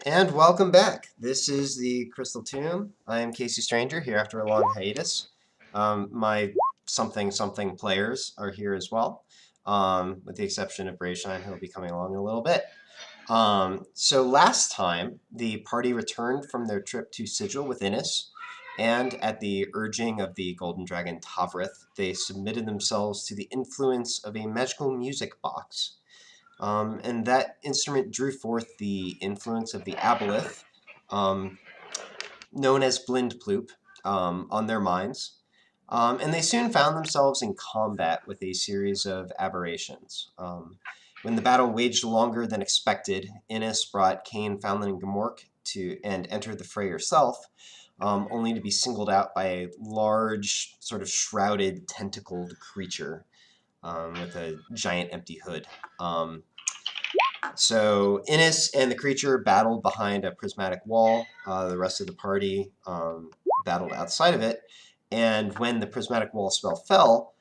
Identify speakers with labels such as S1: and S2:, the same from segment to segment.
S1: And welcome back. This is the Crystal Tomb. I am kcStranger here after a long hiatus. My something players are here as well, with the exception of Braveshine, who will be coming along in a little bit. So last time, the party returned from their trip to Sigil with Innis, and at the urging of the Golden Dragon Tavrith, they submitted themselves to the influence of a magical music box. And that instrument drew forth the influence of the aboleth, um, known as Blindploop, on their minds. And they soon found themselves in combat with a series of aberrations. When the battle waged longer than expected, Innis brought Cain, Foundling, and Gamork and entered the fray herself, only to be singled out by a large, sort of shrouded, tentacled creature with a giant empty hood. So Innis and the creature battled behind a prismatic wall. The rest of the party battled outside of it. And when the prismatic wall spell fell,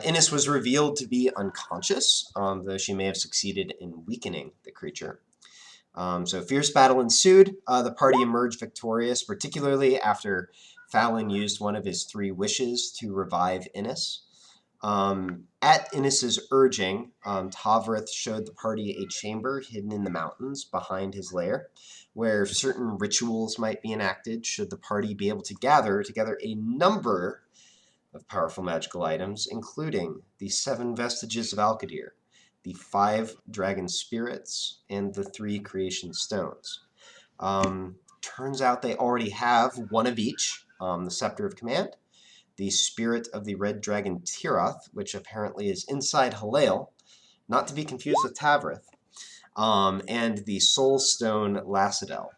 S1: Innis was revealed to be unconscious, though she may have succeeded in weakening the creature. So fierce battle ensued. The party emerged victorious, particularly after Fallon used one of his 3 wishes to revive Innis. At Innis's urging, Tavrith showed the party a chamber hidden in the mountains behind his lair, where certain rituals might be enacted should the party be able to gather together a number of powerful magical items, including the 7 vestiges of Alkadir, the 5 dragon spirits, and the 3 creation stones. Turns out they already have one of each, the Scepter of Command, the spirit of the red dragon Tiroth, which apparently is inside Halale, not to be confused with Tavrith, and the soul stone Lacidel.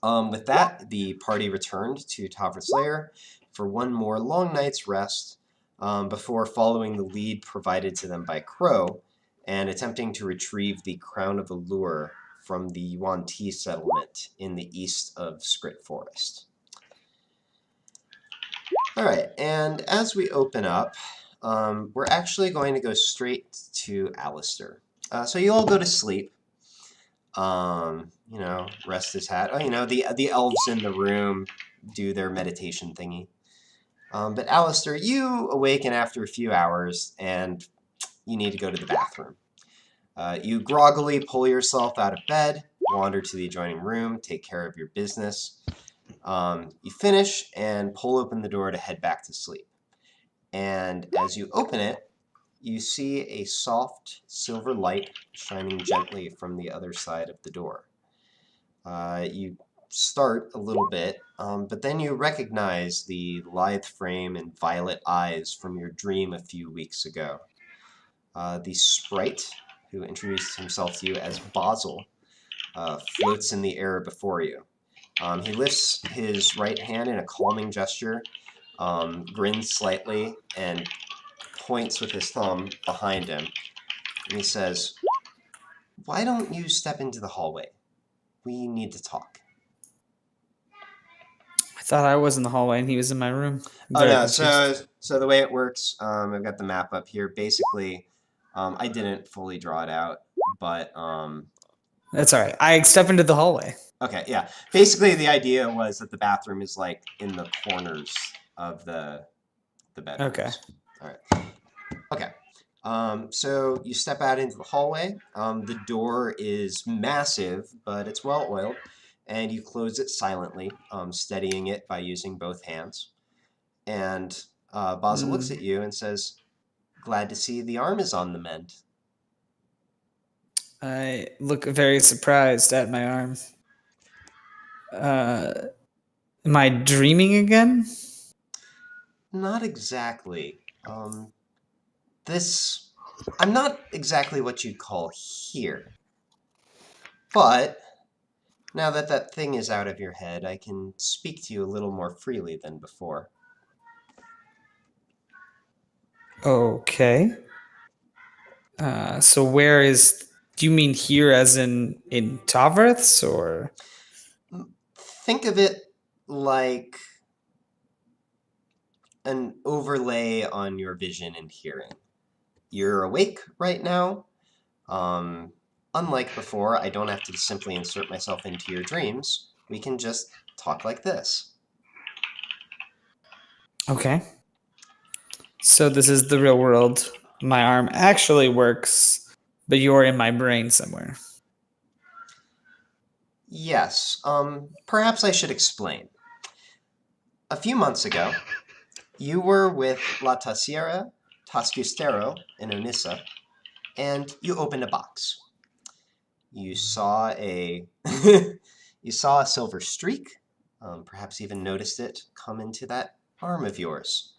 S1: With that, the party returned to Tavrith's lair for one more long night's rest, before following the lead provided to them by Crow and attempting to retrieve the Crown of Allure from the Yuan Ti settlement in the east of Skrit Forest. All right, and as we open up, we're actually going to go straight to Alistair. So you all go to sleep. Rest his hat. Oh, the elves in the room do their meditation thingy. But Alistair, you awaken after a few hours, and you need to go to the bathroom. You groggily pull yourself out of bed, wander to the adjoining room, take care of your business. You finish and pull open the door to head back to sleep. And as you open it, you see a soft silver light shining gently from the other side of the door. You start a little bit, but then you recognize the lithe frame and violet eyes from your dream a few weeks ago. The sprite, who introduced himself to you as Basil, floats in the air before you. He lifts his right hand in a calming gesture, grins slightly, and points with his thumb behind him. And he says, "Why don't you step into the hallway? We need to talk."
S2: I thought I was in the hallway and he was in my room.
S1: Oh no, so the way it works, I've got the map up here. Basically, I didn't fully draw it out, but
S2: That's all right. I step into the hallway.
S1: okay, yeah. Basically, the idea was that the bathroom is like in the corners of the bedrooms.
S2: Okay.
S1: All right. Okay. So you step out into the hallway. The door is massive, but it's well oiled, and you close it silently, steadying it by using both hands. And Basil looks at you and says, "Glad to see the arm is on the mend."
S2: I look very surprised at my arm. Am I dreaming again?
S1: Not exactly. I'm not exactly what you'd call here. But now that that thing is out of your head, I can speak to you a little more freely than before.
S2: Okay. So where is? Do you mean here, as in Tavrith's, or?
S1: Think of it like an overlay on your vision and hearing. You're awake right now. Unlike before, I don't have to simply insert myself into your dreams. We can just talk like this.
S2: Okay. So this is the real world. My arm actually works, but you're in my brain somewhere.
S1: Yes, perhaps I should explain. A few months ago, you were with La Tasiera Tascustero in Onissa, and you opened a box. You saw a you saw a silver streak, perhaps even noticed it come into that arm of yours.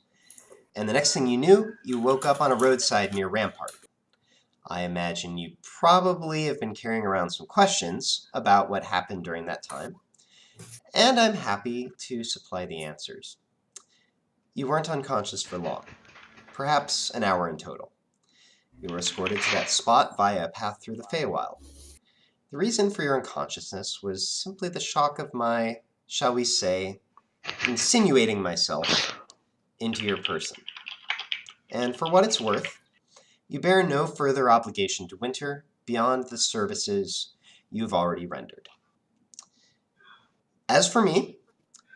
S1: And the next thing you knew, you woke up on a roadside near Rampart. I imagine you probably have been carrying around some questions about what happened during that time, and I'm happy to supply the answers. You weren't unconscious for long, perhaps an hour in total. You were escorted to that spot via a path through the Feywild. The reason for your unconsciousness was simply the shock of my, shall we say, insinuating myself into your person. And for what it's worth, you bear no further obligation to Winter beyond the services you've already rendered. As for me,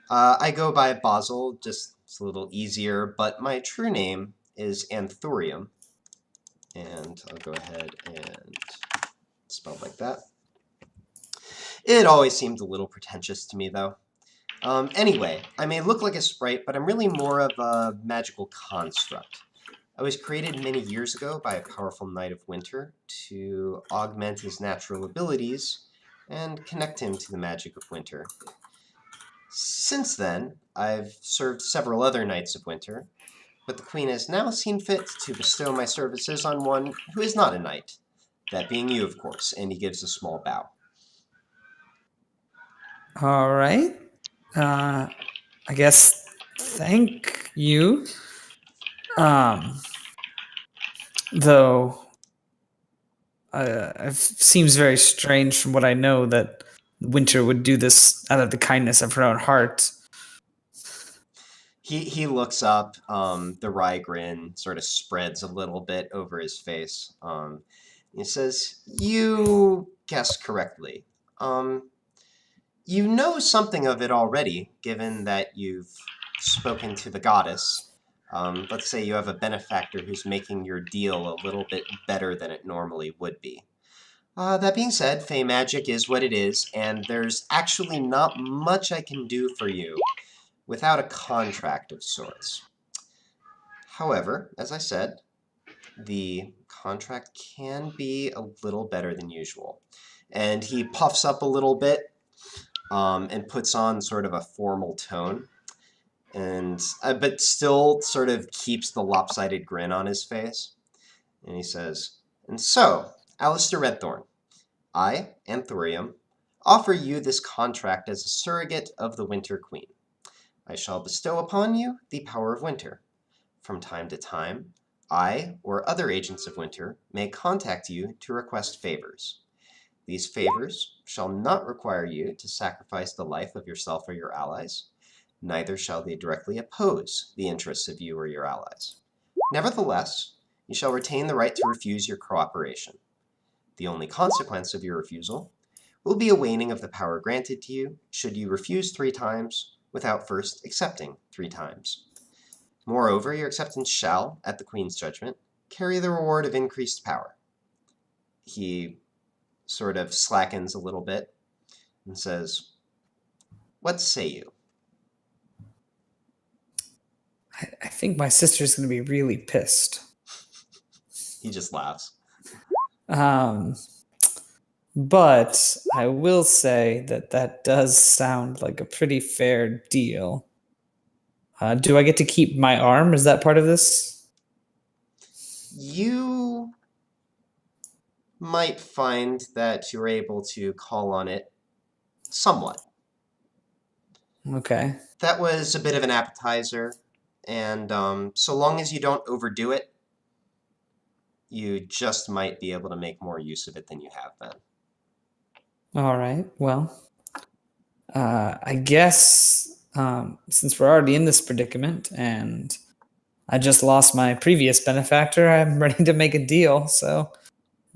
S1: I go by Basil, just it's a little easier, but my true name is Anthurium. And I'll go ahead and spell like that. It always seemed a little pretentious to me, though. Anyway, I may look like a sprite, but I'm really more of a magical construct. I was created many years ago by a powerful Knight of Winter to augment his natural abilities and connect him to the magic of Winter. Since then, I've served several other Knights of Winter, but the Queen has now seen fit to bestow my services on one who is not a knight, that being you, of course, and he gives a small bow.
S2: All right. I guess thank you. Though it seems very strange from what I know that Winter would do this out of the kindness of her own heart.
S1: He looks up, the wry grin sort of spreads a little bit over his face. He says, "You guessed correctly. You know something of it already, given that you've spoken to the goddess. Let's say you have a benefactor who's making your deal a little bit better than it normally would be. That being said, Fey magic is what it is, and there's actually not much I can do for you without a contract of sorts. However, as I said, the contract can be a little better than usual." And he puffs up a little bit, and puts on sort of a formal tone, and but still sort of keeps the lopsided grin on his face. And he says, "And so, Alistair Redthorn, I, Anthurium, offer you this contract as a surrogate of the Winter Queen. I shall bestow upon you the power of Winter. From time to time, I or other agents of Winter may contact you to request favors. These favors shall not require you to sacrifice the life of yourself or your allies, neither shall they directly oppose the interests of you or your allies. Nevertheless, you shall retain the right to refuse your cooperation. The only consequence of your refusal will be a waning of the power granted to you should you refuse 3 times without first accepting 3 times. Moreover, your acceptance shall, at the Queen's judgment, carry the reward of increased power." He sort of slackens a little bit and says, "What say you?"
S2: I think my sister's going to be really pissed.
S1: He just laughs.
S2: But I will say that that does sound like a pretty fair deal. Do I get to keep my arm? Is that part of this?
S1: You might find that you're able to call on it somewhat.
S2: Okay.
S1: That was a bit of an appetizer, and so long as you don't overdo it, you just might be able to make more use of it than you have been.
S2: All right. Well, I guess since we're already in this predicament and I just lost my previous benefactor, I'm ready to make a deal. So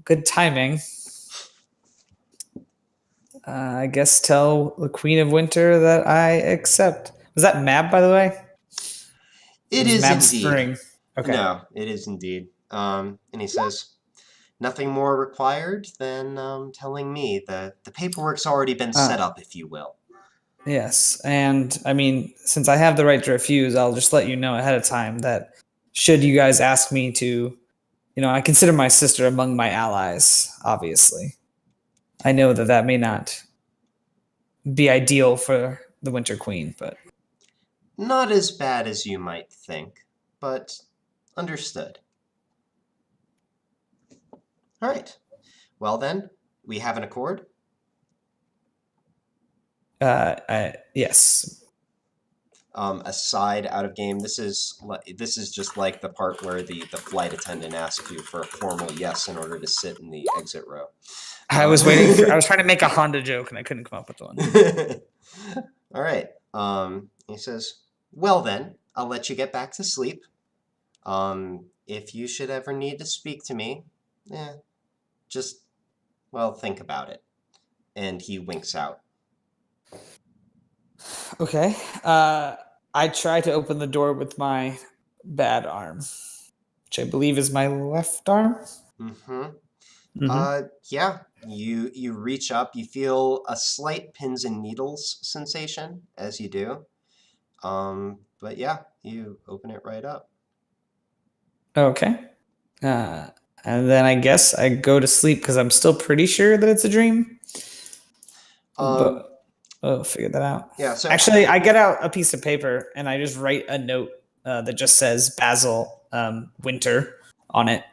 S2: good timing. I guess tell the Queen of Winter that I accept. Was that Mab, by the way? Or
S1: It
S2: was
S1: is
S2: Mab
S1: indeed.
S2: Spring? Okay.
S1: No, it is indeed. And he says, nothing more required than telling me that the paperwork's already been set up, if you will.
S2: Yes, and I mean, since I have the right to refuse, I'll just let you know ahead of time that should you guys ask me to, I consider my sister among my allies, obviously. I know that that may not be ideal for the Winter Queen, but
S1: Not as bad as you might think, but understood. All right. Well, then, we have an accord.
S2: yes.
S1: Aside out of game, this is just like the part where the flight attendant asks you for a formal yes in order to sit in the exit row.
S2: I was waiting for. I was trying to make a Honda joke and I couldn't come up with one.
S1: All right. He says, "Well then, I'll let you get back to sleep. If you should ever need to speak to me, just think about it." And he winks out.
S2: Okay. I try to open the door with my bad arm, which I believe is my left arm.
S1: Mm-hmm.
S2: Mm-hmm.
S1: Yeah. You reach up. You feel a slight pins and needles sensation as you do. But yeah, you open it right up.
S2: Okay. And then I guess I go to sleep because I'm still pretty sure that it's a dream.
S1: Um,
S2: But I'll figure that out.
S1: yeah. So
S2: Actually, I get out a piece of paper and I just write a note that just says Basil Winter on it,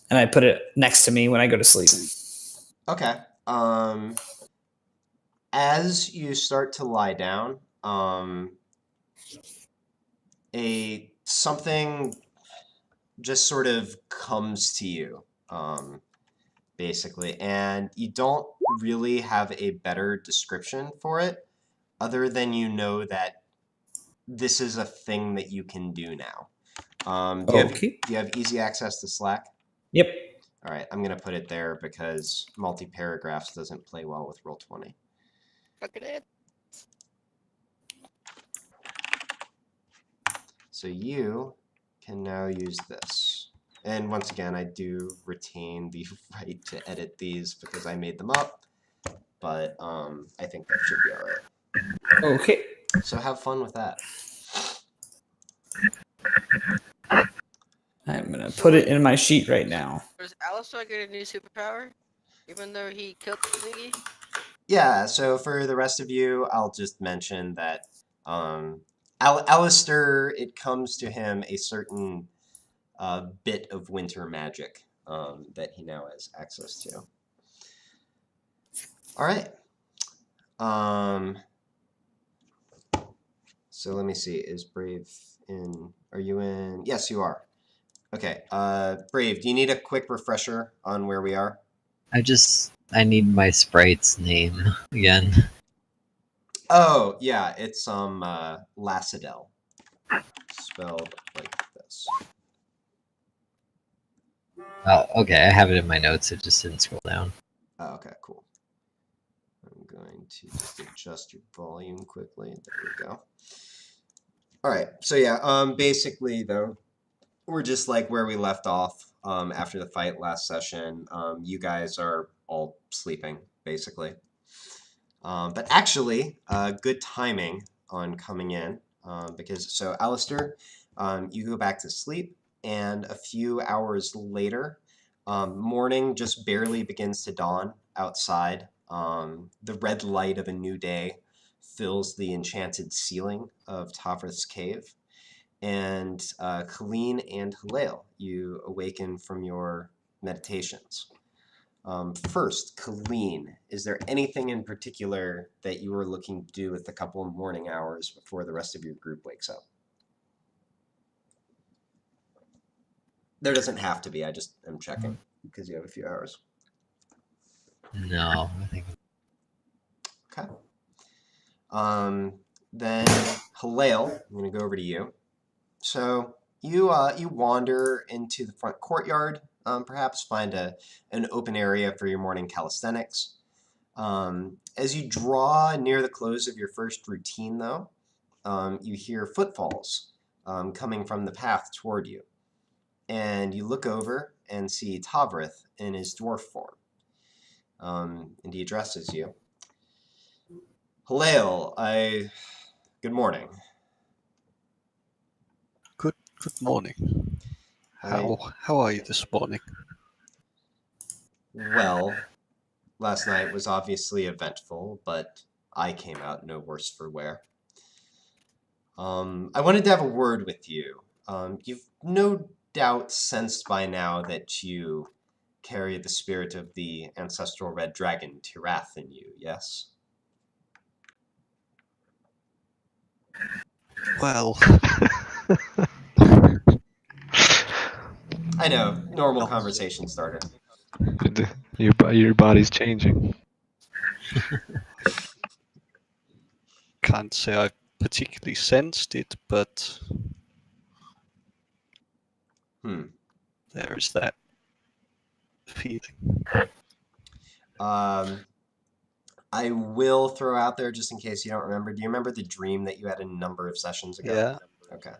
S2: and I put it next to me when I go to sleep.
S1: okay. As you start to lie down, a something just sort of comes to you, basically, and you don't really have a better description for it, other than you know that this is a thing that you can do now.
S2: Okay.
S1: Do you have easy access to Slack?
S2: Yep.
S1: All right, I'm gonna put it there because multi-paragraphs doesn't play well with Roll20.
S3: Look at it.
S1: So you can now use this. And once again, I do retain the right to edit these because I made them up, but I think that should be all right.
S2: Okay.
S1: So have fun with that.
S2: I'm gonna put it in my sheet right now.
S3: Does Alistar get a new superpower? Even though he killed Ziggy?
S1: Yeah, so for the rest of you, I'll just mention that Alistair, it comes to him a certain bit of winter magic that he now has access to. All right. So let me see. Is Brave in? Are you in? Yes, you are. Okay. Brave, do you need a quick refresher on where we are?
S4: I need my sprite's name again.
S1: Oh, yeah, it's Lacidel. Spelled like this.
S4: Oh, okay, I have it in my notes, it just didn't scroll down.
S1: Oh, okay, cool. I'm going to just adjust your volume quickly. There we go. All right, so yeah, basically though, we're just like where we left off after the fight last session. You guys are all sleeping, basically. But actually, good timing on coming in because, so Alistair, you go back to sleep, and a few hours later, morning just barely begins to dawn outside. The red light of a new day fills the enchanted ceiling of Tafrith's cave. And Colleen and Halil, you awaken from your meditations. First, Colleen, is there anything in particular that you were looking to do with a couple of morning hours before the rest of your group wakes up? There doesn't have to be, I just am checking because you have a few hours.
S4: No, I think.
S1: Okay. Then Halil, I'm going to go over to you. So you wander into the front courtyard, perhaps find an open area for your morning calisthenics. And As you draw near the close of your first routine, though, you hear footfalls coming from the path toward you. And you look over and see Tavrith in his dwarf form. And he addresses you. Halael, good morning.
S5: Good morning. How are you this morning?
S1: Well, last night was obviously eventful, but I came out no worse for wear. I wanted to have a word with you. You've no doubt sensed by now that you carry the spirit of the ancestral red dragon, Tirath, in you, yes?
S5: Well,
S1: I know, normal
S5: No.
S1: conversation starter.
S6: Your body's changing.
S5: can't say I particularly sensed it, but there is that feeling.
S1: I will throw out there, just in case you don't remember, do you remember the dream that you had a number of sessions ago?
S5: Yeah.
S1: Okay.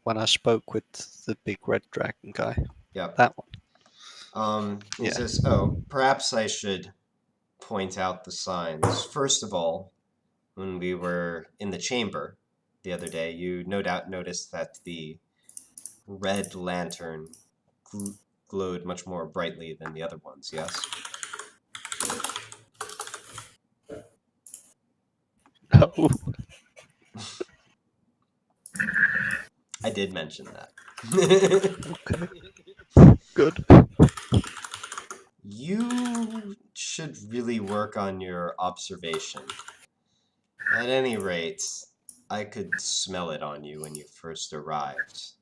S5: When I spoke with the big red dragon guy.
S1: Yep.
S5: That one.
S1: He
S5: Yeah.
S1: says, oh, perhaps I should point out the signs. First of all, when we were in the chamber the other day, you no doubt noticed that the red lantern glowed much more brightly than the other ones, yes?
S5: No.
S1: I did mention that.
S5: Okay. Good.
S1: You should really work on your observation. At any rate, I could smell it on you when you first arrived.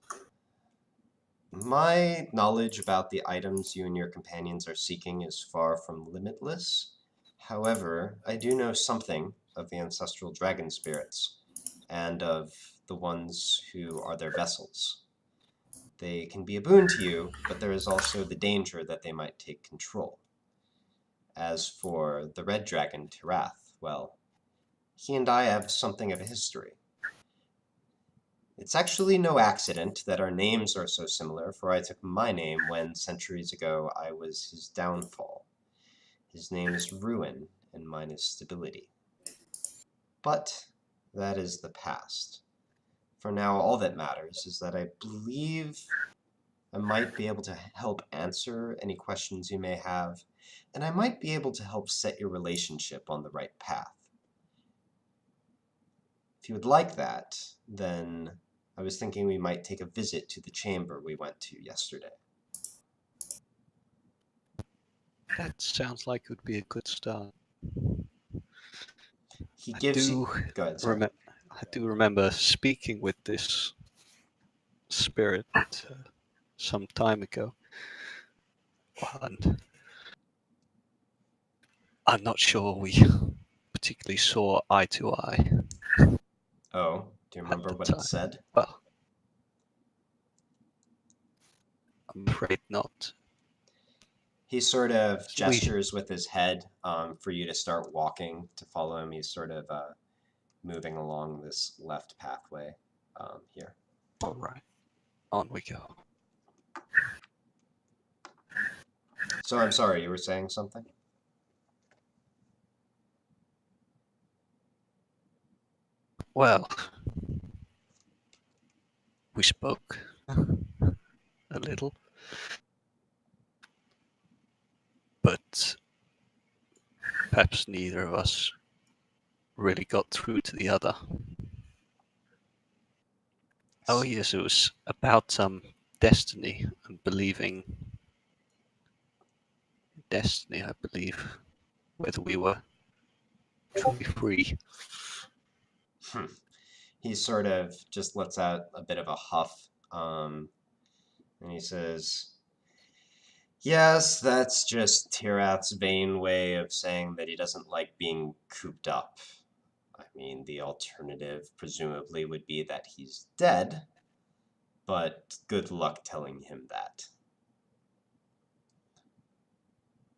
S1: My knowledge about the items you and your companions are seeking is far from limitless. However, I do know something of the ancestral dragon spirits, and of the ones who are their vessels. They can be a boon to you, but there is also the danger that they might take control. As for the red dragon, Tirath, well, he and I have something of a history. It's actually no accident that our names are so similar, for I took my name when, centuries ago, I was his downfall. His name is Ruin, and mine is Stability. But that is the past. For now, all that matters is that I believe I might be able to help answer any questions you may have, and I might be able to help set your relationship on the right path. If you would like that, then I was thinking we might take a visit to the chamber we went to yesterday.
S5: That sounds like it would be a good start.
S1: He gives you... Go ahead, sorry.
S5: I do remember speaking with this spirit some time ago. And I'm not sure we particularly saw eye to eye.
S1: Oh, do you remember
S5: the
S1: what
S5: time.
S1: it said?
S5: Well, I'm afraid not.
S1: He sort of gestures with his head for you to start walking, to follow him. He's sort of moving along this left pathway here.
S5: All right, on we go.
S1: So I'm sorry, you were saying something?
S5: Well, we spoke a little, but perhaps neither of us really got through to the other. Oh yes, it was about destiny and believing in destiny, I believe, whether we were truly free.
S1: He sort of just lets out a bit of a huff, and he says, yes, that's just Tirath's vain way of saying that he doesn't like being cooped up. I mean, the alternative presumably would be that he's dead, but good luck telling him that.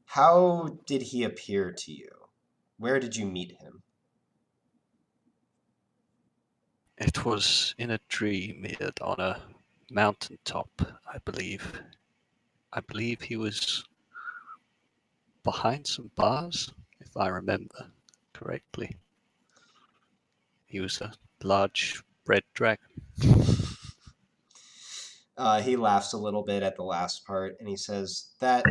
S1: How did he appear to you? Where did you meet him?
S5: It was in a tree mirrored on a mountaintop, I believe. I believe he was behind some bars, if I remember correctly. He was a large red dragon.
S1: He laughs a little bit at the last part, and he says, that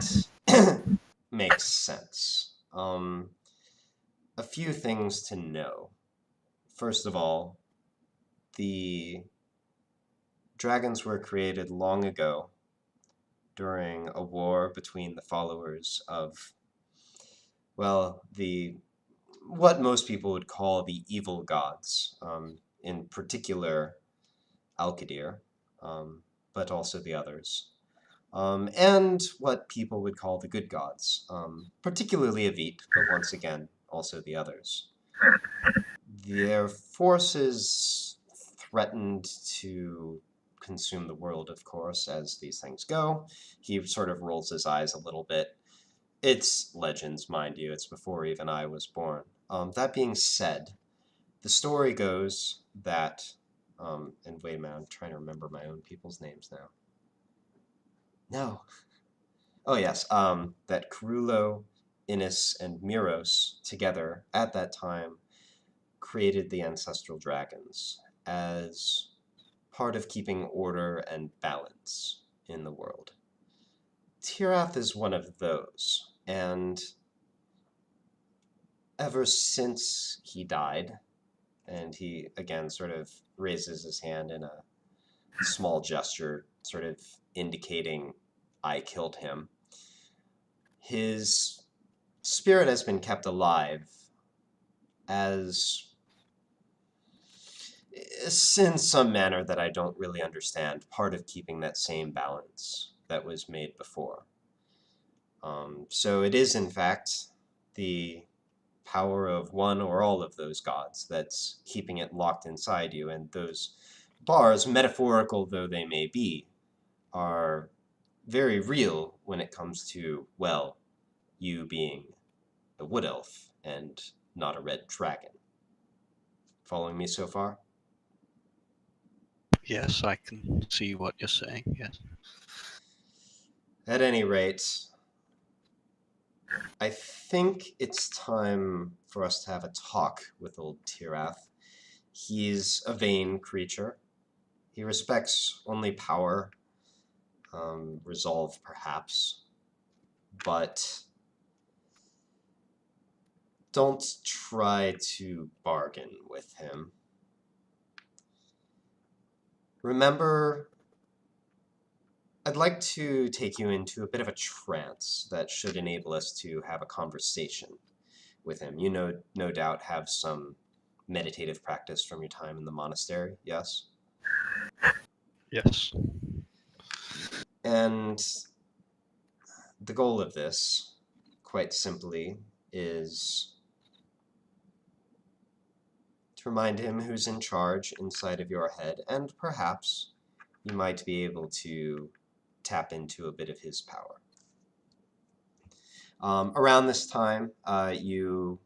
S1: makes sense. A few things to know. First of all, the dragons were created long ago during a war between the followers of, well, what most people would call the evil gods, in particular Alkadir, but also the others. And what people would call the good gods, particularly Avit, but once again, also the others. Their forces threatened to consume the world, of course, as these things go. He sort of rolls his eyes a little bit. It's legends, mind you. It's before even I was born. That being said, the story goes that, and wait a minute, I'm trying to remember my own people's names now. No. Oh, yes, that Carulo, Innis, and Miros together at that time created the ancestral dragons as part of keeping order and balance in the world. Tirath is one of those, and ever since he died, and he again sort of raises his hand in a small gesture, sort of indicating I killed him, his spirit has been kept alive as, in some manner that I don't really understand, part of keeping that same balance that was made before. So it is, in fact, the power of one or all of those gods that's keeping it locked inside you, and those bars, metaphorical though they may be, are very real when it comes to, well, you being a wood elf and not a red dragon. Following me so far?
S5: Yes, I can see what you're saying, yes.
S1: At any rate, I think it's time for us to have a talk with old Tirath. He's a vain creature. He respects only power, resolve perhaps, but don't try to bargain with him. Remember, I'd like to take you into a bit of a trance that should enable us to have a conversation with him. You no doubt have some meditative practice from your time in the monastery, yes?
S5: Yes.
S1: And the goal of this, quite simply, is to remind him who's in charge inside of your head, and perhaps you might be able to tap into a bit of his power. Around this time, you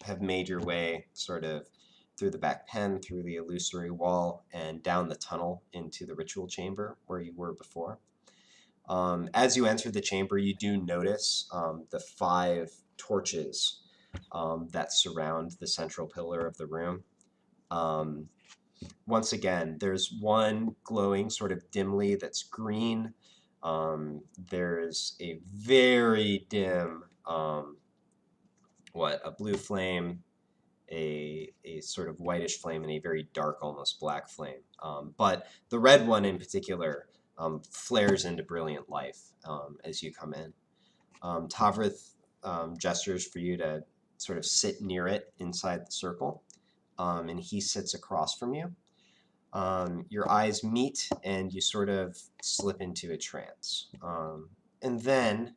S1: have made your way sort of through the back pen, through the illusory wall, and down the tunnel into the ritual chamber where you were before. As you enter the chamber, you do notice the 5 torches that surround the central pillar of the room. Once again, there's one glowing sort of dimly that's green. There's a very dim, a blue flame, a sort of whitish flame, and a very dark, almost black flame. But the red one in particular flares into brilliant life as you come in. Tavrith gestures for you to sort of sit near it inside the circle, and he sits across from you. Your eyes meet, and you sort of slip into a trance. And then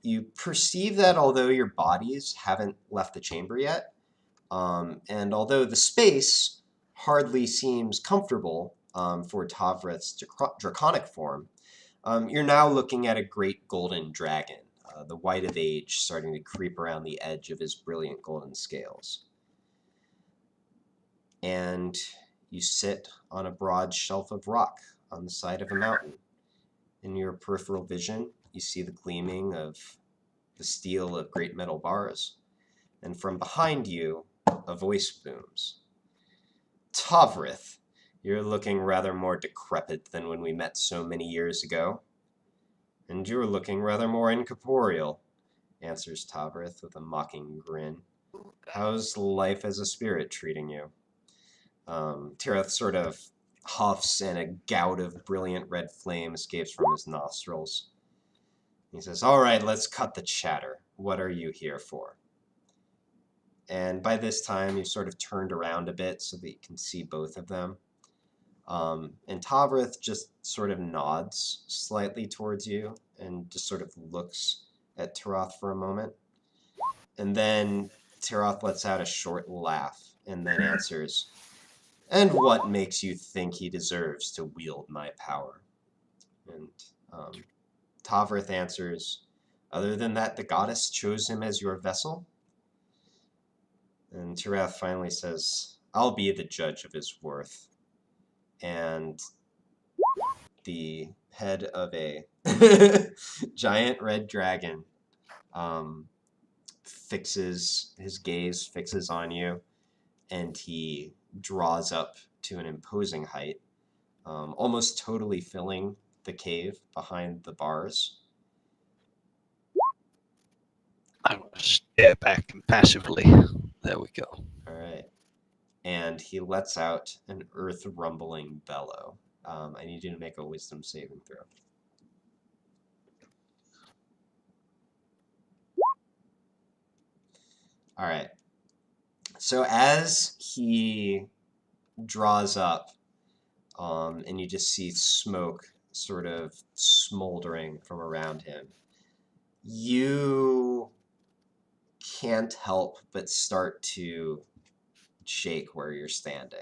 S1: you perceive that although your bodies haven't left the chamber yet, and although the space hardly seems comfortable for Tavrith's draconic form, you're now looking at a great golden dragon the white of age starting to creep around the edge of his brilliant golden scales. And you sit on a broad shelf of rock on the side of a mountain. In your peripheral vision, you see the gleaming of the steel of great metal bars, and from behind you, a voice booms. Tavrith, you're looking rather more decrepit than when we met so many years ago. And you're looking rather more incorporeal, answers Tavrith with a mocking grin.
S3: Ooh, God.
S1: How's life as a spirit treating you? Tirith sort of huffs, and a gout of brilliant red flame escapes from his nostrils. He says, all right, let's cut the chatter. What are you here for? And by this time, you've sort of turned around a bit so that you can see both of them. And Tavrith just sort of nods slightly towards you and just sort of looks at Tiroth for a moment. And then Tiroth lets out a short laugh and then answers, and what makes you think he deserves to wield my power? And Tavrith answers, other than that, the goddess chose him as your vessel? And Tiroth finally says, I'll be the judge of his worth. And the head of a giant red dragon fixes his gaze, fixes on you, and he draws up to an imposing height, almost totally filling the cave behind the bars.
S5: I want to stare back impassively. There we go.
S1: All right. And he lets out an earth-rumbling bellow. I need you to make a wisdom saving throw. All right. So as he draws up, and you just see smoke sort of smoldering from around him, you can't help but start to shake where you're standing.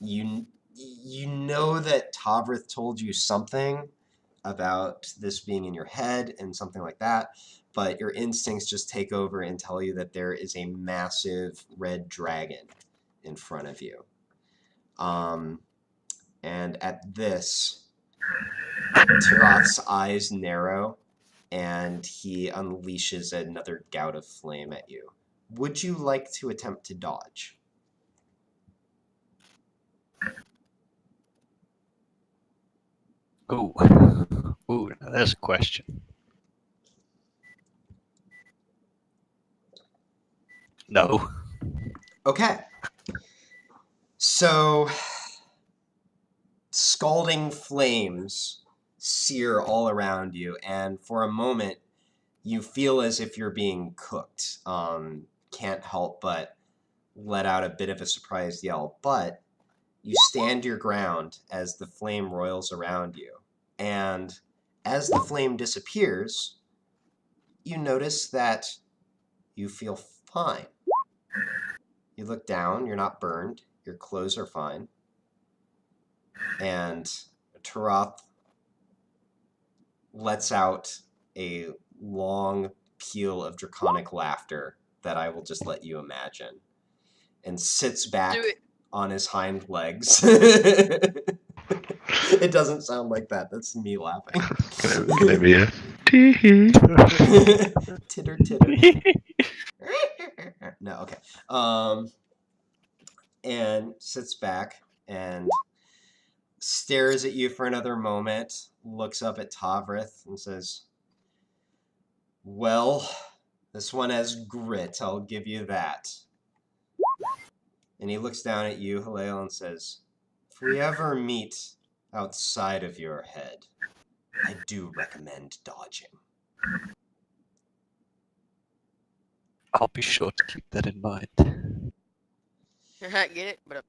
S1: You know that Tavrith told you something about this being in your head and something like that, but your instincts just take over and tell you that there is a massive red dragon in front of you. And at this, Tiroth's eyes narrow, and he unleashes another gout of flame at you. Would you like to attempt to dodge?
S5: Ooh. Ooh, now there's a question. No.
S1: Okay. So, scalding flames sear all around you, and for a moment, you feel as if you're being cooked. Can't help but let out a bit of a surprised yell, but you stand your ground as the flame roils around you. And as the flame disappears, you notice that you feel fine. You look down, you're not burned, your clothes are fine. And Tiroth lets out a long peal of draconic laughter that I will just let you imagine, and sits back
S3: Do it.
S1: on his hind legs. It doesn't sound like that. That's me laughing.
S6: Can I be a tee-hee?
S1: Titter, titter. No, okay. And sits back and stares at you for another moment, looks up at Tavrith and says, well, this one has grit, I'll give you that. And he looks down at you, Halil, and says, if we ever meet outside of your head, I do recommend dodging.
S5: I'll be sure to keep that in mind.
S3: Get it? But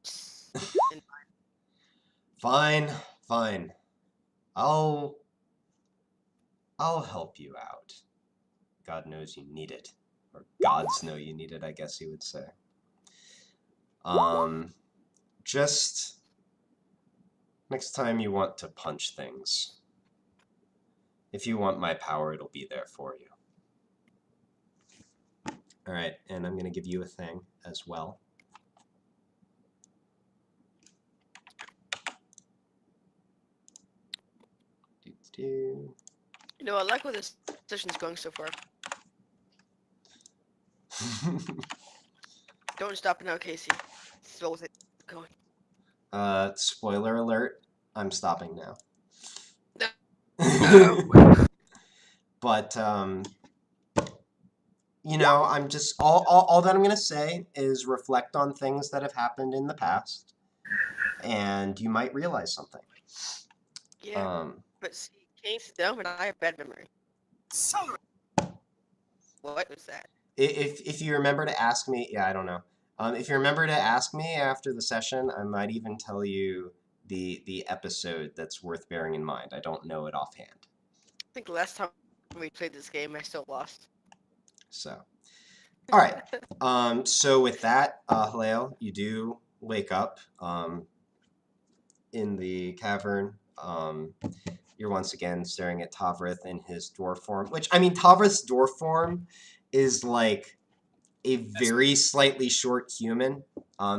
S1: Fine, fine. I'll help you out. God knows you need it. Or gods know you need it, I guess you would say. Just Next time you want to punch things, if you want my power, it'll be there for you. All right, and I'm going to give you a thing as well.
S3: You know, I like where this session's going so far. Don't stop now, Casey. Still with it going.
S1: Spoiler alert, I'm stopping now.
S3: No.
S1: But, you know, I'm just, all that I'm going to say is reflect on things that have happened in the past, and you might realize something.
S3: Yeah, but see, Casey's dumb and I have bad memory. What was that?
S1: If you remember to ask me, yeah, I don't know. If you remember to ask me after the session, I might even tell you the episode that's worth bearing in mind. I don't know it offhand.
S3: I think last time we played this game, I still lost.
S1: So, all right. So with that, Haleo, you do wake up in the cavern. You're once again staring at Tavrith in his dwarf form, which, I mean, Tavrith's dwarf form is like a very slightly short human.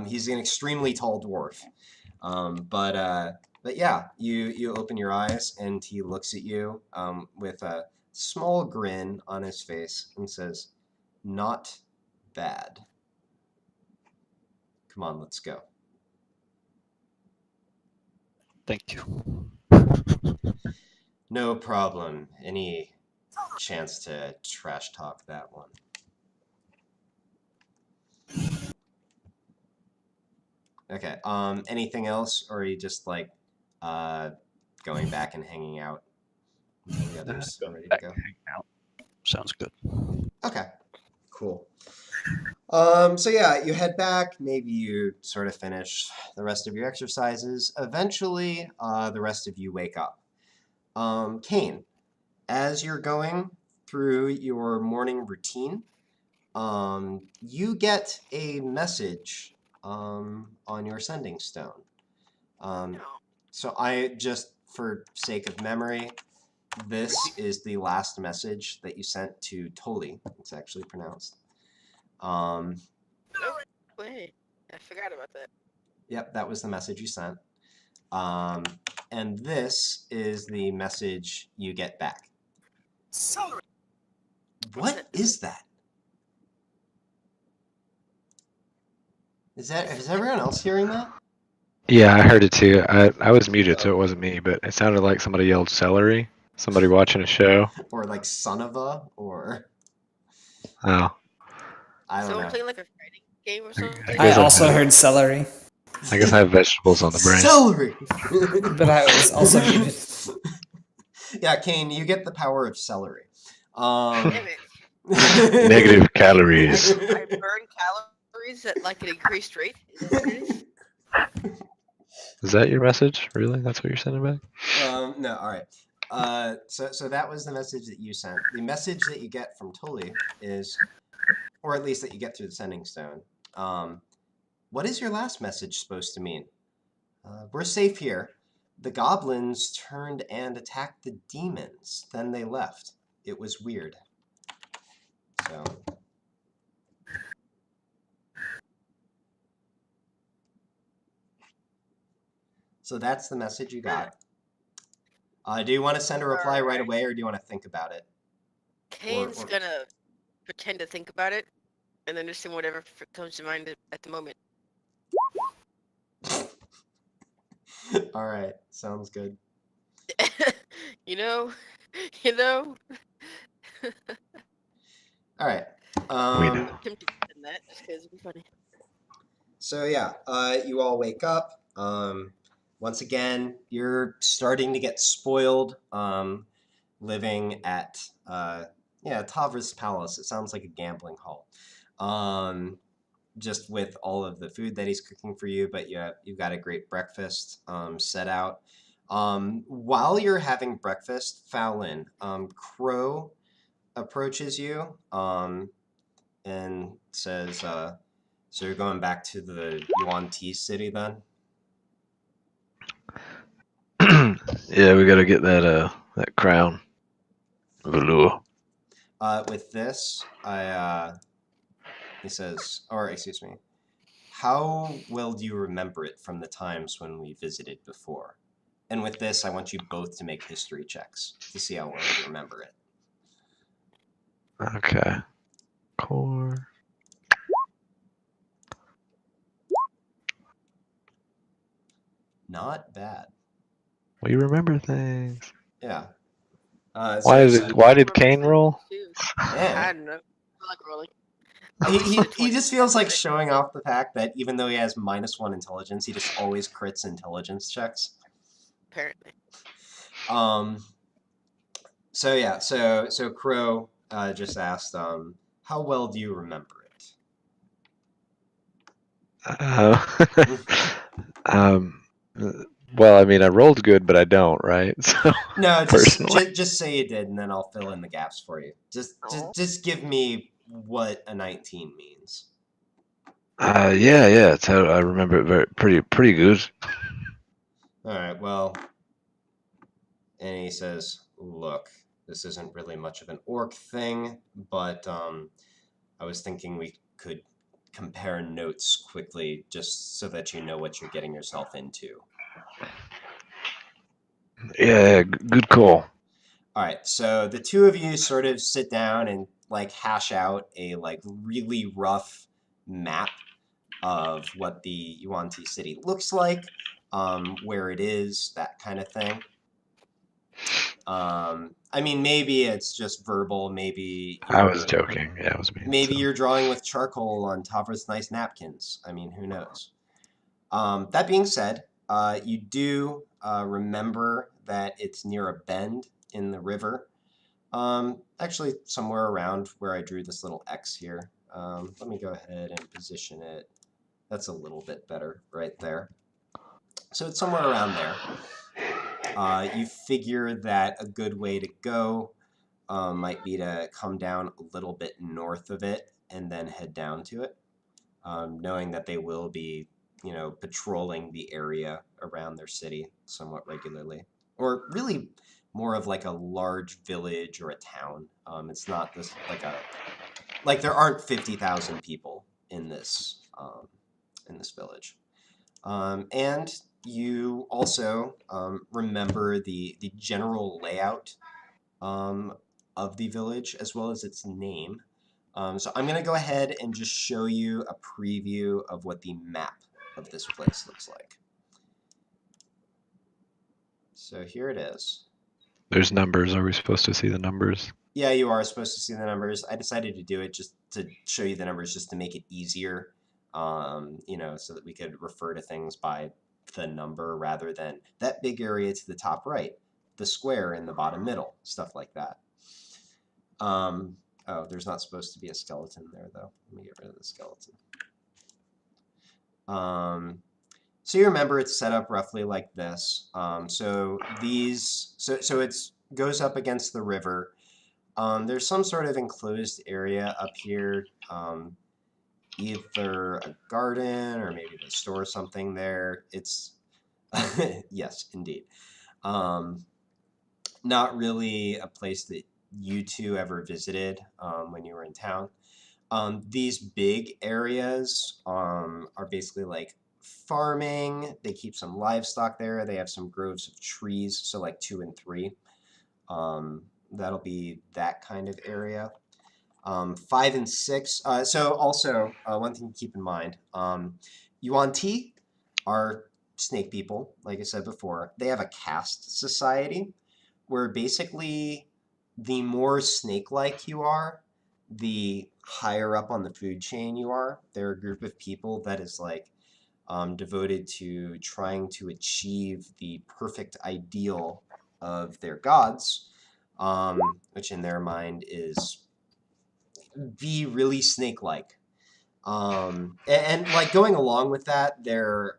S1: He's an extremely tall dwarf. But yeah, you open your eyes and he looks at you with a small grin on his face and says, "Not bad. Come on, let's go."
S5: Thank you.
S1: No problem. Any chance to trash talk that one? Okay. Anything else, or are you just like going back and hanging out until the others are ready to go?
S5: Hang out. Sounds good.
S1: Okay. Cool. So yeah, you head back. Maybe you sort of finish the rest of your exercises. Eventually, the rest of you wake up. Kane, as you're going through your morning routine, you get a message on your sending stone. So I just, for sake of memory, this is the last message that you sent to Toli. It's actually pronounced.
S3: No way. I forgot about that.
S1: Yep, that was the message you sent. And this is the message you get back. What is that? Is everyone else hearing that?
S6: Yeah, I heard it too. I was muted, so it wasn't me, but it sounded like somebody yelled celery. Somebody watching a show.
S1: Or like son of a, or
S6: Oh,
S1: I don't
S3: Someone
S1: know.
S3: playing like a fighting game or something?
S6: I
S2: I
S6: guess
S2: also heard celery,
S6: I guess I have vegetables on the brain.
S1: Celery!
S2: but I was also muted.
S1: Yeah, Kane, you get the power of celery.
S3: Damn it.
S6: Negative calories.
S3: I burn calories at like an increased rate. Is that what it is?
S6: Is that your message? Really? That's what you're sending back?
S1: No, all right. So that was the message that you sent. The message that you get from Toli is, or at least that you get through the sending stone. What is your last message supposed to mean? We're safe here. The goblins turned and attacked the demons. Then they left. It was weird. So that's the message you got. Do you want to send a reply right away, or do you want to think about it?
S3: Kane's gonna pretend to think about it, and then just say whatever comes to mind at the moment.
S1: All right, sounds good.
S3: you know.
S1: All right.
S6: We know.
S3: Tempted to send that just because it'd be funny.
S1: So yeah, you all wake up. Once again, you're starting to get spoiled. Living at Tavra's Palace. It sounds like a gambling hall. Just with all of the food that he's cooking for you, but you've got a great breakfast set out. While you're having breakfast, Fallon, Crow approaches you and says, "So you're going back to the Yuan Tea City then?"
S6: Yeah, we gotta get that crown. Velour.
S1: With this, he says, or excuse me, how well do you remember it from the times when we visited before? And with this, I want you both to make history checks to see how well you remember it.
S6: Okay. Core.
S1: Not bad.
S6: We remember things.
S1: Yeah.
S6: Why did Kane roll?
S1: Yeah.
S3: I don't know. I like rolling.
S1: He just feels like showing off the fact that even though he has -1 intelligence, he just always crits intelligence checks.
S3: Apparently.
S1: So yeah, so Crow just asked, how well do you remember it?
S6: Um, well, I mean, I rolled good, but I don't, right? So
S1: No,
S6: personally,
S1: just say you did, and then I'll fill in the gaps for you. Just give me what a 19 means.
S6: yeah, I remember it pretty good.
S1: All right, well, and he says, look, this isn't really much of an orc thing, but I was thinking we could compare notes quickly just so that you know what you're getting yourself into.
S6: Yeah, good call.
S1: All right, so the two of you sort of sit down and like hash out a like really rough map of what the Yuan-Ti city looks like, where it is, that kind of thing. I mean, maybe it's just verbal. Maybe
S6: I was joking. Yeah, it was me.
S1: Maybe you're drawing with charcoal on top of nice napkins. I mean, who knows? That being said, you do remember that it's near a bend in the river. Actually, somewhere around where I drew this little X here. Let me go ahead and position it. That's a little bit better right there. So it's somewhere around there. You figure that a good way to go might be to come down a little bit north of it and then head down to it, knowing that they will be, patrolling the area around their city somewhat regularly, or really more of like a large village or a town. It's not this like there aren't 50,000 people in this village, and you also remember the general layout of the village as well as its name. So I'm going to go ahead and just show you a preview of what the map of this place looks like. So here it is.
S6: There's numbers. Are we supposed to see the numbers?
S1: Yeah, you are supposed to see the numbers. I decided to do it just to show you the numbers just to make it easier, so that we could refer to things by the number rather than that big area to the top right, the square in the bottom middle, stuff like that. Oh, there's not supposed to be a skeleton there, though. Let me get rid of the skeleton. So you remember it's set up roughly like this. So it goes up against the river. There's some sort of enclosed area up here, either a garden or maybe the store or something there. It's yes, indeed. Not really a place that you two ever visited when you were in town. These big areas are basically like farming. They keep some livestock there. They have some groves of trees, so like 2 and 3. That'll be that kind of area. 5 and 6. So also one thing to keep in mind, Yuan-Ti are snake people, like I said before. They have a caste society where basically the more snake-like you are, the higher up on the food chain you are. They're a group of people that is like devoted to trying to achieve the perfect ideal of their gods, which in their mind is be really snake-like. And like going along with that, their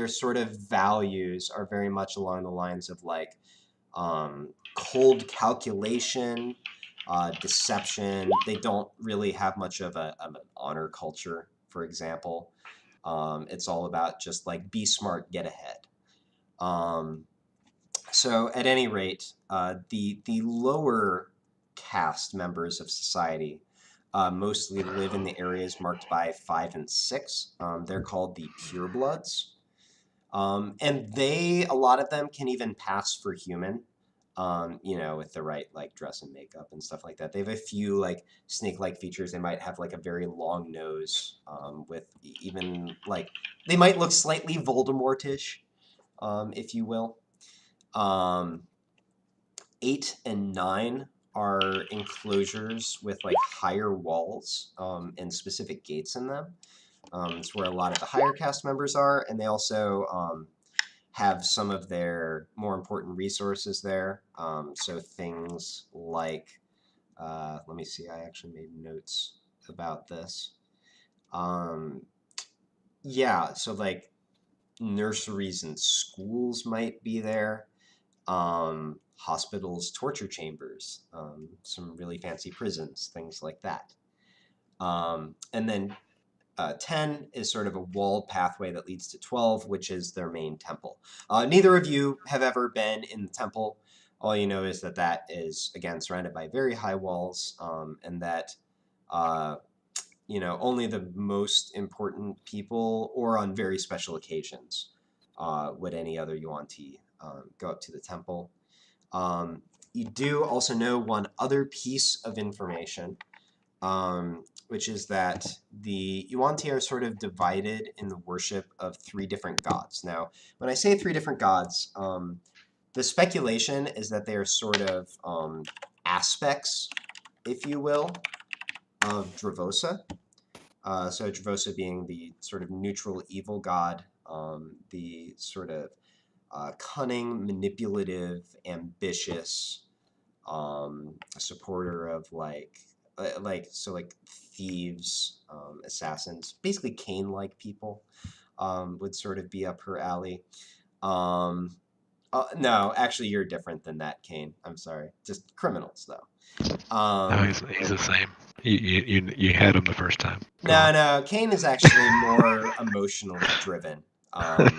S1: sort of values are very much along the lines of like cold calculation, deception. They don't really have much of an honor culture, for example. It's all about just like be smart, get ahead. So at any rate, the lower caste members of society mostly live in the areas marked by 5 and 6. They're called the purebloods. And a lot of them can even pass for human, with the right like dress and makeup and stuff like that. They have a few like snake-like features. They might have like a very long nose, with even like they might look slightly Voldemortish, if you will. 8 and 9 are enclosures with like higher walls, and specific gates in them. It's where a lot of the higher caste members are, and they also have some of their more important resources there. So things like, let me see, I actually made notes about this. Yeah, so like nurseries and schools might be there. Hospitals, torture chambers, some really fancy prisons, things like that. And then 10 is sort of a walled pathway that leads to 12, which is their main temple. Neither of you have ever been in the temple. All you know is that that is, again, surrounded by very high walls, and that, only the most important people or on very special occasions would any other Yuan-Ti go up to the temple. You do also know one other piece of information, which is that the Yuan-Ti are sort of divided in the worship of 3 different gods. Now, when I say 3 different gods, the speculation is that they are sort of aspects, if you will, of Dravosa. So Dravosa being the sort of neutral evil god, the sort of cunning, manipulative, ambitious, supporter of like thieves, assassins, basically Cain-like people, would sort of be up her alley. No, actually, you're different than that, Cain. I'm sorry, just criminals though.
S6: No, he's the same. You had him the first time.
S1: No, Cain is actually more emotionally driven.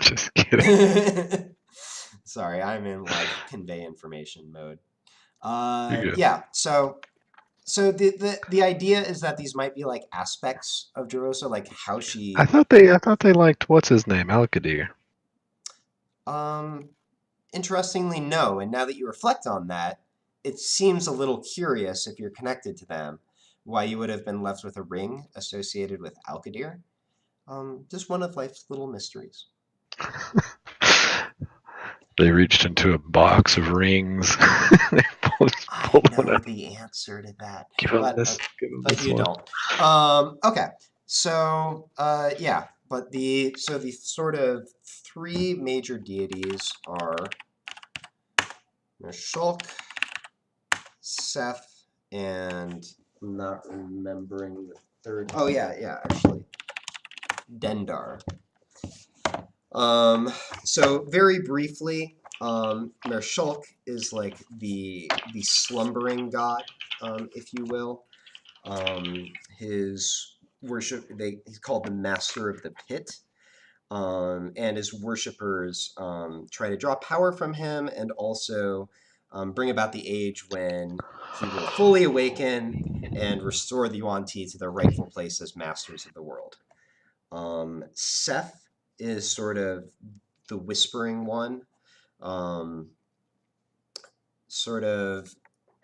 S6: Just kidding.
S1: Sorry, I'm in like convey information mode.
S6: You're good.
S1: Yeah, so the idea is that these might be like aspects of Dravosa, like how she.
S6: I thought they liked what's his name, Alkadir.
S1: Interestingly, no. And now that you reflect on that, it seems a little curious if you're connected to them, why you would have been left with a ring associated with Alkadir. Just one of life's little mysteries.
S6: They reached into a box of rings. They pulled
S1: I
S6: one
S1: know
S6: out.
S1: the answer to that,
S6: Give him
S1: but,
S6: this. Give him
S1: but
S6: this
S1: you
S6: one.
S1: don't. Okay, so yeah, but the sort of 3 major deities are Shulk, Seth, and I'm not remembering the third. Oh yeah, actually, Dendar. So very briefly, Mershulk is like the slumbering god, if you will. His worship, he's called the Master of the Pit, and his worshippers try to draw power from him and also bring about the age when he will fully awaken and restore the Yuan-Ti to their rightful place as masters of the world. Seth is sort of the whispering one, sort of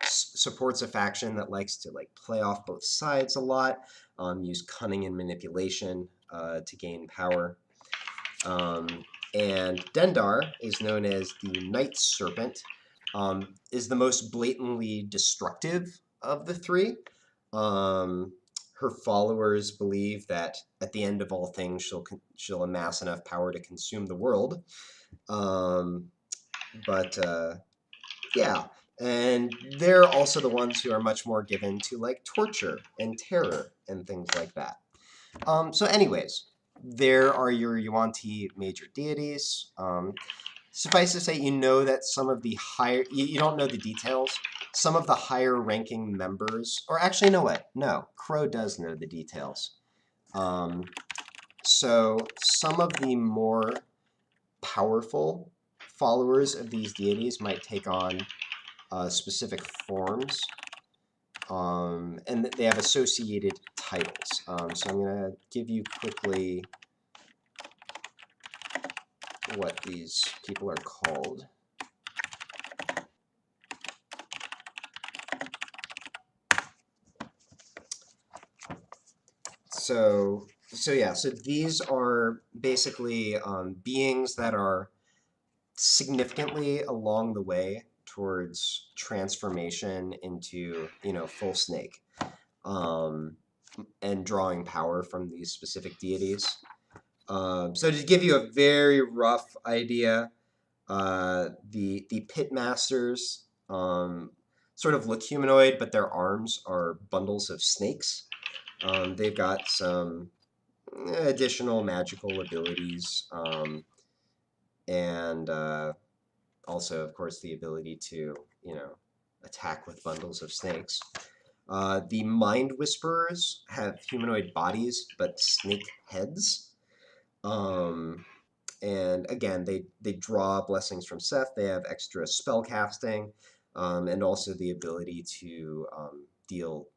S1: supports a faction that likes to like play off both sides a lot, use cunning and manipulation to gain power. And Dendar is known as the Night Serpent, is the most blatantly destructive of the 3. Her followers believe that at the end of all things, she'll amass enough power to consume the world. Yeah, and they're also the ones who are much more given to like torture and terror and things like that. So anyways, there are your Yuan-Ti major deities. Suffice to say, you know that some of the higher, you don't know the details, some of the higher ranking members, or actually, no, Crow does know the details. So some of the more powerful followers of these deities might take on specific forms, and they have associated titles. So I'm going to give you quickly what these people are called. So these are basically beings that are significantly along the way towards transformation into, full snake, and drawing power from these specific deities. So to give you a very rough idea, the pit masters sort of look humanoid, but their arms are bundles of snakes. They've got some additional magical abilities, and also, of course, the ability to, attack with bundles of snakes. The Mind Whisperers have humanoid bodies, but snake heads. And again, they draw blessings from Seth. They have extra spell casting, and also the ability to deal,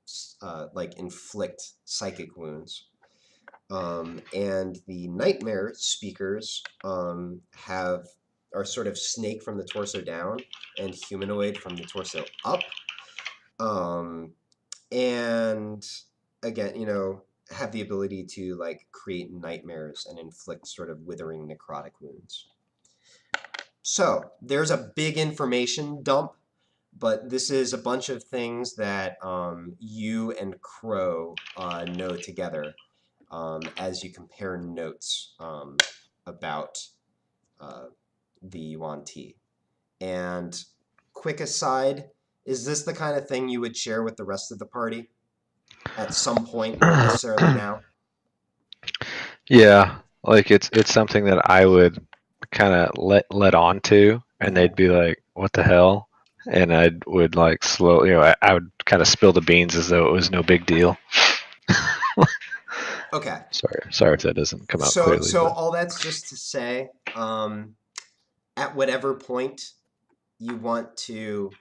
S1: inflict psychic wounds. And the Nightmare Speakers are sort of snake from the torso down and humanoid from the torso up. And again, have the ability to create nightmares and inflict sort of withering necrotic wounds. So there's a big information dump, but this is a bunch of things that you and Crow know together as you compare notes about the Yuan Ti. And quick aside, is this the kind of thing you would share with the rest of the party at some point, not necessarily now?
S6: Yeah, it's something that I would kind of let on to, and they'd be like, "What the hell?" And I would slowly, I would kind of spill the beans as though it was no big deal.
S1: Okay.
S6: Sorry if that doesn't come out clearly.
S1: So all that's just to say, at whatever point you want to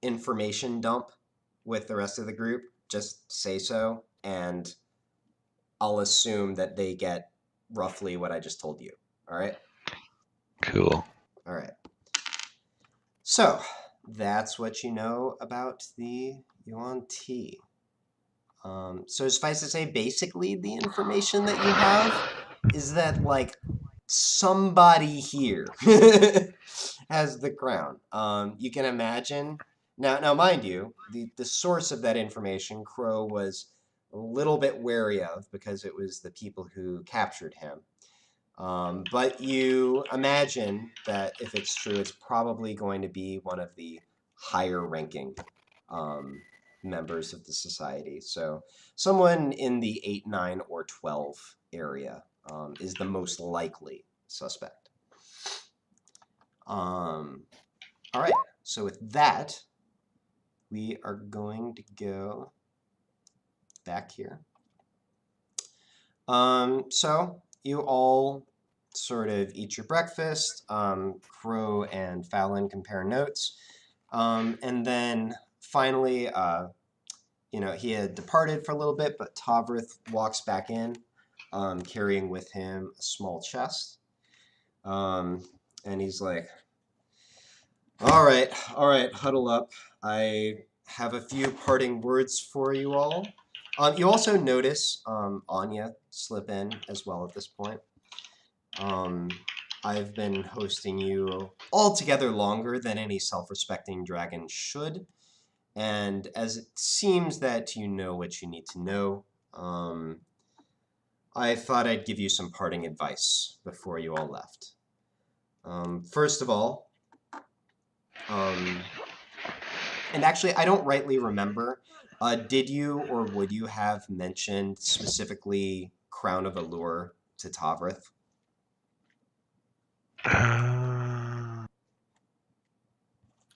S1: information dump with the rest of the group, just say so, and I'll assume that they get roughly what I just told you. All right? All
S6: Cool.
S1: right. So that's what you know about the Yuan Ti. So suffice to say, basically the information that you have is that somebody here has the crown. You can imagine. Now, mind you, the source of that information, Crow was a little bit wary of because it was the people who captured him. But you imagine that if it's true, it's probably going to be one of the higher ranking members of the society. So someone in the 8, 9, or 12 area is the most likely suspect. All right, so with that, we are going to go back here. So you all sort of eat your breakfast. Crow and Fallon compare notes. And then finally, he had departed for a little bit, but Tavrith walks back in, carrying with him a small chest. And he's like, all right, huddle up. I have a few parting words for you all. You also notice Anya slip in as well at this point. I've been hosting you altogether longer than any self-respecting dragon should. And as it seems that you know what you need to know, I thought I'd give you some parting advice before you all left. First of all, and actually I don't rightly remember, did you or would you have mentioned specifically Crown of Allure to Tavrith?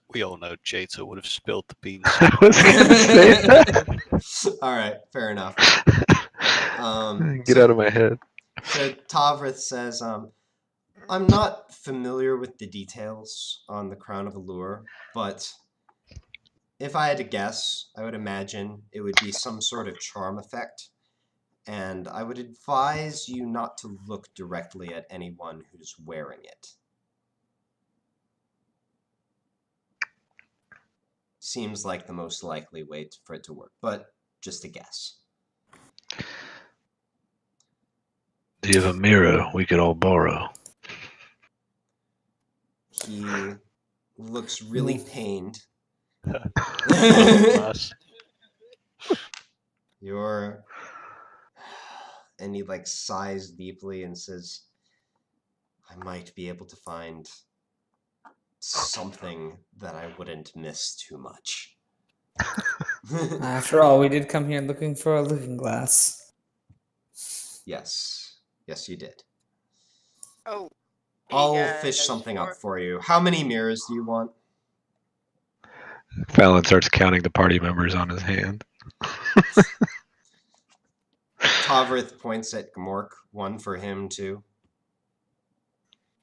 S5: We all know Jato would have spilled the beans.
S6: I was gonna say that.
S1: All right, fair enough.
S6: Get out of my head.
S1: So Tavrith says, I'm not familiar with the details on the Crown of Allure, but if I had to guess, I would imagine it would be some sort of charm effect, and I would advise you not to look directly at anyone who's wearing it. Seems like the most likely way for it to work, but just a guess.
S6: Do you have a mirror we could all borrow?
S1: He looks really pained.
S5: Glass.
S1: And he like sighs deeply and says, I might be able to find something that I wouldn't miss too much.
S2: After all, we did come here looking for a looking glass.
S1: Yes, you did.
S3: Oh.
S1: I'll fish something up for you. How many mirrors do you want?
S6: Fallon starts counting the party members on his hand.
S1: Tavrith points at Gmork. One for him, too.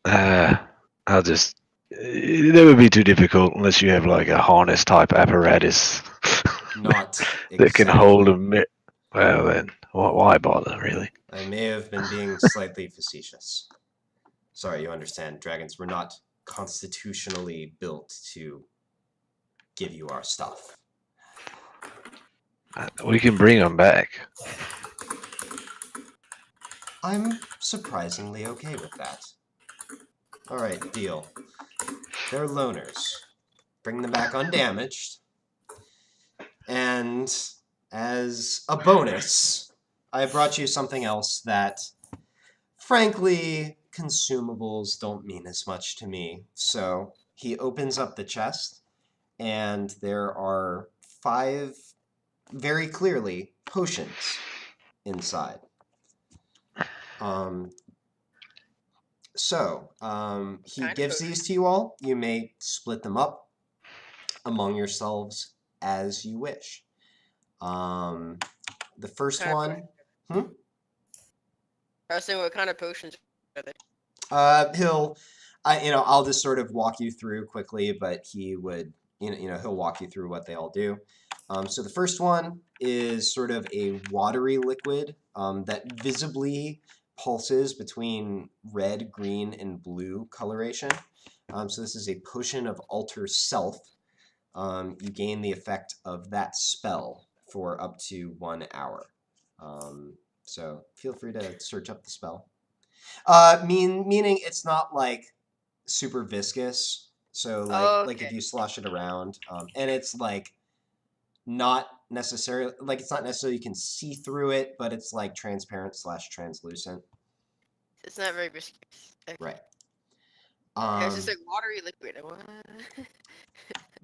S6: I'll just... That would be too difficult unless you have like a harness type apparatus.
S1: Not
S6: that can
S1: exactly.
S6: hold a mirror. Well then, why bother, really?
S1: I may have been being slightly facetious. Sorry, you understand. Dragons were not constitutionally built to give you our stuff.
S6: We can bring them back.
S1: I'm surprisingly okay with that. Alright, deal. They're loners. Bring them back undamaged. And as a bonus, I brought you something else that, frankly, consumables don't mean as much to me. So he opens up the chest, and there are 5, very clearly, potions inside. He gives these to you all. You may split them up among yourselves as you wish. The first one...
S3: I was saying, what kind of potions are they?
S1: I'll just sort of walk you through quickly, but he would, he'll walk you through what they all do. So the first one is sort of a watery liquid that visibly pulses between red, green, and blue coloration. So this is a potion of Alter Self. You gain the effect of that spell for up to 1 hour. So feel free to search up the spell. Meaning it's not like super viscous. So like if you slosh it around, and it's like not necessarily you can see through it, but it's like transparent / translucent.
S3: It's not very viscous. Okay.
S1: Right.
S3: It's just like watery liquid.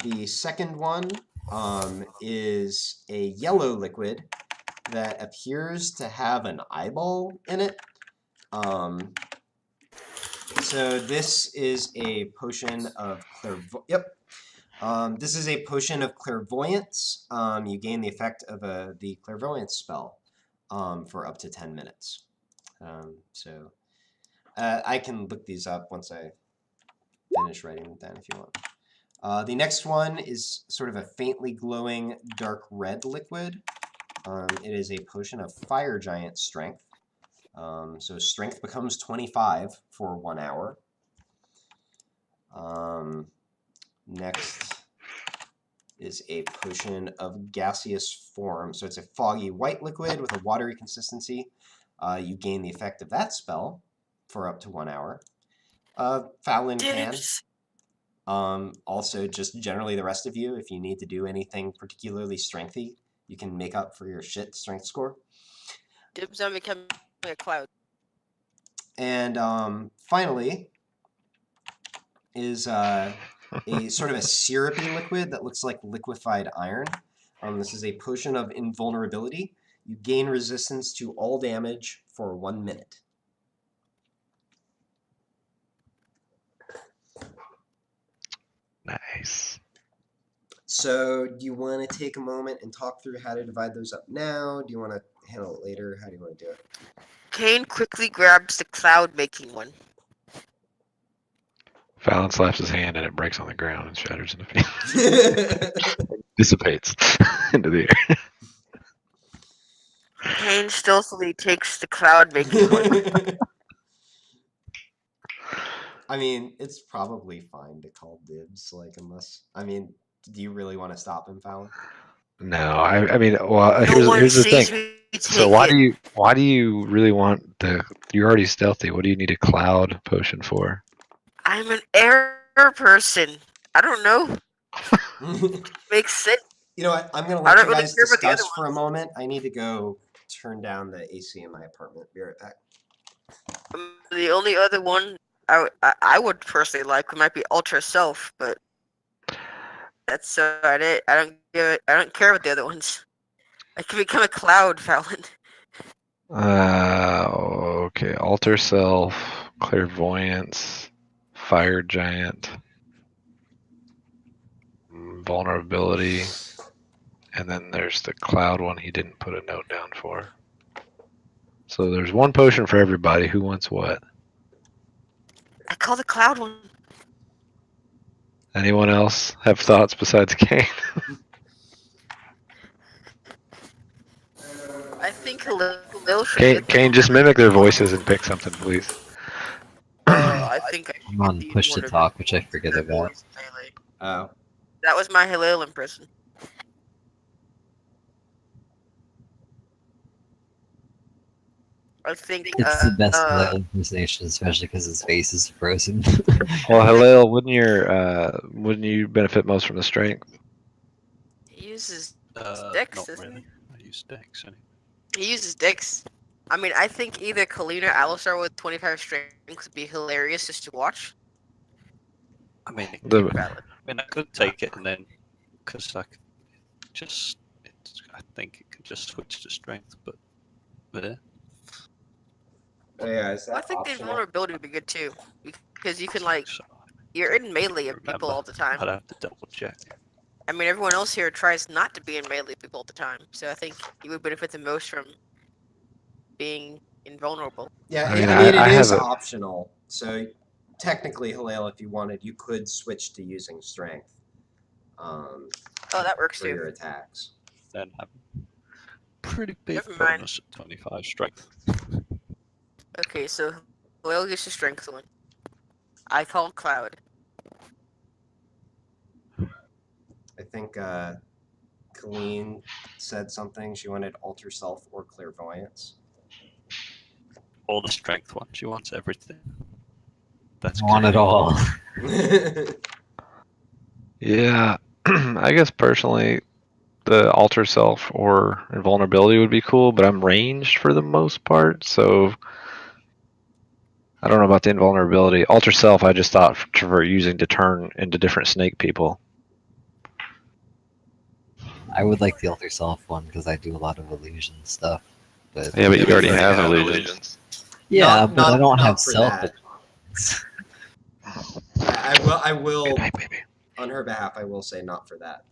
S1: The second one is a yellow liquid that appears to have an eyeball in it. So this is a potion of this is a potion of clairvoyance. You gain the effect of the clairvoyance spell for up to 10 minutes. I can look these up once I finish writing them down if you want. The next one is sort of a faintly glowing dark red liquid. It is a potion of fire giant strength. So strength becomes 25 for 1 hour. Next is a potion of gaseous form. So it's a foggy white liquid with a watery consistency. You gain the effect of that spell for up to 1 hour. Fallon can. Also, just generally the rest of you, if you need to do anything particularly strengthy, you can make up for your shit strength score.
S3: Dibs on becoming a cloud.
S1: And finally is a sort of a syrupy liquid that looks like liquefied iron. This is a potion of invulnerability. You gain resistance to all damage for 1 minute.
S6: Nice.
S1: So do you want to take a moment and talk through how to divide those up now? Do you want to handle it later? How do you want to do it?
S3: Kane quickly grabs the cloud making one.
S6: Fallon slaps his hand and it breaks on the ground and shatters into pieces. Dissipates into the air.
S3: Kane stealthily takes the cloud making one.
S1: I mean, it's probably fine to call dibs, like, unless, I mean, do you really want to stop him, Fallon?
S6: No, I mean, well,
S3: No one
S6: here's the
S3: sees
S6: thing.
S3: me take
S6: So
S3: it.
S6: why do you really want the? You're already stealthy. What do you need a cloud potion for?
S3: I'm an air person. I don't know. Makes sense.
S1: You know what? I'm going to
S3: I
S1: let
S3: don't
S1: you
S3: really
S1: guys
S3: care about the other
S1: discuss for a
S3: ones.
S1: moment. I need to go turn down the AC in my apartment. Be right back.
S3: The only other one I would personally like might be Ultra Self, but that's it. I don't give it. I don't care about the other ones. I can become a cloud, Fallon.
S6: Okay. Alter self, clairvoyance, fire giant, vulnerability, and then there's the cloud one he didn't put a note down for. So there's one potion for everybody. Who wants what?
S3: I call the cloud one.
S6: Anyone else have thoughts besides Kane?
S3: I think Halil should get the
S6: Kane, just mimic their voices and pick something, please.
S3: I think I should
S4: I'm
S3: get
S4: on
S3: the
S4: push to talk, which I forget
S3: that
S4: about.
S3: voice melee.
S1: Oh.
S3: That was my Halil impression. I think
S4: It's the best Halil impersonation, especially because his face is frozen.
S6: Well, Halil, wouldn't you benefit most from the strength?
S3: he uses
S5: Not
S3: Dex, doesn't
S5: really. I use Dex. Anyway.
S3: he uses Dex. I mean, I think either Kalina or Alistar with 25 strength would be hilarious just to watch.
S5: I mean,
S3: Valid.
S5: I could take it and then, because I think it can just switch to strength, but yeah.
S1: Oh, yeah, is
S3: I
S1: that
S3: think the
S1: optional?
S3: invulnerability would be good too, because you can
S5: I think
S3: like
S5: so.
S3: you're in melee of people all the time.
S5: I'd have to double check.
S3: I mean, everyone else here tries not to be in melee with people all the time, so I think you would benefit the most from being invulnerable.
S1: Yeah,
S6: I mean,
S1: it
S6: I
S1: is
S6: have a-
S1: optional. So technically, Halil, if you wanted, you could switch to using strength
S3: Oh, that works
S1: for
S3: too.
S1: your attacks.
S5: Then have pretty big
S3: Never mind.
S5: bonus at 25 strength.
S3: Okay, so Halil gets the strength one. I call Cloud.
S1: I think Colleen said something. She wanted alter self or clairvoyance.
S5: All the strength one. She wants everything. That's
S4: I want it
S5: great.
S4: all.
S6: Yeah, I guess personally, the alter self or invulnerability would be cool, but I'm ranged for the most part, so I don't know about the invulnerability. Alter self, I just thought for using to turn into different snake people.
S4: I would like the Alter Self one because I do a lot of illusion stuff. But
S6: Yeah, but you already have illusions.
S4: yeah, but I don't
S1: not
S4: have
S1: for
S4: self.
S1: that. I will.
S6: Good night, baby.
S1: On her behalf, I will say not for that.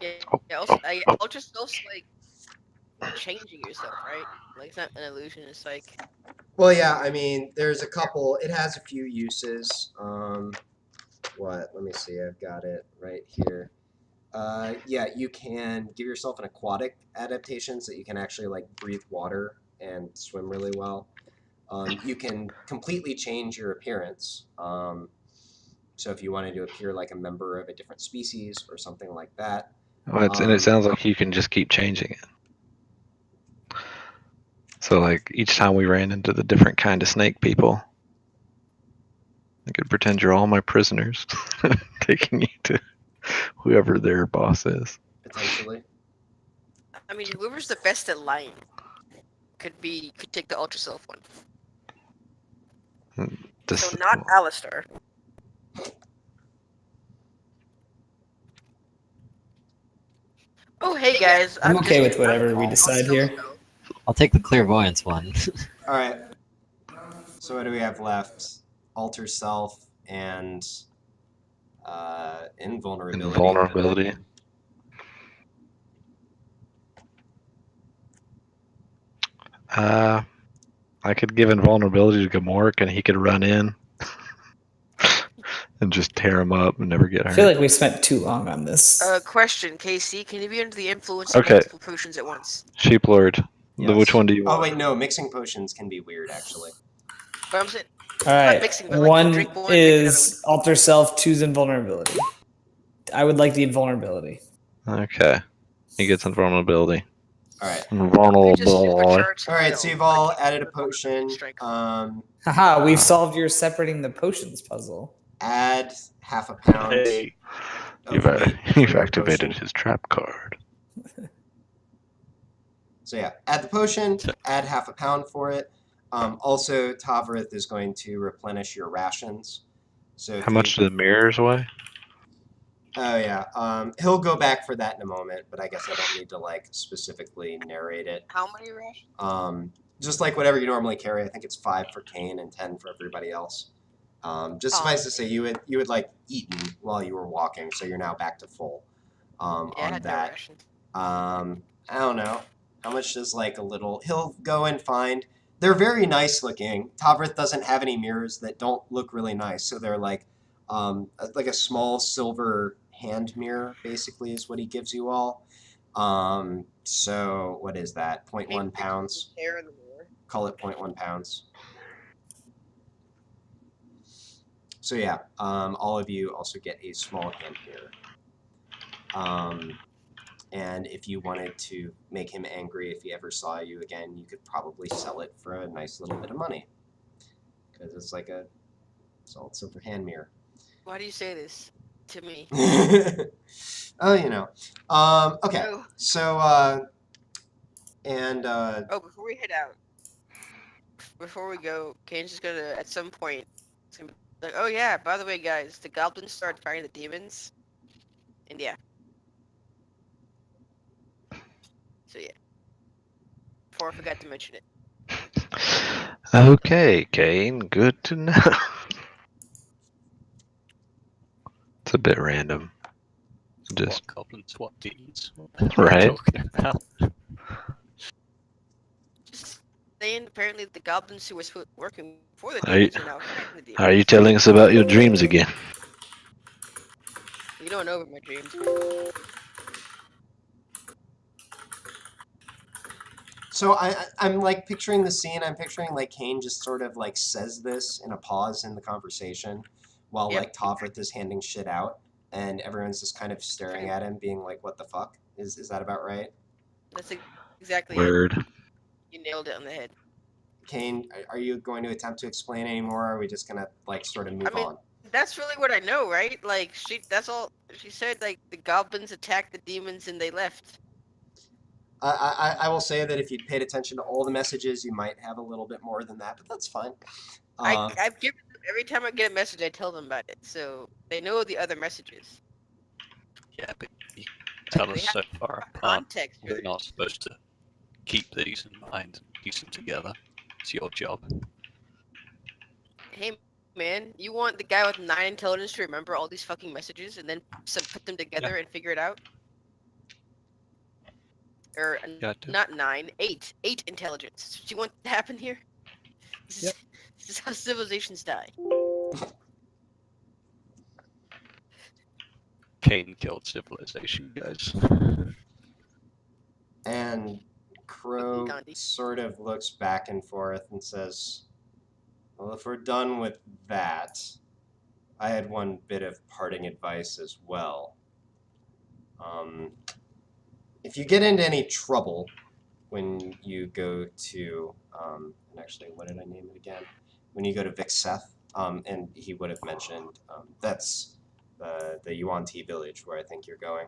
S3: Yeah, also, Ultra Self's like changing yourself, right? Like it's not an illusion. It's like
S1: Well, yeah. I mean, there's a couple. It has a few uses. What? Let me see. I've got it right here. Yeah, you can give yourself an aquatic adaptation so that you can actually like breathe water and swim really well. You can completely change your appearance. So if you wanted to appear like a member of a different species or something like that.
S6: Well, and it sounds like you can just keep changing it. So, like, each time we ran into the different kind of snake people, I could pretend you're all my prisoners, taking you to whoever their boss is.
S1: Potentially.
S3: I mean, whoever's the best at lying could take the Ultra Self one. So not Alistar. Oh, hey guys.
S2: I'm okay with whatever we decide here.
S4: I'll take the Clairvoyance one.
S1: All right. So what do we have left? Alter self and invulnerability.
S6: Invulnerability. I could give invulnerability to Gamork and he could run in. and just tear them up and never get
S2: I feel
S6: hurt.
S2: like we spent too long on this.
S3: Question, KC, can you be under the influence
S6: Okay.
S3: of multiple potions at once?
S6: Sheep Lord,
S1: Yes.
S6: which one do you
S1: Oh
S6: want?
S1: wait, no. Mixing potions can be weird, actually.
S3: But I'm saying,
S2: All
S3: not
S2: right.
S3: mixing, but like you
S2: One
S3: drink one, drink another
S2: is alter self, choose invulnerability. I would like the invulnerability.
S6: Okay, he gets invulnerability.
S1: All right.
S3: one. Just
S6: Vulnerable.
S3: supercharge
S1: All right.
S3: him,
S1: So you've
S3: like,
S1: all
S3: keep
S1: added a
S3: the vulnerability
S1: potion.
S3: strength.
S2: Haha, we've solved your separating the potions puzzle.
S1: Add half a pound
S5: Hey,
S1: of weight for
S6: You've
S1: your
S6: activated
S1: potion.
S6: his trap card.
S1: So yeah, add the potion. Add half a pound for it. Also, Tavrith is going to replenish your rations. So if
S6: How much do the mirrors weigh?
S1: Oh yeah. He'll go back for that in a moment, but I guess I don't need to like specifically narrate it.
S3: How many rations?
S1: Just like whatever you normally carry. I think it's 5 for Kane and 10 for everybody else. Just suffice to say, you had like eaten while you were walking, so you're now back to full.
S3: Yeah, I
S1: On
S3: had no
S1: that.
S3: rations.
S1: I don't know. How much does like a little... He'll go and find... They're very nice looking. Tavrith doesn't have any mirrors that don't look really nice, so they're like a small silver hand mirror, basically, is what he gives you all. So what is that? 0.1 pounds?
S3: Hair in the mirror.
S1: Call it 0.1 pounds. So yeah, all of you also get a small hand mirror. And if you wanted to make him angry if he ever saw you again, you could probably sell it for a nice little bit of money. Because it's like a solid silver hand mirror.
S3: Why do you say this to me?
S1: Oh, you know. Okay,
S3: Oh.
S1: so,
S3: Oh, before we head out, before we go, Kane's just gonna, at some point, it's gonna be like, oh yeah, by the way, guys, the goblins started fighting the demons. And yeah. So yeah. Before I forgot to mention it.
S6: Okay, Kane, good to know. It's a bit random. Just
S5: what goblins, what demons? What the hell are
S6: Right.
S5: you talking about?
S3: Just saying, apparently the goblins who were working for the
S6: Are you-
S3: demons are now fighting the demons.
S6: are you telling us about your dreams again?
S3: You don't know about my dreams.
S1: So I'm like picturing the scene. I'm picturing like Kane just sort of like says this in a pause in the conversation while
S3: Yep.
S1: like Tavrith is handing shit out and everyone's just kind of staring at him being like, what the fuck? Is that about right?
S3: That's exactly it.
S6: Word.
S3: You nailed it on the head.
S1: Kane, are you going to attempt to explain anymore? Or are we just gonna like sort of move
S3: I mean,
S1: on?
S3: that's really what I know, right? Like, that's all she said. Like, the goblins attacked the demons and they left.
S1: I will say that if you'd paid attention to all the messages, you might have a little bit more than that, but that's fine.
S3: I've given them, every time I get a message, I tell them about it, so they know the other messages.
S5: Yeah, but you tell
S3: They
S5: us so far apart.
S3: Context.
S5: We're not supposed to keep these in mind and piece them together. It's your job.
S3: Hey, man, you want the guy with 9 intelligence to remember all these fucking messages and then put them together and figure it out? Or
S5: Yeah, I do.
S3: not 9, 8. 8 intelligence. Do you want to happen here? This is how civilizations die.
S5: Kane killed civilization, guys.
S1: And Crow
S3: Gandhi.
S1: sort of looks back and forth and says, well, if we're done with that, I had one bit of parting advice as well. If you get into any trouble when you go to, and actually, what did I name it again? When you go to Vixeth, and he would have mentioned, that's the Yuan Ti village where I think you're going.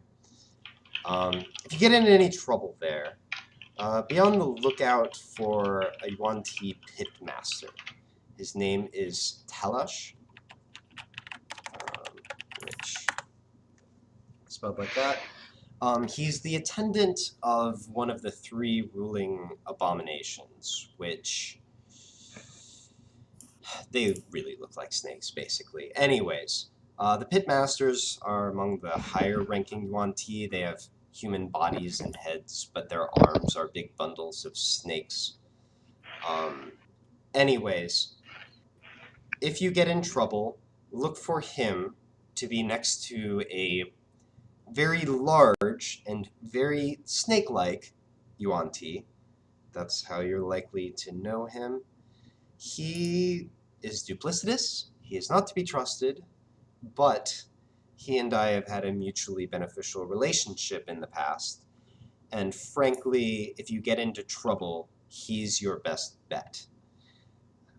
S1: If you get into any trouble there, be on the lookout for a Yuan Ti pitmaster. His name is Talash, which spelled like that. He's the attendant of one of the 3 ruling abominations, which they really look like snakes, basically. Anyways, the pitmasters are among the higher-ranking Yuan Ti. They have human bodies and heads, but their arms are big bundles of snakes. Anyways, if you get in trouble look for him to be next to a very large and very snake-like Yuan-Ti. That's how you're likely to know him. He is duplicitous. He is not to be trusted, but he and I have had a mutually beneficial relationship in the past. And frankly, if you get into trouble, he's your best bet.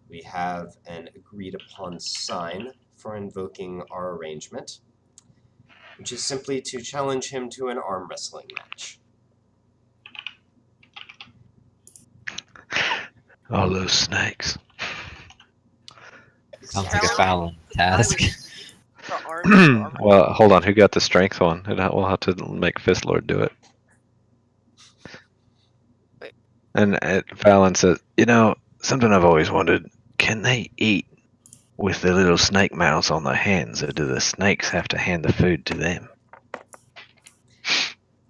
S1: We have an agreed-upon sign for invoking our arrangement, which is simply to challenge him to an arm wrestling match.
S6: All those snakes.
S4: Sounds like a Fallon task.
S6: Well, hold on. Who got the strength one? We'll have to make Fistlord do it.
S3: Wait.
S6: And Fallon says, something I've always wondered. Can they eat with the little snake mouths on their hands, or do the snakes have to hand the food to them?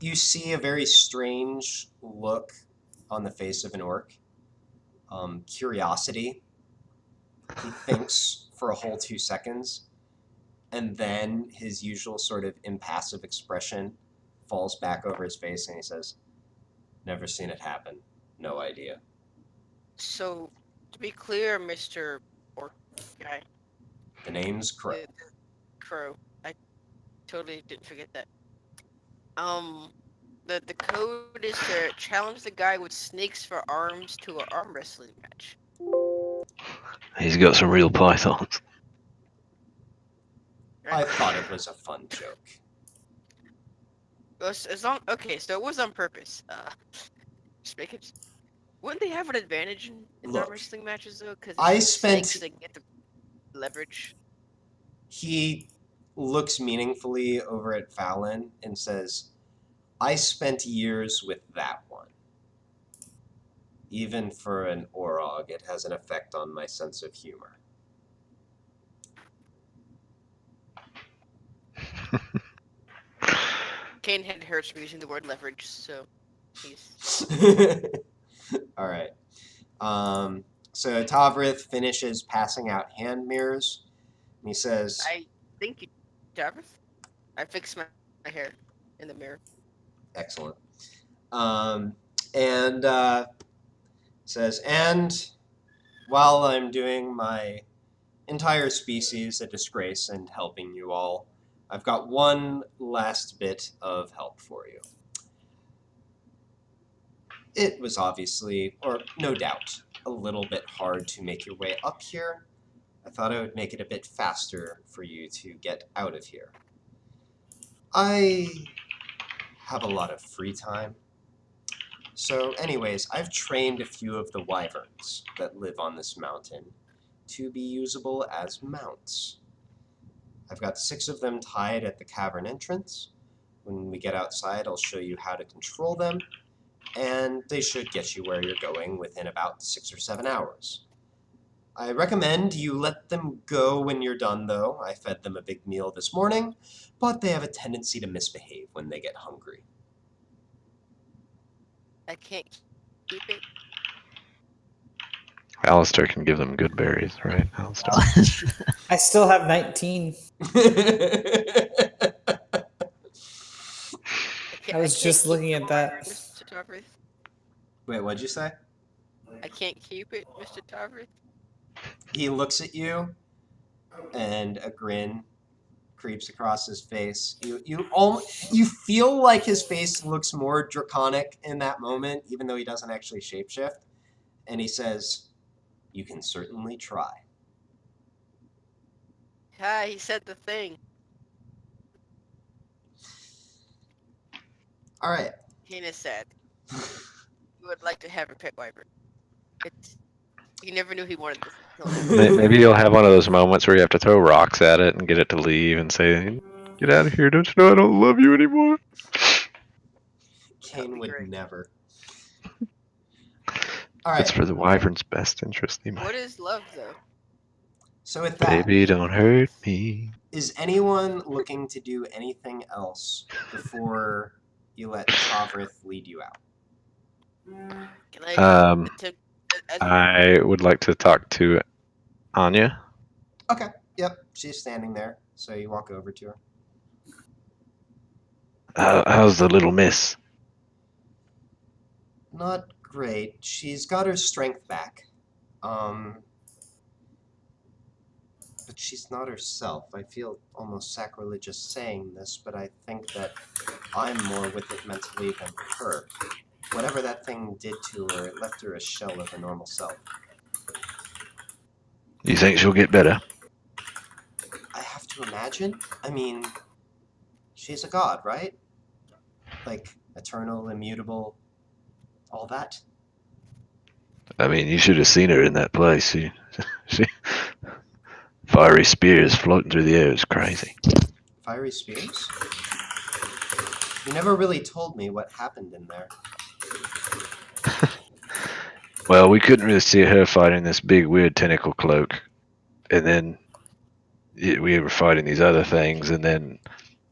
S1: You see a very strange look on the face of an orc. Curiosity. He thinks for a whole 2 seconds, and then his usual sort of impassive expression falls back over his face, and he says, "Never seen it happen. No idea."
S3: So, to be clear, Mr. Orc guy,
S1: The name's Crow.
S3: Crow. I totally didn't forget that. The code is to challenge the guy with snakes for arms to an arm wrestling match.
S6: He's got some real pythons.
S1: I thought it was a fun joke.
S3: Okay, so it was on purpose. Just make it. Wouldn't they have an advantage in
S1: Look,
S3: arm wrestling matches though? Because
S1: I spent-
S3: snakes, they can get the leverage.
S1: He looks meaningfully over at Fallon and says, "I spent years with that one. Even for an Orog, it has an effect on my sense of humor."
S3: Kane had hurts from using the word leverage, so he's
S1: All right. So Tavrith finishes passing out hand mirrors, and he says,
S3: I think you, Davith. I fixed my hair in the mirror.
S1: "Excellent." And says, "And while I'm doing my entire species a disgrace and helping you all, I've got one last bit of help for you. It was obviously, or no doubt, a little bit hard to make your way up here. I thought I would make it a bit faster for you to get out of here. I have a lot of free time. So anyways, I've trained a few of the wyverns that live on this mountain to be usable as mounts. I've got 6 of them tied at the cavern entrance. When we get outside, I'll show you how to control them, and they should get you where you're going within about 6 or 7 hours. I recommend you let them go when you're done, though. I fed them a big meal this morning, but they have a tendency to misbehave when they get hungry."
S3: I can't keep it.
S6: Alistair can give them good berries, right, Alistair?
S2: I still have 19. I was just
S3: keep
S2: looking
S3: the
S2: at that.
S3: wyvern, Mr. Tavrith.
S1: Wait, what'd you say?
S3: I can't keep it, Mr. Tavrith.
S1: He looks at you, and a grin creeps across his face. You feel like his face looks more draconic in that moment, even though he doesn't actually shapeshift. And he says, "You can certainly try."
S3: Hi, he said the thing.
S1: All right.
S3: Kane said he would like to have a pet wyvern. He never knew he wanted this.
S6: Maybe you'll have one of those moments where you have to throw rocks at it and get it to leave and say, "Get out of here, don't you know I don't love you anymore?"
S1: Kane would
S3: great.
S1: never. All right.
S6: It's for the wyvern's best interest.
S3: What is love, though?
S1: So with that,
S6: Baby, don't hurt me.
S1: is anyone looking to do anything else before you let Tavrith lead you out?
S3: Can I attempt?
S6: I would like to talk to Anya.
S1: Okay. Yep, she's standing there. So you walk over to her.
S6: How's the little miss?
S1: Not great. She's got her strength back. But she's not herself. I feel almost sacrilegious saying this, but I think that I'm more with it mentally than her. Whatever that thing did to her, it left her a shell of her normal self.
S6: You think she'll get better?
S1: I have to imagine. I mean, she's a god, right? Like, eternal, immutable, all that.
S6: I mean, you should have seen her in that place. She fiery spears floating through the air is crazy.
S1: Fiery spears? You never really told me what happened in there.
S6: Well, we couldn't really see her fighting this big weird tentacle cloak, and then we were fighting these other things, and then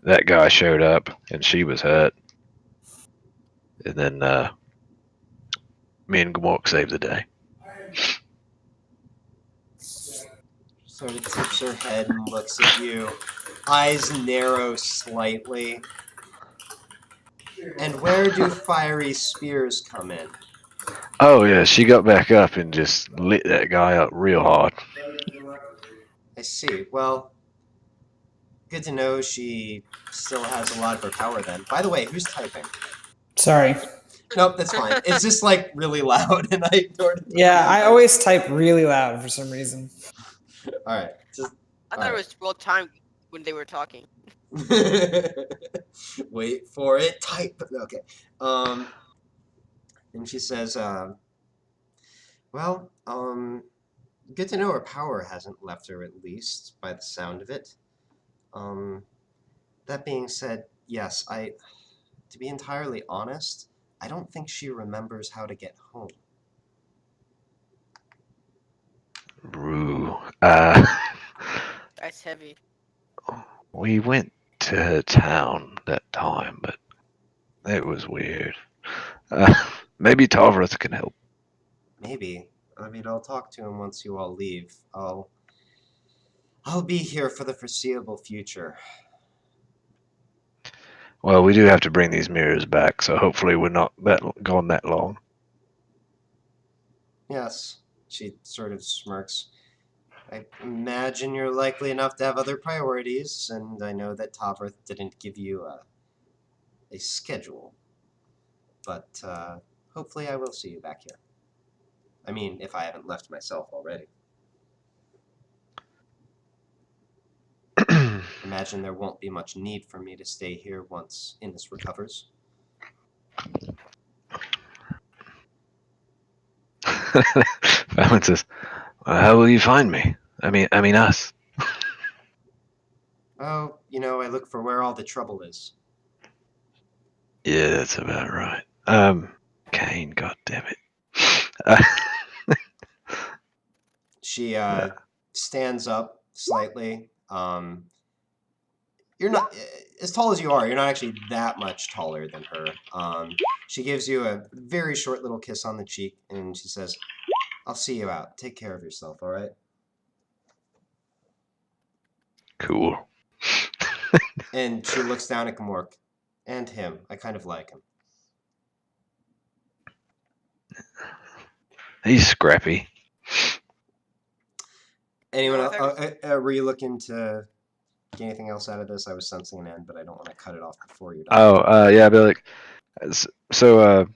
S6: that guy showed up, and she was hurt, and then me and Gmork saved the day.
S1: Sort of tips her head and looks at you. Eyes narrow slightly. And where do fiery spears come in?
S6: Oh yeah, she got back up and just lit that guy up real hard.
S1: I see. Well, good to know she still has a lot of her power then. By the way, who's typing?
S2: Sorry.
S1: Nope, that's fine. It's just like really loud and I ignored it.
S2: Yeah, I always type really loud for some reason.
S1: Alright.
S3: I thought it was well timed when they were talking.
S1: Wait for it. Type. Okay. And she says, well, good to know her power hasn't left her, at least, by the sound of it. That being said, yes, to be entirely honest, I don't think she remembers how to get home.
S6: Rue.
S3: That's heavy.
S6: We went to her town that time, but it was weird. Maybe Tavros can help.
S1: Maybe. I mean, I'll talk to him once you all leave. I'll be here for the foreseeable future.
S6: Well, we do have to bring these mirrors back, so hopefully we're not gone that long.
S1: Yes, she sort of smirks. I imagine you're likely enough to have other priorities, and I know that Tavros didn't give you a schedule. But hopefully I will see you back here. I mean, if I haven't left myself already. Imagine there won't be much need for me to stay here once Innis recovers.
S6: Fallon says, well, how will you find me? I mean us.
S1: Oh, I look for where all the trouble is.
S6: Yeah, that's about right. Kane, goddammit.
S1: She stands up slightly. You're not as tall as you are. You're not actually that much taller than her. She gives you a very short little kiss on the cheek, and she says, "I'll see you out. Take care of yourself, all right?"
S6: Cool.
S1: And she looks down at Gmork. And him. I kind of like him.
S6: He's scrappy.
S1: Anyone
S3: No,
S1: else? Were you looking to get anything else out of this? I was sensing an end, but I don't want to cut it off before you're done.
S6: Oh, yeah, but like, so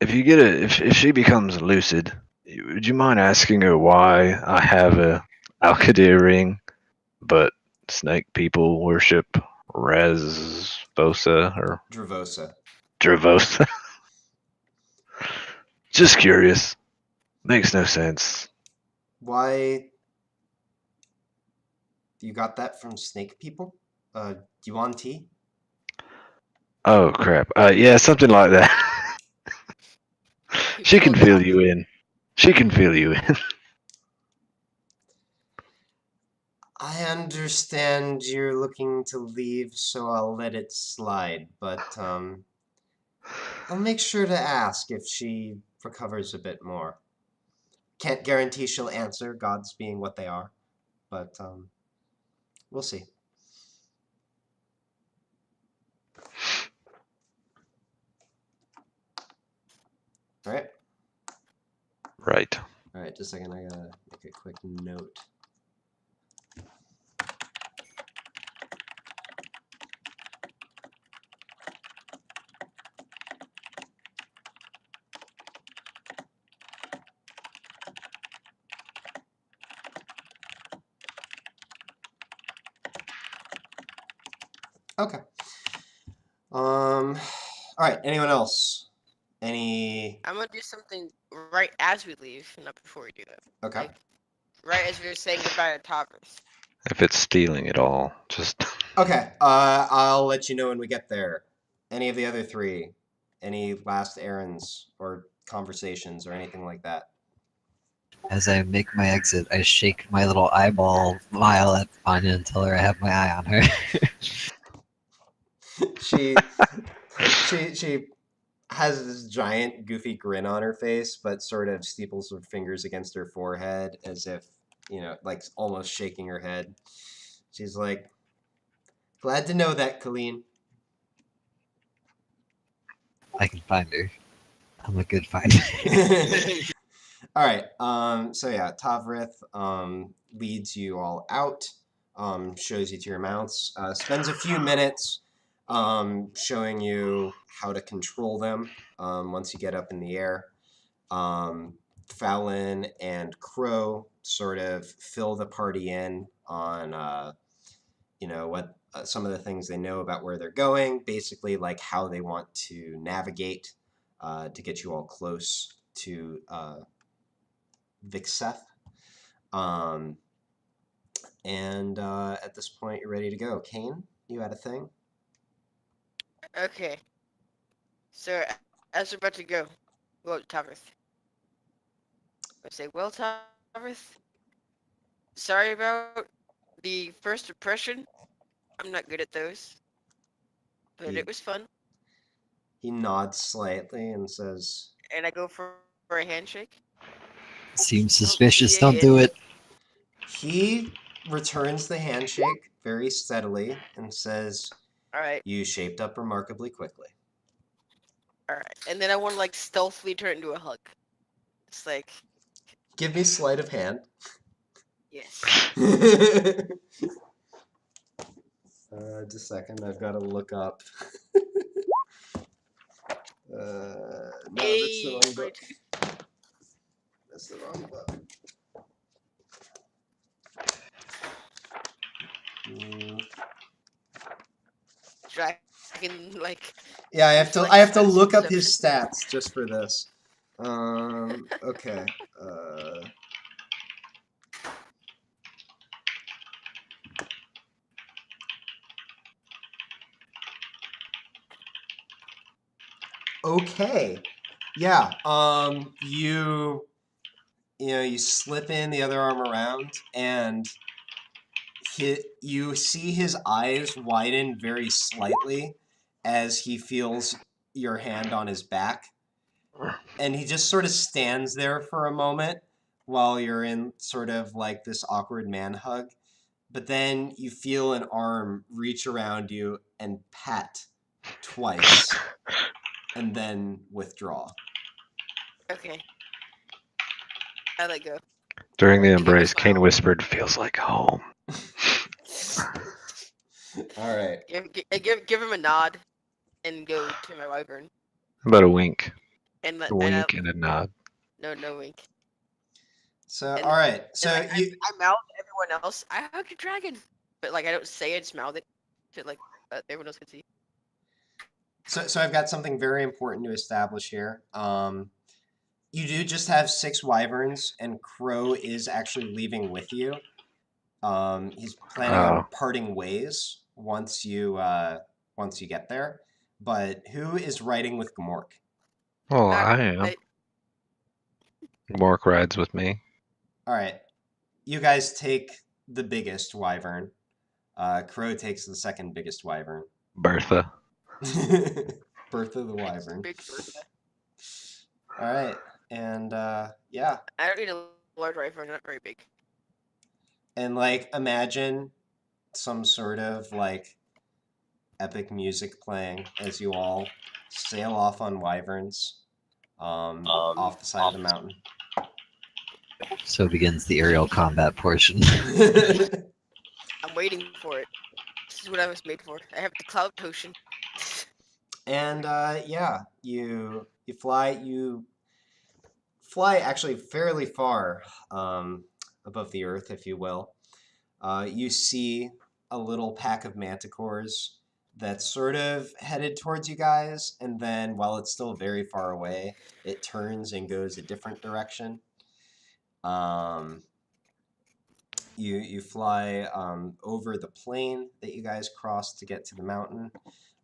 S6: if she becomes lucid, would you mind asking her why I have a Alcadir ring, but snake people worship Razvosa or
S1: Dravosa.
S6: Dravosa? Just curious. Makes no sense.
S1: Why? You got that from snake people? Yuan Ti?
S6: Oh crap. Yeah, something like that. She can fill you in. She can fill you in.
S1: I understand you're looking to leave, so I'll let it slide, but I'll make sure to ask if she recovers a bit more. Can't guarantee she'll answer, gods being what they are, but We'll see. All right.
S6: Right.
S1: All right. Just a second. I gotta make a quick note. Okay. All right. Anyone else? Any?
S3: I'm gonna do something right as we leave, not before we do that.
S1: Okay.
S3: Like, right as we're saying goodbye to Tavros.
S6: If it's stealing it all, just
S1: Okay. I'll let you know when we get there. Any of the other three? Any last errands or conversations or anything like that?
S4: As I make my exit, I shake my little eyeball smile at Anya and tell her I have my eye on her.
S1: she has this giant goofy grin on her face, but sort of steeples her fingers against her forehead as if, like almost shaking her head. She's like, glad to know that, Colleen.
S4: I can find her. I'm a good finder.
S1: All right. So yeah, Tavrith leads you all out, shows you to your mounts, spends a few minutes showing you how to control them once you get up in the air. Fallon and Crow sort of fill the party in on what some of the things they know about where they're going, basically like how they want to navigate to get you all close to Vixeth. And at this point, you're ready to go. Kane, you had a thing?
S3: Okay. So, as we're about to go to Tavros. I say, well, Tavros, sorry about the first impression. I'm not good at those, but it was fun.
S1: He nods slightly and says,
S3: And I go for a handshake.
S4: Seems suspicious. Don't do it.
S1: he returns the handshake very steadily and says,
S3: All right,
S1: you shaped up remarkably quickly.
S3: all right. And then I want to like stealthily turn it into a hug. It's like,
S1: Give me sleight of hand.
S3: yes.
S1: Just a second, I've got to look up. No, that's the wrong book. That's the wrong book.
S3: Dragon, like.
S1: Yeah, I have to
S3: Reflex
S1: look up his
S3: perception.
S1: stats just for this. Okay. Okay. Yeah. You slip in the other arm around, and you see his eyes widen very slightly as he feels your hand on his back, and he just sort of stands there for a moment while you're in sort of like this awkward man hug. But then you feel an arm reach around you and pat twice, and then withdraw.
S3: Okay. I let go.
S6: during the
S3: You give a
S6: embrace, Kane
S3: smile.
S6: whispered, "Feels like home."
S1: All right.
S3: Give him a nod, and go to my wyvern.
S6: How about a wink?
S3: And let
S6: A wink and a nod.
S3: no wink.
S1: So,
S3: And
S1: all right. So
S3: and, like,
S1: you.
S3: I mouth to everyone else. I hugged a dragon, but like I don't say it, just mouth it to like everyone else can see.
S1: So I've got something very important to establish here. You do just have 6 wyverns, and Crow is actually leaving with you. He's planning on parting ways once you get there. But who is riding with Gmork?
S6: Well, I am. Mork rides with me.
S1: All right, you guys take the biggest wyvern. Crow takes the second biggest wyvern.
S6: Bertha.
S1: Bertha the wyvern.
S3: Big Bertha.
S1: All right, and yeah.
S3: I don't need a large wyvern, not very big.
S1: And like imagine some sort of like epic music playing as you all sail off on wyverns off the side of the mountain.
S4: So begins the aerial combat portion.
S3: I'm waiting for it. This is what I was made for. I have the cloud potion.
S1: And yeah, you fly actually fairly far above the earth, if you will. You see a little pack of manticores that's sort of headed towards you guys, and then while it's still very far away, it turns and goes a different direction. You fly over the plain that you guys crossed to get to the mountain.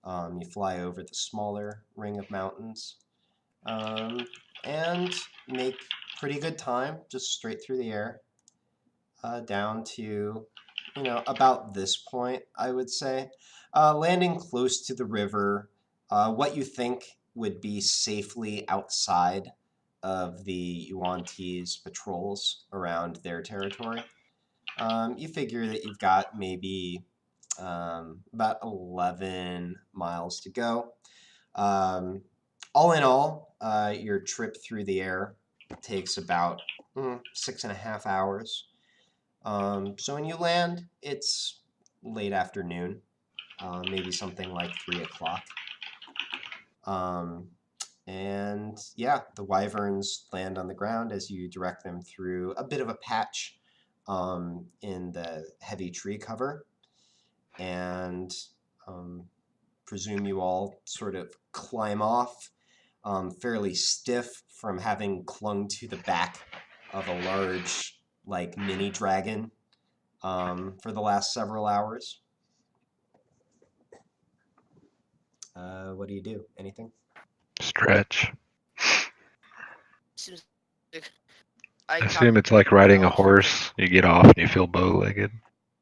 S1: You fly over the smaller ring of mountains, and make pretty good time, just straight through the air, down to, about this point, I would say. Landing close to the river, what you think would be safely outside of the Yuan-Ti's patrols around their territory. You figure that you've got maybe about 11 miles to go. All in all, your trip through the air takes about 6.5 hours. So when you land, it's late afternoon, maybe something like 3 o'clock. And yeah, the wyverns land on the ground as you direct them through a bit of a patch in the heavy tree cover. And presume you all sort of climb off, fairly stiff from having clung to the back of a large, like, mini dragon for the last several hours. What do you do? Anything?
S6: Stretch.
S3: Seems
S6: I assume it's like riding a horse. You get off and you feel bow-legged.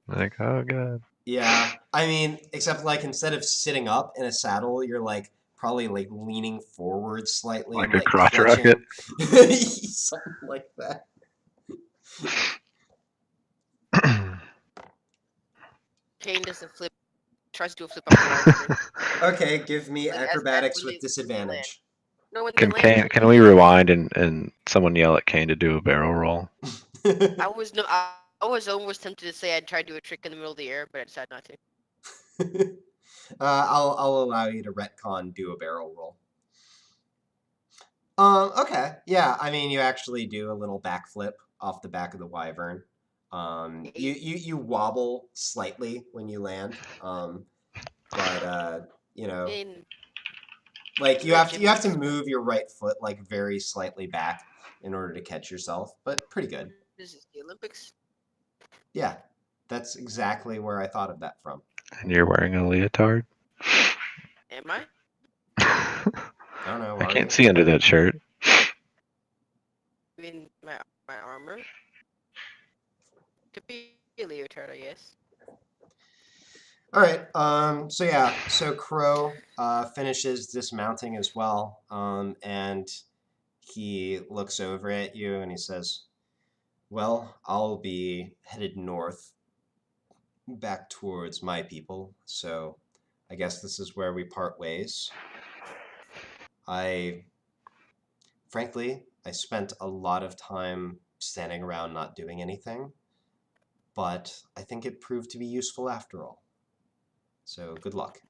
S6: Like, oh god.
S1: Yeah, I mean, except like instead of sitting up in a saddle, you're like probably like leaning forward slightly,
S6: Like
S1: and,
S6: a
S1: like
S6: crotch
S1: clutching.
S6: rocket.
S1: Something like that.
S3: Kane does a flip, tries to do a flip up the wyvern.
S1: Okay, give me
S3: Like,
S1: acrobatics
S3: when
S1: with
S3: they land.
S1: disadvantage.
S3: No, when they
S6: Can
S3: land.
S6: can we rewind and someone yell at Kane to do a barrel roll?
S3: I was almost tempted to say I'd try to do a trick in the middle of the air, but I decided not to.
S1: I'll allow you to retcon do a barrel roll. Okay, yeah. I mean, you actually do a little backflip off the back of the wyvern. You wobble slightly when you land. But like you have to move your right foot like very slightly back in order to catch yourself. But pretty good.
S3: This is the Olympics.
S1: Yeah, that's exactly where I thought of that from.
S6: And you're wearing a leotard?
S3: Am I?
S1: I don't know.
S6: I can't see under that shirt.
S3: I mean, my armor. Could be a leotard, I guess.
S1: All right. So yeah. So Crow finishes dismounting as well, and he looks over at you and he says, "Well, I'll be headed north, back towards my people. So, I guess this is where we part ways. Frankly, I spent a lot of time standing around not doing anything, but I think it proved to be useful after all. So, good luck."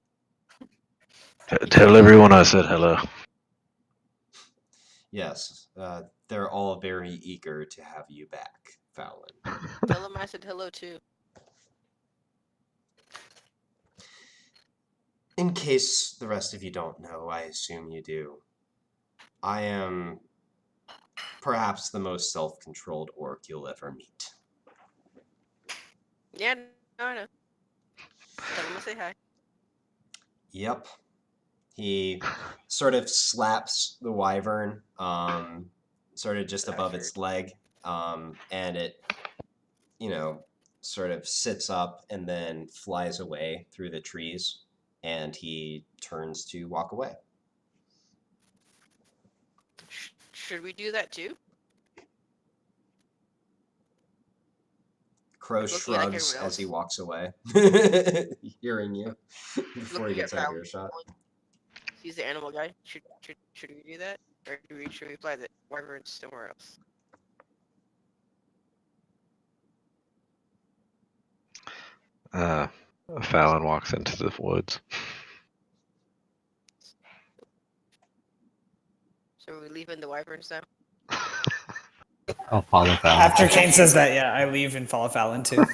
S6: Tell everyone I said hello.
S1: Yes, they're all very eager to have you back, Fallon.
S3: Tell him I said hello too.
S1: In case the rest of you don't know, I assume you do. I am perhaps the most self-controlled orc you'll ever meet.
S3: Yeah, no, I know. Tell him I say hi.
S1: Yep. He sort of slaps the wyvern, sort of just above its leg, and it, sort of sits up and then flies away through the trees, and he turns to walk away.
S3: Should we do that too?
S1: Crow
S3: Looking like
S1: shrugs
S3: everyone
S1: as he
S3: else.
S1: walks away, hearing you before he
S3: Looking
S1: gets
S3: at
S1: out of
S3: Val.
S1: earshot.
S3: He's the animal guy. Should we do that, or should we fly the wyverns somewhere else?
S6: Fallon walks into the woods.
S3: So are we leaving the wyverns now?
S4: I'll follow Fallon.
S2: After Kane says that, yeah, I leave and follow Fallon too.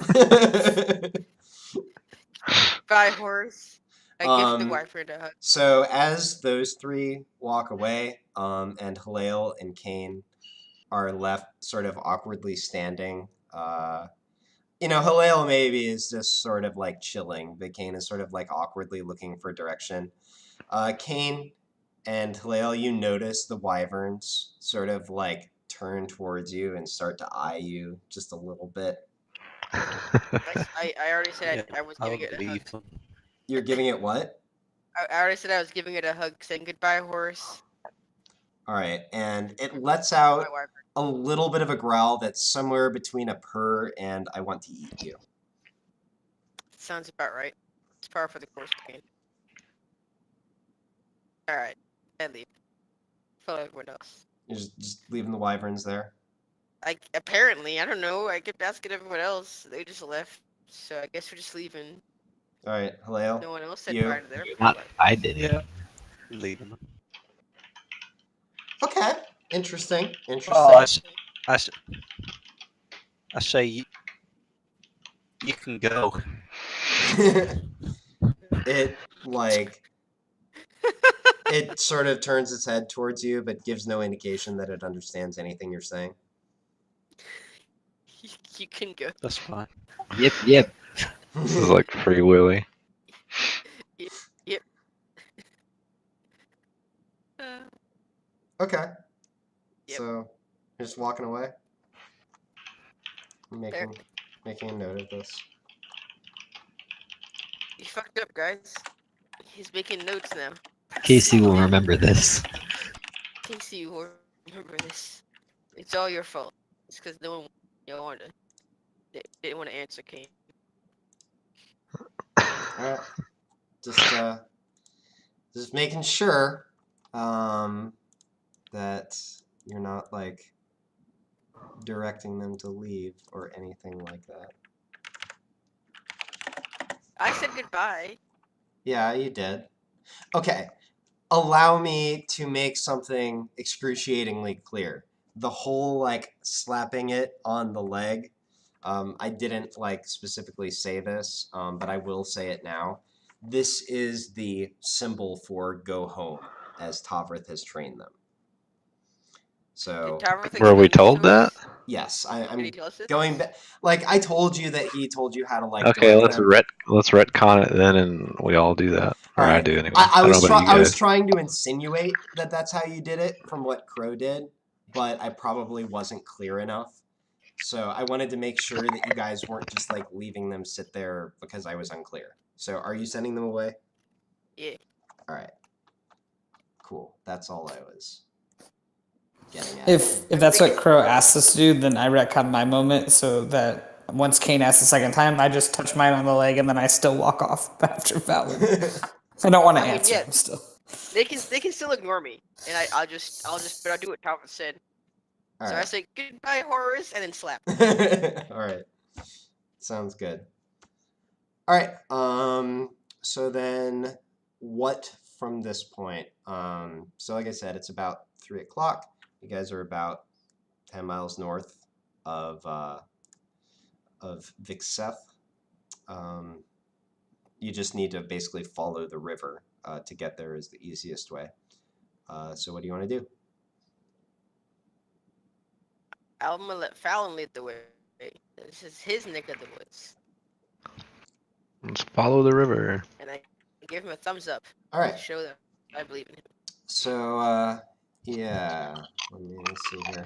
S3: Bye, horse. I give the
S1: Um,
S3: wyvern a hug.
S1: So as those three walk away, and Halil and Kane are left sort of awkwardly standing, Halil maybe is just sort of like chilling, but Kane is sort of like awkwardly looking for direction. Kane and Halil, you notice the wyverns sort of like turn towards you and start to eye you just a little bit.
S3: I already said I was
S5: I'll
S3: giving it a hug.
S5: leave them.
S1: You're giving it what?
S3: I already said I was giving it a hug, saying goodbye, horse.
S1: All right, and it lets
S3: My
S1: out
S3: wyvern.
S1: a little bit of a growl that's somewhere between a purr and I want to eat you.
S3: Sounds about right. It's par for the course, Kane. Alright, I leave. Follow everyone else.
S1: You're just leaving the wyverns there.
S3: Apparently, I don't know. I kept asking everyone else. They just left. So I guess we're just leaving.
S1: All right, Halil.
S3: No one else said
S1: You?
S3: bye to their
S4: Not I did it.
S5: Yeah. Leaving them.
S1: Okay, interesting.
S5: Oh, I say you can go.
S1: It it sort of turns its head towards you, but gives no indication that it understands anything you're saying.
S3: You can go.
S5: That's fine.
S4: Yep, yep.
S6: This is like Free Willy.
S3: Yep.
S1: Okay.
S3: Yep.
S1: So you're just walking away. Making a note of this.
S3: You fucked up, guys. He's making notes now.
S4: Casey will remember this.
S3: Casey will remember this. It's all your fault. It's because no one didn't want to answer Kane.
S1: All right. Just making sure that you're not like directing them to leave or anything like that.
S3: I said goodbye.
S1: Yeah, you did. Okay. Allow me to make something excruciatingly clear. The whole like slapping it on the leg, I didn't like specifically say this, but I will say it now. This is the symbol for go home, as Tavrith has trained them. So
S3: Did Tarvik
S6: Were we
S3: explain this
S6: told
S3: to us?
S6: that?
S1: yes,
S3: Did he
S1: I'm
S3: tell us this?
S1: going back. Like I told you that he told you how to like.
S6: Okay,
S1: direct them.
S6: let's retcon it then, and we all do that. Or
S1: All
S6: I
S1: right.
S6: do anyway.
S1: I
S6: don't
S1: was
S6: know about you
S1: I was
S6: guys.
S1: trying to insinuate that that's how you did it from what Crow did, but I probably wasn't clear enough. So I wanted to make sure that you guys weren't just like leaving them sit there because I was unclear. So are you sending them away?
S3: Yeah.
S1: All right. Cool. That's all I was getting at.
S2: If that's what Crow asked us to do, then I retcon my moment so that once Kane asks the second time, I just touch mine on the leg and then I still walk off after Fallon. I don't want to
S3: I mean,
S2: answer
S3: yeah.
S2: him still.
S3: They can still ignore me, and I'll do what Tarvik said.
S1: All
S3: So I
S1: right.
S3: say goodbye, Horace, and then slap.
S1: All right. Sounds good. All right. So then what from this point? So like I said, it's about 3 o'clock. You guys are about 10 miles north of Vixeth. You just need to basically follow the river to get there is the easiest way. So what do you want to do?
S3: I'm gonna let Fallon lead the way. This is his neck of the woods,
S6: Let's follow the river.
S3: and I give him a thumbs up.
S1: All right.
S3: To show that I believe in him.
S1: So, yeah, let me see here.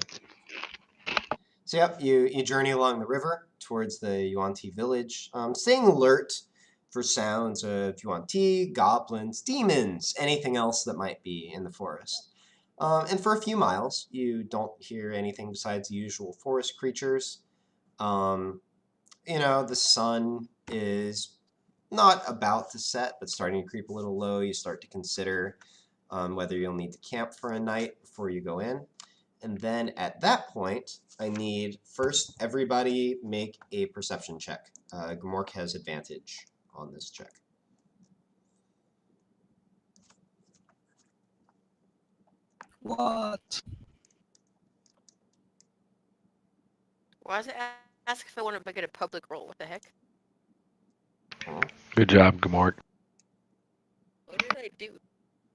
S1: So, yep, you journey along the river towards the Yuan-Ti village, staying alert for sounds of Yuan-Ti, goblins, demons, anything else that might be in the forest. And for a few miles, you don't hear anything besides the usual forest creatures. you know, the sun is not about to set, but starting to creep a little low. You start to consider whether you'll need to camp for a night before you go in. And then at that point, I need first everybody make a perception check. Gmork has advantage on this check.
S5: What?
S3: Why does it ask if I want to make it a public role? What the heck?
S6: Good job, Gamort.
S3: What did I do?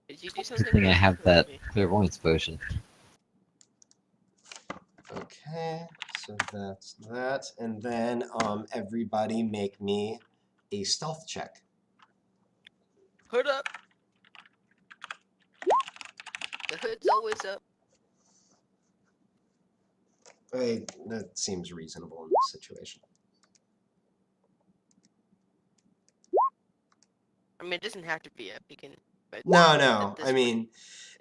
S3: Did you do
S4: Good
S3: something?
S4: thing I
S3: Or
S4: have
S3: was it
S4: that
S3: me?
S4: clairvoyance potion.
S1: Okay, so that's that. And then everybody make me a stealth check.
S3: Hood up. The hood's always up.
S1: That seems reasonable in this situation.
S3: I mean, it doesn't have to be up. You can. But
S1: No,
S3: at this
S1: I
S3: point-
S1: mean,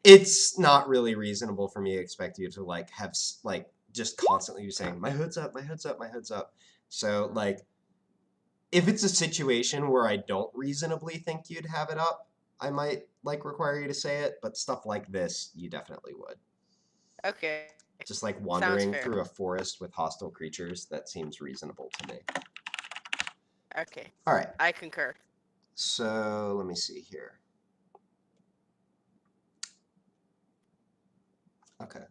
S1: it's not really reasonable for me to expect you to like have like just constantly be saying, my hood's up, my hood's up, my hood's up. So like, if it's a situation where I don't reasonably think you'd have it up, I might like require you to say it, but stuff like this, you definitely would.
S3: Okay.
S1: Just like wandering
S3: fair.
S1: through a forest with hostile creatures, that seems reasonable to me.
S3: Okay.
S1: All right,
S3: I concur.
S1: so let me see here. Okay.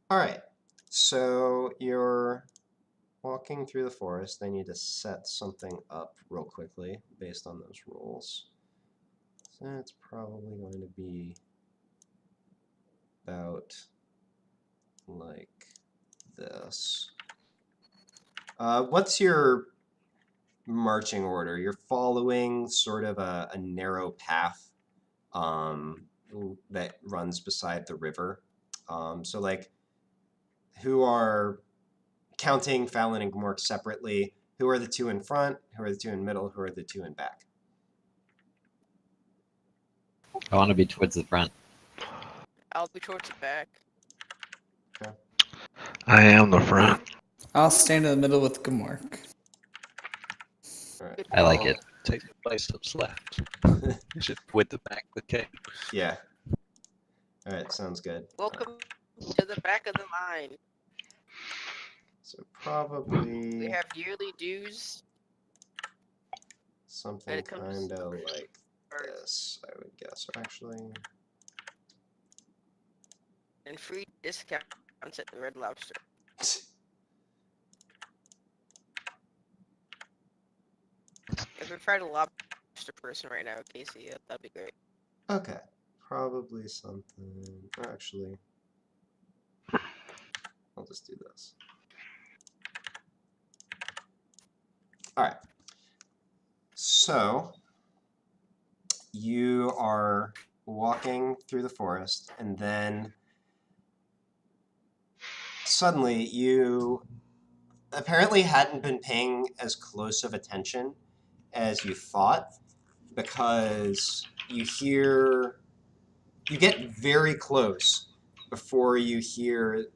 S1: All right, so you're walking through the forest. I need to set something up real quickly based on those rules. So it's probably going to be about like this. What's your marching order? You're following sort of a narrow path that runs beside the river. So like, who are counting Fallon and Gmork separately? Who are the two in front? Who are the two in middle? Who are the two in back?
S4: I want to be towards the front.
S3: I'll be towards the back.
S6: I am the front.
S2: I'll stand in the middle with Gmork.
S1: All right.
S3: Good
S4: I like
S3: call.
S4: it.
S5: Take the place that's left. Just with the back of the cave.
S1: Yeah. All right, sounds good.
S3: Welcome to the back of the line.
S1: So
S3: We
S1: probably
S3: have yearly dues.
S1: something
S3: it comes
S1: kind of like
S3: or-
S1: this, I would guess. Or actually,
S3: and free discounts at the Red Lobster. If we find a lobster person right now, Casey, that'd be great.
S1: okay, probably something. Or actually, I'll just do this. All right. So you are walking through the forest, and then suddenly you apparently hadn't been paying as close of attention as you thought, because you get very close before you hear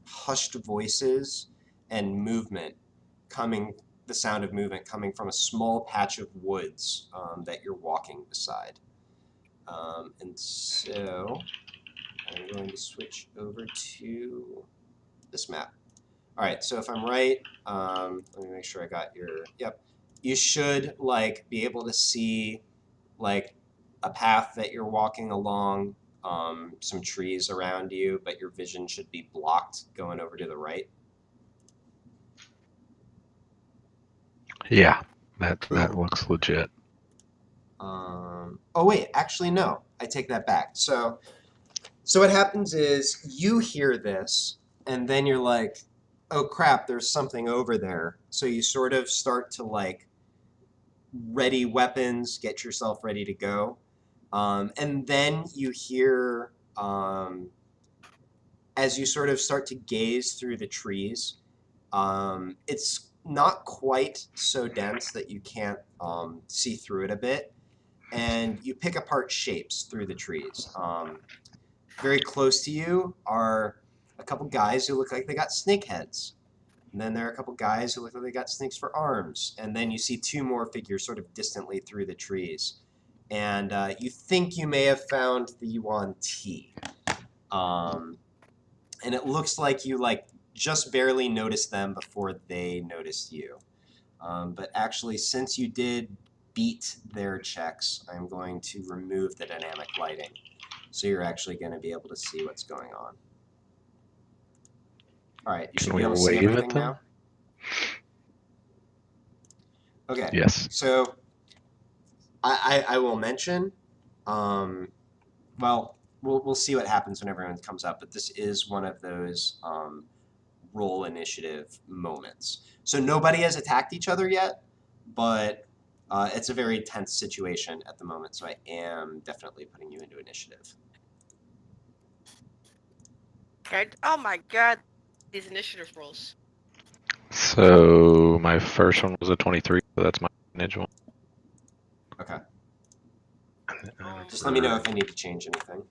S1: hushed voices and movement the sound of movement coming from a small patch of woods that you're walking beside. And so I'm going to switch over to this map. All right, so if I'm right, let me make sure I got yep. You should like be able to see like a path that you're walking along, some trees around you, but your vision should be blocked going over to the right.
S6: Yeah, that looks legit.
S1: Oh wait, actually no, I take that back. So what happens is you hear this, and then you're like, oh crap, there's something over there. So you sort of start to like ready weapons, get yourself ready to go. And then you hear, as you sort of start to gaze through the trees, it's not quite so dense that you can't see through it a bit. and you pick apart shapes through the trees. Very close to you are a couple guys who look like they got snake heads. And then there are a couple guys who look like they got snakes for arms. And then you see two more figures sort of distantly through the trees. And you think you may have found the Yuan Ti. And it looks like you just barely noticed them before they noticed you. But actually, since you did beat their checks, I'm going to remove the dynamic lighting. So you're actually going to be able to see what's going on. All right, you should
S6: Can
S1: be
S6: we
S1: able to see
S6: wave at
S1: everything
S6: them?
S1: now. Okay.
S6: Yes.
S1: So I will mention, well, we'll see what happens when everyone comes up, but this is one of those roll initiative moments. So nobody has attacked each other yet, but it's a very tense situation at the moment, so I am definitely putting you into initiative.
S3: Oh my god, these initiative rolls.
S6: So my first one was a 23, so that's my ninja one.
S1: Okay.
S3: Oh,
S1: Just let me know if I need to change anything.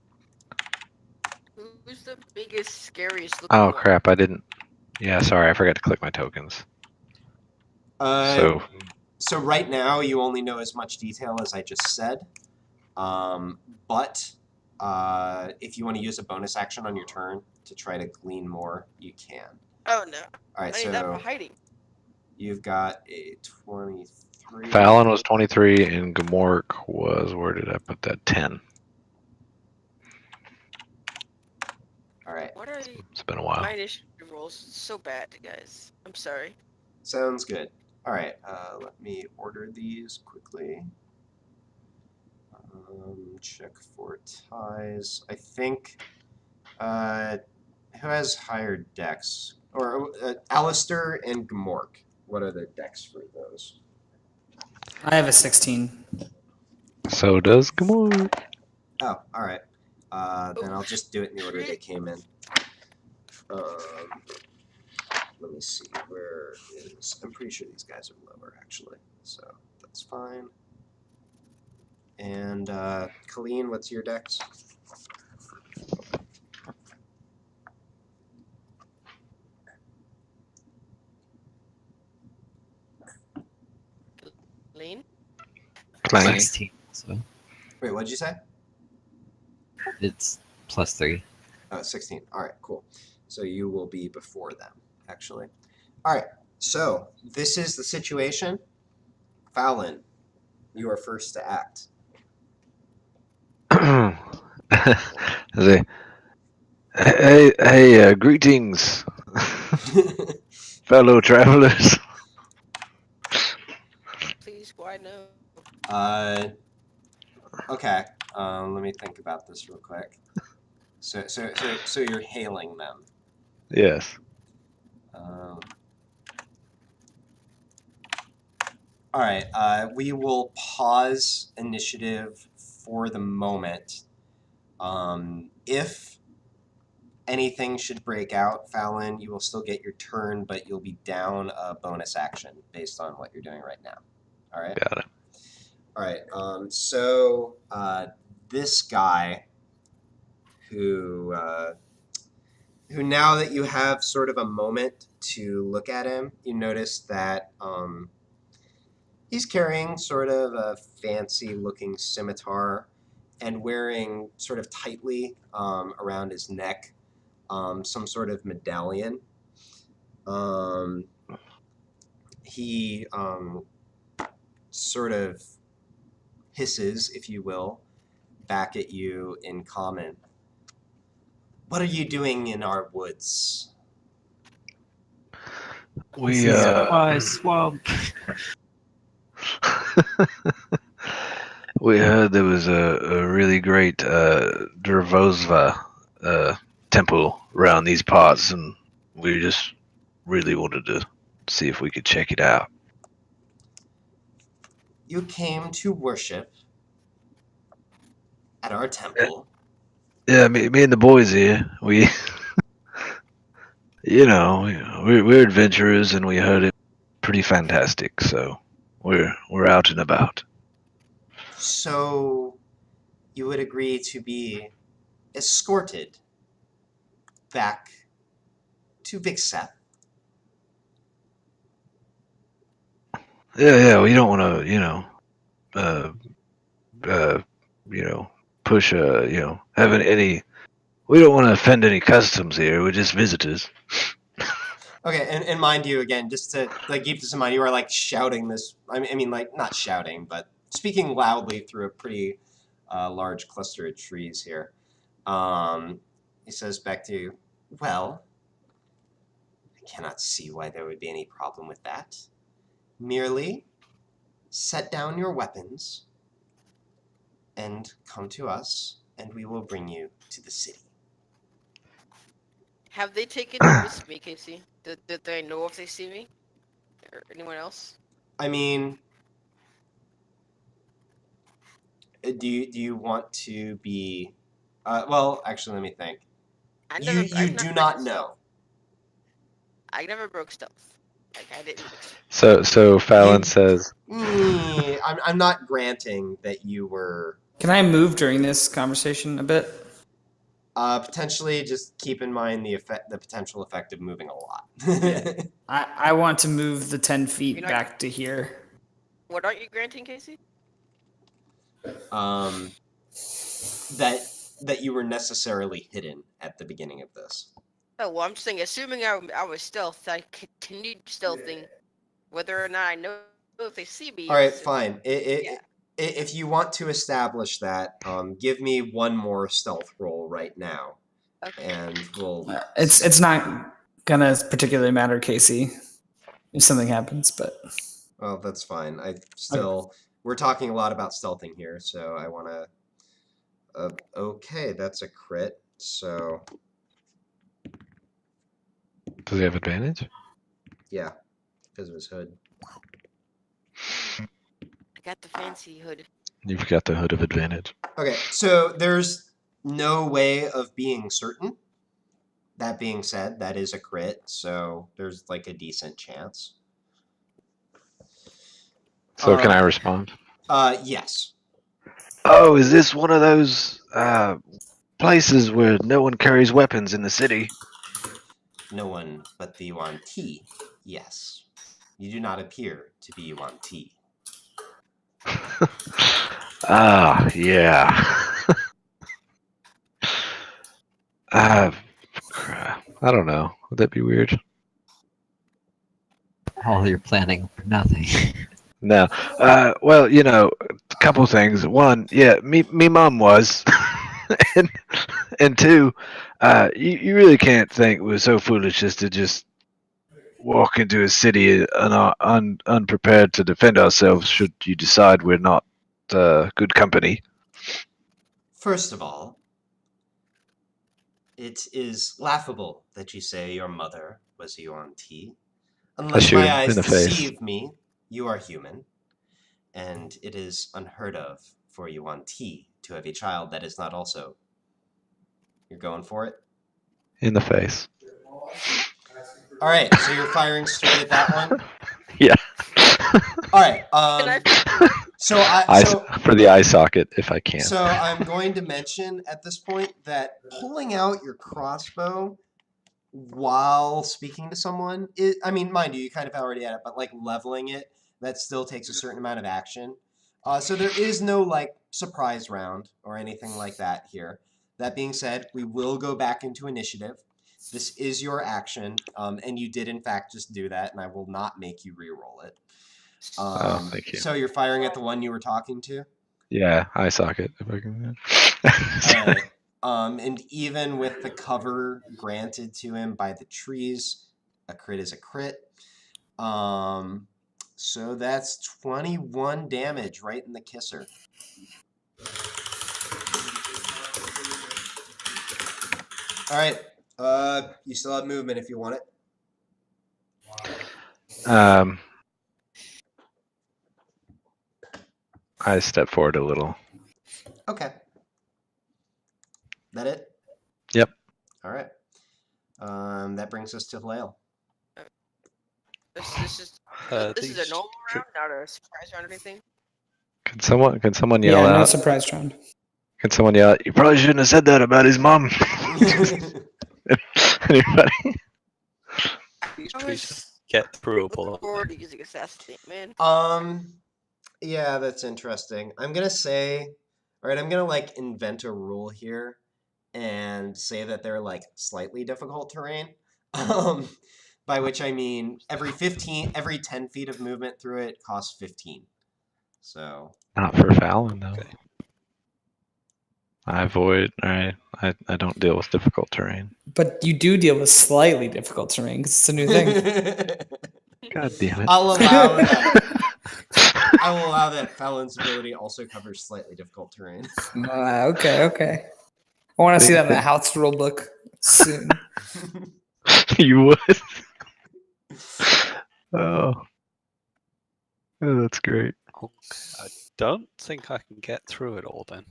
S3: who's the biggest, scariest looking
S6: Oh
S3: one?
S6: crap, I didn't. Yeah, sorry, I forgot to click my tokens. So
S1: So right now you only know as much detail as I just said, but if you want to use a bonus action on your turn to try to glean more, you can.
S3: Oh no.
S1: All right,
S3: I need that for
S1: so
S3: hiding.
S1: you've got a 23.
S6: Fallon was 23 and Gamork was, where did I put that? 10.
S1: All right,
S3: What are
S6: It's been a while.
S3: my initiative rolls? So bad, guys. I'm sorry.
S1: sounds good. All right, let me order these quickly. Check for ties. I think, who has higher decks? Or Alistair and Gamork. What are the decks for those?
S2: I have a 16.
S6: So does Gamork.
S1: Oh, all right. Then
S3: Oh,
S1: I'll just do it in the order they
S3: shit.
S1: came in. Let me see. Where is... I'm pretty sure these guys are lower, actually. So that's fine. And Colleen, what's your dex?
S3: Lean?
S6: Clang.
S4: 16. So
S1: Wait, what'd you say?
S4: it's +3.
S1: Oh, 16. All right, cool. So you will be before them, actually. All right, so this is the situation. Fallon, you are first to act.
S6: Hey, greetings, fellow travelers.
S3: Please, why no?
S1: Okay. Let me think about this real quick. So you're hailing them.
S6: Yes.
S1: All right. We will pause initiative for the moment. If anything should break out, Fallon, you will still get your turn, but you'll be down a bonus action based on what you're doing right now. All right.
S6: Got it.
S1: All right. So this guy, who now that you have sort of a moment to look at him, you notice that he's carrying sort of a fancy-looking scimitar and wearing sort of tightly around his neck some sort of medallion. He sort of hisses, if you will, back at you in common. What are you doing in our woods?
S6: We
S4: swamp.
S6: we heard there was a really great Dervozva temple around these parts, and we just really wanted to see if we could check it out.
S1: You came to worship at our temple.
S6: Yeah, me and the boys here, we, we're adventurers, and we heard it pretty fantastic, so we're out and about.
S1: So you would agree to be escorted back to Vixap?
S6: Yeah. We don't want to, push, having any. We don't want to offend any customs here. We're just visitors.
S1: Okay, and mind you, again, just to like keep this in mind, you are like shouting this. I mean, like not shouting, but speaking loudly through a pretty large cluster of trees here. He says back to you, "Well, I cannot see why there would be any problem with that. Merely set down your weapons and come to us, and we will bring you to the city."
S3: Have they taken notice of me, Casey? Did they know if they see me? Or anyone else?
S1: I mean, do you want to be? Well, actually, let me think. You
S3: I've
S1: do
S3: never
S1: not
S3: broken
S1: know.
S3: stealth. I never broke stealth. Like I didn't.
S6: So Fallon says,
S1: I'm not granting that you were.
S2: Can I move during this conversation a bit?
S1: Potentially, just keep in mind the potential effect of moving a lot.
S2: I want to move the 10 feet
S3: You're not-
S2: back to here.
S3: What aren't you granting, Casey?
S1: That you were necessarily hidden at the beginning of this.
S3: Oh well, I'm just saying. Assuming I was stealth, I continued stealthing, whether or not I know if they see me.
S1: All right,
S3: it's-
S1: fine. If you want to establish that, give me one more stealth roll right now,
S3: Okay.
S1: and we'll.
S2: It's not gonna particularly matter, Casey, if something happens, but
S1: Well, that's fine. We're talking a lot about stealthing here, so I want to. Okay, that's a crit. So
S6: does he have advantage?
S1: yeah, because of his hood.
S3: I got the fancy hood.
S6: You've got the hood of advantage.
S1: Okay, so there's no way of being certain. That being said, that is a crit, so there's like a decent chance.
S6: So can I respond?
S1: Yes.
S6: Oh, is this one of those places where no one carries weapons in the city?
S1: No one but the Yuan Ti. Yes. You do not appear to be Yuan Ti.
S6: Ah, yeah. I don't know. Would that be weird?
S4: All you're planning for nothing.
S6: No. Well, a couple things. One, yeah, me mom was, and two, you really can't think we're so foolish as to just walk into a city unprepared to defend ourselves. Should you decide we're not good company?
S1: First of all, it is laughable that you say your mother was a Yuan Ti.
S6: I
S1: Unless
S6: shoot
S1: my
S6: him
S1: eyes
S6: in the face.
S1: deceive me, you are human. And it is unheard of for Yuan Ti to have a child that is not also. You're going for it?
S6: In the face.
S1: All right, so you're firing straight at that one?
S6: Yeah.
S1: All right. So
S6: for the eye socket, if I can.
S1: So I'm going to mention at this point that pulling out your crossbow while speaking to someone, I mean, mind you, you kind of already had it, but like leveling it, that still takes a certain amount of action. So there is no like surprise round or anything like that here. That being said, we will go back into initiative. This is your action, and you did in fact just do that, and I will not make you re-roll it.
S6: Thank you.
S1: So you're firing at the one you were talking to?
S6: Yeah, eye socket, if I can.
S1: All right. And even with the cover granted to him by the trees, a crit is a crit. So that's 21 damage right in the kisser. All right. You still have movement if you want it.
S6: I step forward a little.
S1: Okay. That it?
S6: Yep.
S1: All right. That brings us to Lael.
S3: This is a normal round, not a surprise round or anything.
S6: Can someone yell
S2: Yeah, no
S6: out?
S2: surprise round.
S6: Can someone yell out? You probably shouldn't have said that about his mom. Anybody?
S5: These
S3: I
S5: trees
S3: was
S5: get throughable.
S3: looking
S5: aren't
S3: forward
S5: they?
S3: to using assassinate, man.
S1: Yeah, that's interesting. I'm gonna say, all right, I'm gonna like invent a rule here and say that they're like slightly difficult terrain. Um, by which I mean every 10 feet of movement through it costs 15. So
S6: Not for Fallon though.
S5: Okay.
S6: I avoid. I don't deal with difficult terrain.
S2: But you do deal with slightly difficult terrain because it's a new thing.
S6: God damn it.
S1: I'll allow that. I will allow that Fallon's ability also covers slightly difficult terrain.
S2: Okay. I want to see that in the house rule book soon.
S6: You would. Oh. Oh, that's great.
S5: Okay. I don't think I can get through it all then.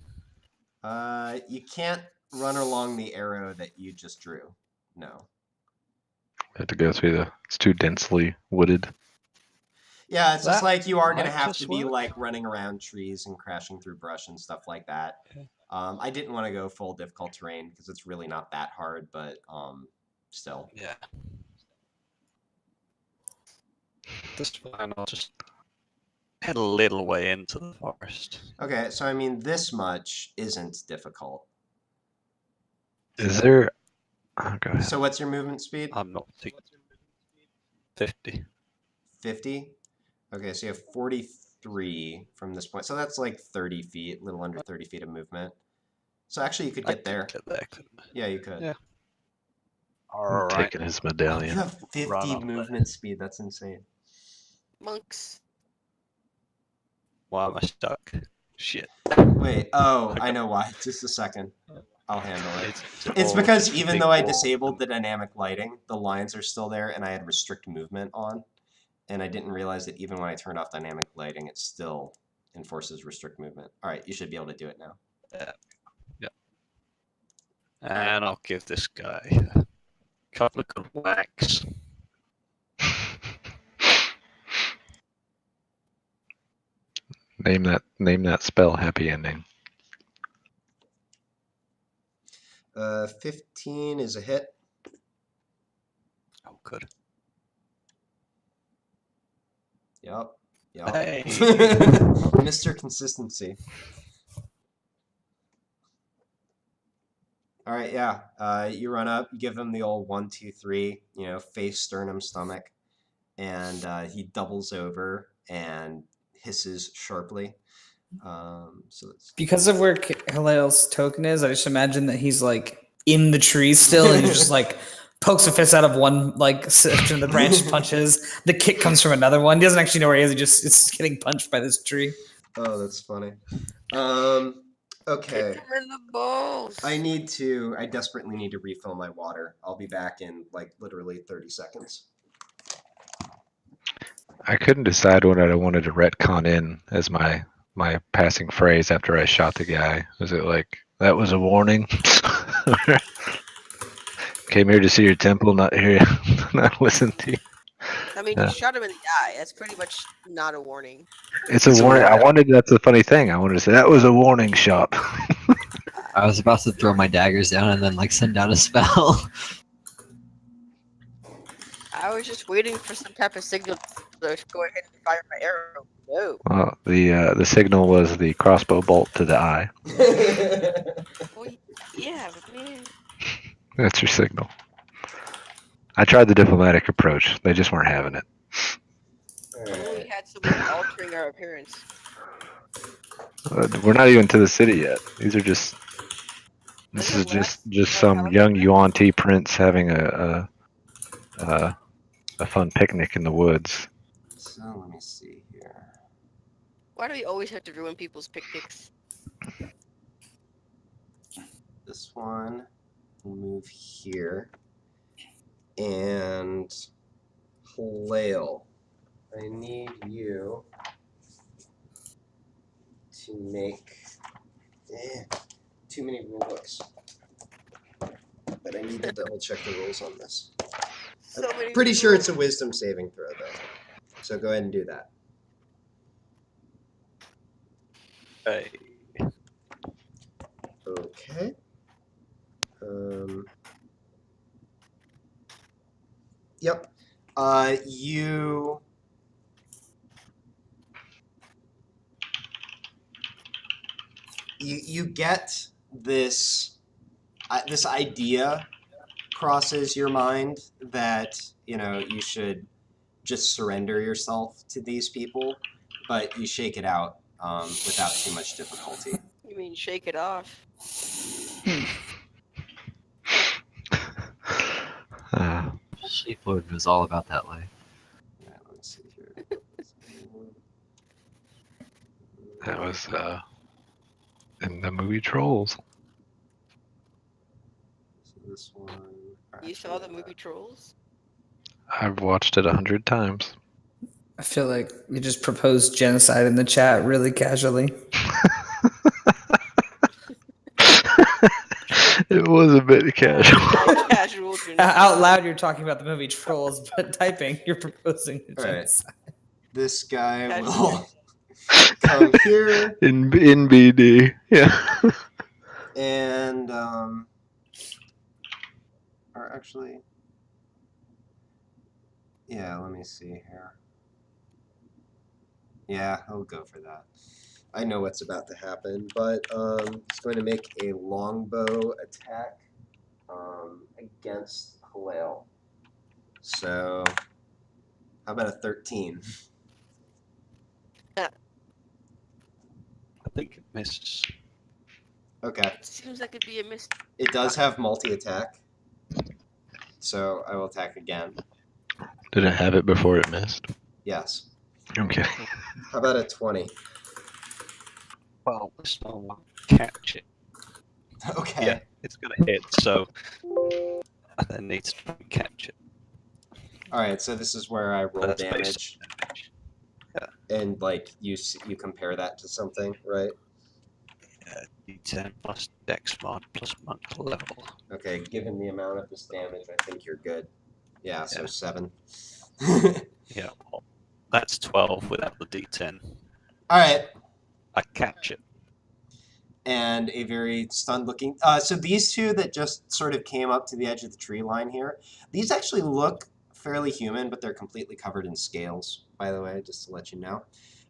S1: You can't run along the arrow that you just drew. No.
S6: I have to go through the. It's too densely wooded.
S1: Yeah, it's just
S5: That
S1: like you are gonna
S5: might
S1: have
S5: just
S1: to be
S5: work.
S1: like running around trees and crashing through brush and stuff like that.
S5: Okay.
S1: I didn't want to go full difficult terrain because it's really not that hard, but still.
S5: Yeah. This fine. I'll just head a little way into the forest.
S1: Okay, so I mean, this much isn't difficult.
S6: Is there? Oh, go ahead.
S1: So what's your movement speed?
S5: I'm not thinking 50.
S1: 50? Okay, so you have 43 from this point. So that's like 30 feet, a little under 30 feet of movement. So actually you could
S5: I
S1: get there.
S5: could get there, couldn't I?
S1: Yeah, you could.
S5: Yeah.
S6: I'm
S5: Alright.
S6: taking his
S1: You
S6: medallion.
S1: have 50
S5: Run up
S1: movement speed. That's insane.
S3: Monks.
S5: Why am I stuck? Shit.
S1: Wait, oh, I know why. Just a second. I'll handle it. It's because even though I disabled the dynamic lighting, the lines are still there and I had restrict movement on. And I didn't realize that even when I turned off dynamic lighting, it still enforces restrict movement. All right, you should be able to do it now.
S5: Yeah. And I'll give this guy a couple of good whacks.
S6: Name that spell. Happy ending.
S1: 15 is a hit.
S5: Oh, good.
S1: Yep.
S5: Hey.
S1: Mr. Consistency. All right, yeah. You run up, you give him the old 1, 2, 3, face, sternum, stomach, and he doubles over and hisses sharply. So that's...
S2: Because of where Haleel's token is, I just imagine that he's like in the tree still, and he just like pokes a fist out of one like section of the branch, punches. The kick comes from another one. He doesn't actually know where he is. It's getting punched by this tree.
S1: Oh, that's funny. Okay.
S3: Kick him in the balls.
S1: I desperately need to refill my water. I'll be back in like literally 30 seconds.
S6: I couldn't decide what I wanted to retcon in as my passing phrase after I shot the guy. Was it like, that was a warning? Came here to see your temple, not listen to you.
S3: I mean, you shot him in the eye. That's pretty much not a warning.
S6: It's a warning. That's the funny thing. I wanted to say, that was a warning shot.
S4: I was about to throw my daggers down and then like send out a spell.
S3: I was just waiting for some type of signal to go ahead and fire my arrow. No.
S6: Well, the signal was the crossbow bolt to the eye.
S3: Well, yeah, but man.
S6: That's your signal. I tried the diplomatic approach. They just weren't having it.
S3: We had someone altering our appearance.
S6: We're not even to the city yet. This is just some young Yuan-Ti prince having a fun picnic in the woods.
S1: So let me see here.
S3: Why do we always have to ruin people's picnics?
S1: This one will move here. And Haleel, I need you to make too many rule books. But I need to double check the rules on this.
S3: So many
S1: I'm pretty sure it's a
S3: rules.
S1: wisdom saving throw though. So go ahead and do that.
S5: Hey.
S1: Okay. Yep. You get this this idea crosses your mind that you should just surrender yourself to these people, but you shake it out without too much difficulty.
S3: You mean shake it off?
S4: Seafood was all about that life.
S1: Yeah, let me see here.
S6: That was in the movie Trolls.
S1: So this one.
S3: You saw the movie Trolls?
S6: I've watched it 100 times.
S2: I feel like you just proposed genocide in the chat really casually.
S6: It was a bit casual.
S3: Casual
S2: Out loud, you're talking about the movie Trolls, but typing, you're proposing
S1: All right.
S2: genocide.
S1: This guy
S3: Casual.
S1: will come here
S6: In BD, yeah.
S1: and or actually, yeah. Let me see here. Yeah, I'll go for that. I know what's about to happen, but he's going to make a longbow attack against Halal. So, how about a 13?
S5: I think it misses.
S1: Okay.
S3: Seems like it'd be a miss.
S1: It does have multi-attack, so I will attack again.
S6: Did it have it before it missed?
S1: Yes.
S6: Okay.
S1: How about a 20?
S5: Well, this one will catch it.
S1: Okay.
S5: Yeah, it's gonna hit, so and then needs to catch it.
S1: All right, so this is where I roll
S5: That's
S1: damage,
S5: damage.
S1: and like you compare that to something, right?
S5: D10 plus Dex mod plus monk level.
S1: Okay, given the amount of this damage, I think you're good. Yeah, so
S5: Yeah.
S1: 7.
S5: Yeah, well, that's 12 without the D10.
S1: All right,
S5: I catch it.
S1: and a very stunned looking. So these two that just sort of came up to the edge of the tree line here, these actually look fairly human, but they're completely covered in scales, by the way, just to let you know.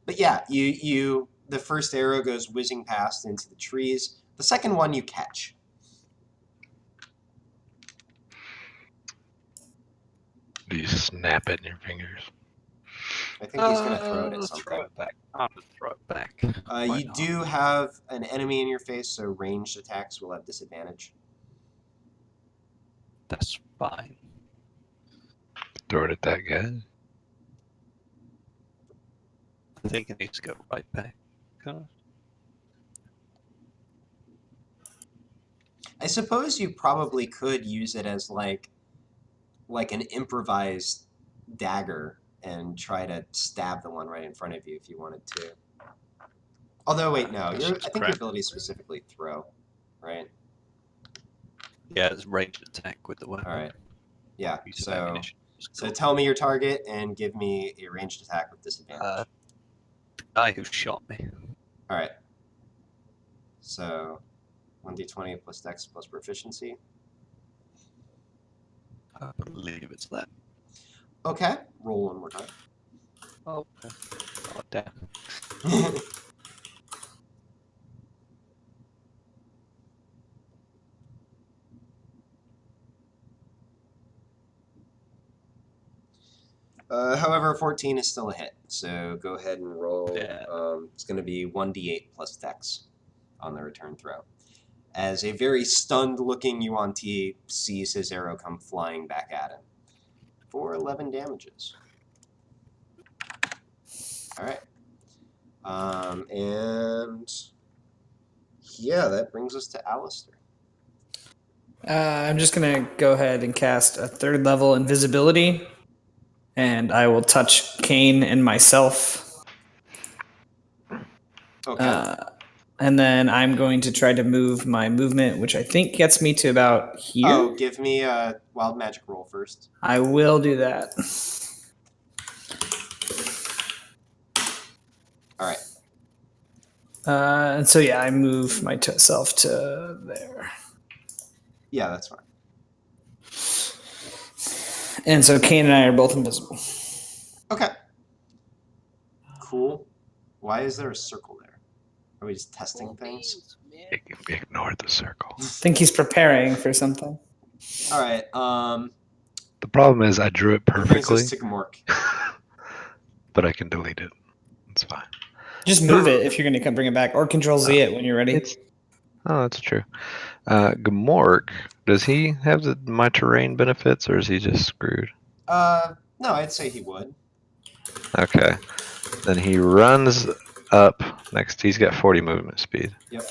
S1: But yeah, the first arrow goes whizzing past into the trees. The second one you catch.
S6: Do you snap it in your fingers?
S1: I think he's going to throw it at
S5: Throw
S1: something.
S5: it back. I'm gonna throw it back. Why
S1: You
S5: not?
S1: do have an enemy in your face, so ranged attacks will have disadvantage.
S5: That's fine.
S6: Throw it at that guy?
S5: I think it needs to go right back.
S1: I suppose you probably could use it as like an improvised dagger and try to stab the one right in front of you if you wanted to. Although wait, no,
S5: That's
S1: I
S5: just
S1: think your
S5: crap.
S1: ability is specifically throw, right?
S5: Yeah, it's ranged attack with the weapon.
S1: All right. Yeah.
S5: Use of
S1: So
S5: ammunition.
S1: tell me your target and give me a ranged attack with disadvantage.
S5: The guy who shot me.
S1: All right. So 1d20 plus dex plus proficiency.
S5: I believe it's that.
S1: Okay. Roll one more time.
S5: Oh, okay. Oh, damn.
S1: However, 14 is still a hit, so go ahead and roll.
S5: Yeah.
S1: It's going to be 1d8 plus dex on the return throw. As a very stunned-looking Yuan Ti sees his arrow come flying back at him for 11 damages. All right. And yeah, that brings us to Alistair.
S2: I'm just going to go ahead and cast a 3rd level invisibility, and I will touch Kane and myself.
S1: Okay.
S2: And then I'm going to try to move my movement, which I think gets me to about here.
S1: Oh, give me a wild magic roll first.
S2: I will do that.
S1: All right.
S2: And so yeah, I move myself to there.
S1: Yeah, that's fine.
S2: And so Kane and I are both invisible.
S1: Okay. Cool. Why is there a circle there? Are we just testing things?
S6: Ignore the circle.
S2: I think he's preparing for something.
S1: All right.
S6: The problem is I drew it
S1: That brings
S6: perfectly,
S1: us to Gmork.
S6: but I can delete it. It's fine.
S2: Just move it if you're going to come bring it back, or Control Z it when you're ready.
S6: Oh, that's true. Gmork, does he have my terrain benefits, or is he just screwed?
S1: No, I'd say he would.
S6: Okay. Then he runs up next. He's got 40 movement speed.
S1: Yep.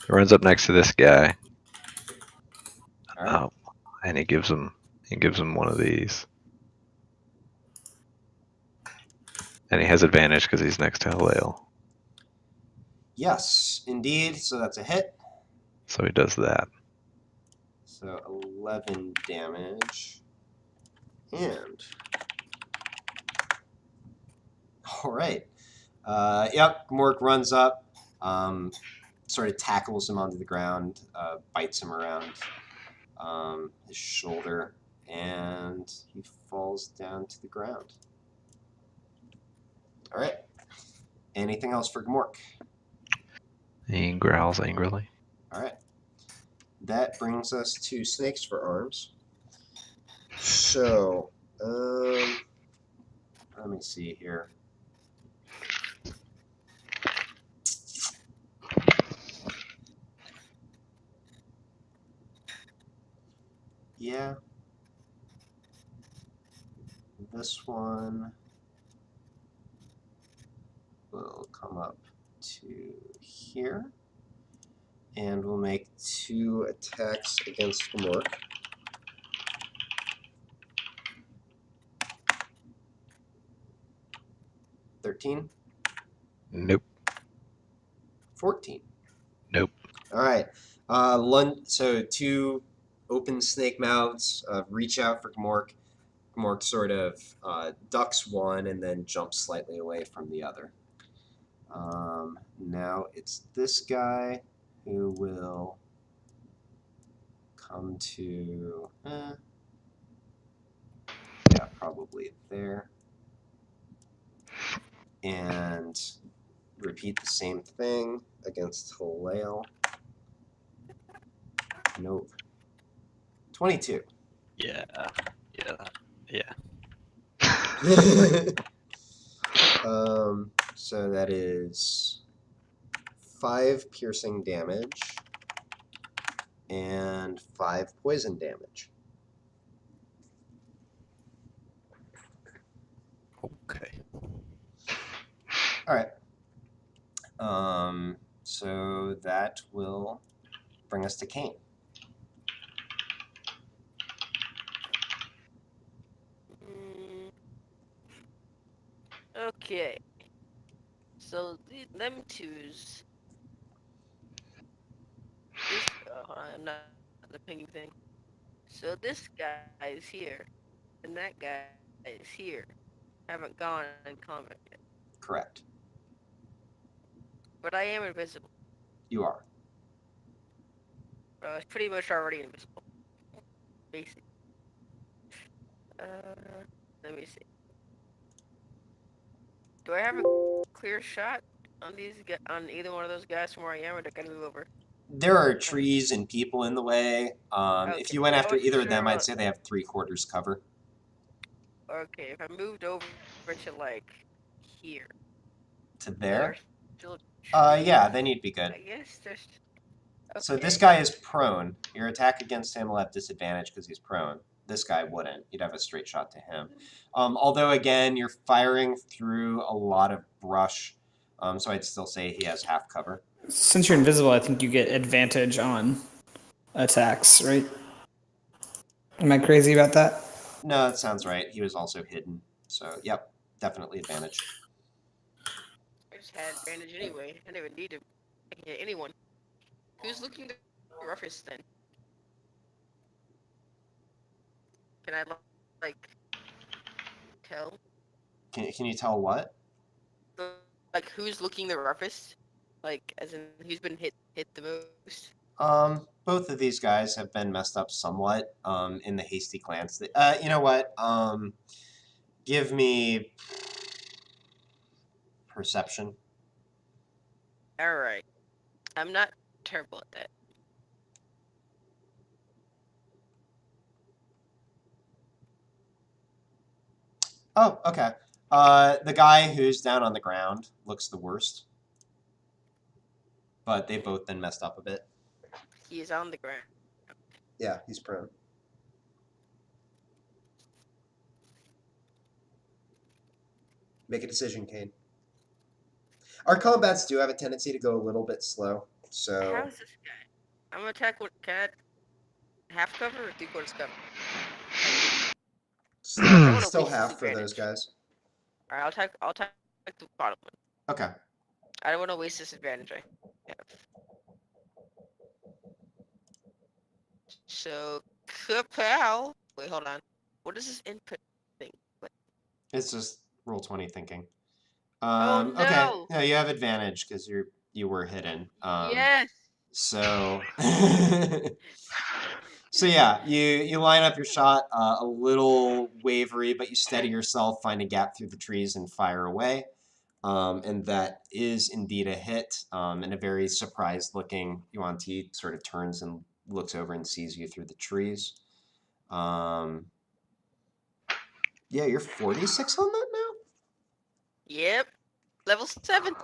S6: He runs up next to this guy.
S1: All right.
S6: And he gives him one of these. And he has advantage because he's next to Halil.
S1: Yes, indeed. So that's a hit.
S6: So he does that.
S1: So 11 damage. And all right. Yep. Gmork runs up, sort of tackles him onto the ground, bites him around his shoulder, and he falls down to the ground. All right. Anything else for Gmork?
S6: He growls angrily.
S1: All right. That brings us to Snakes for Arms. So, let me see here. Yeah. This one will come up to here. And we'll make 2 attacks against Gmork. $13?
S6: Nope.
S1: 14.
S6: Nope.
S1: All right. So 2 open snake mouths reach out for Gmork. Gmork sort of ducks one and then jumps slightly away from the other. Now it's this guy who will come to, yeah, probably there. And repeat the same thing against Halil. Nope. 22.
S5: Yeah.
S1: So that is 5 piercing damage and 5 poison damage.
S5: Okay.
S1: All right. So that will bring us to Kane.
S3: Okay. So them twos. This hold on, not the pinging thing. So this guy is here, and that guy is here. Haven't gone in combat yet,
S1: Correct.
S3: but I am invisible.
S1: You are.
S3: I was pretty much already invisible. Basically. Let me see. Do I have a clear shot on on either one of those guys from where I am, or do I gotta move over?
S1: There are trees and people in the way. If you went after either of them,
S3: sure.
S1: I'd say they have 3/4 cover.
S3: Okay, if I moved over to like here,
S1: To
S3: there
S1: there?
S3: are still
S1: Yeah, then you'd be good.
S3: I guess there's.
S1: So this
S3: Okay.
S1: guy is prone. Your attack against him will have disadvantage because he's prone. This guy wouldn't. You'd have a straight shot to him. Although, again, you're firing through a lot of brush, so I'd still say he has half cover.
S2: Since you're invisible, I think you get advantage on attacks, right? Am I crazy about that?
S1: No, that sounds right. He was also hidden. So, yep, definitely advantage.
S3: I just had advantage anyway. I didn't even need to. I can hit anyone. Who's looking the roughest then? Can I like tell?
S1: Can you tell what?
S3: Like who's looking the roughest? Like, as in, who's been hit the most?
S1: Both of these guys have been messed up somewhat in the hasty glance. You know what? Give me perception.
S3: All right. I'm not terrible at that.
S1: Oh, okay. The guy who's down on the ground looks the worst, but they've both been messed up a bit.
S3: He is on the ground.
S1: Yeah, he's prone. Make a decision, Kane. Our combats do have a tendency to go a little bit slow, so
S3: How's this guy? I'm gonna attack with cat. Half cover or 3/4 cover?
S1: still half for those guys.
S3: All right, I'll attack the bottom one.
S1: Okay.
S3: I don't want to waste this advantage I have. So, kapow! Wait, hold on. What is this input thing? What?
S1: It's just roll 20 thinking.
S3: Oh no!
S1: Okay. No, you have advantage because you were hidden.
S3: Yes.
S1: So, so yeah, you line up your shot a little wavery, but you steady yourself, find a gap through the trees, and fire away. And that is indeed a hit. And a very surprised-looking Yuan Ti sort of turns and looks over and sees you through the trees. Yeah, you're 46 on that now?
S3: Yep. Level 7.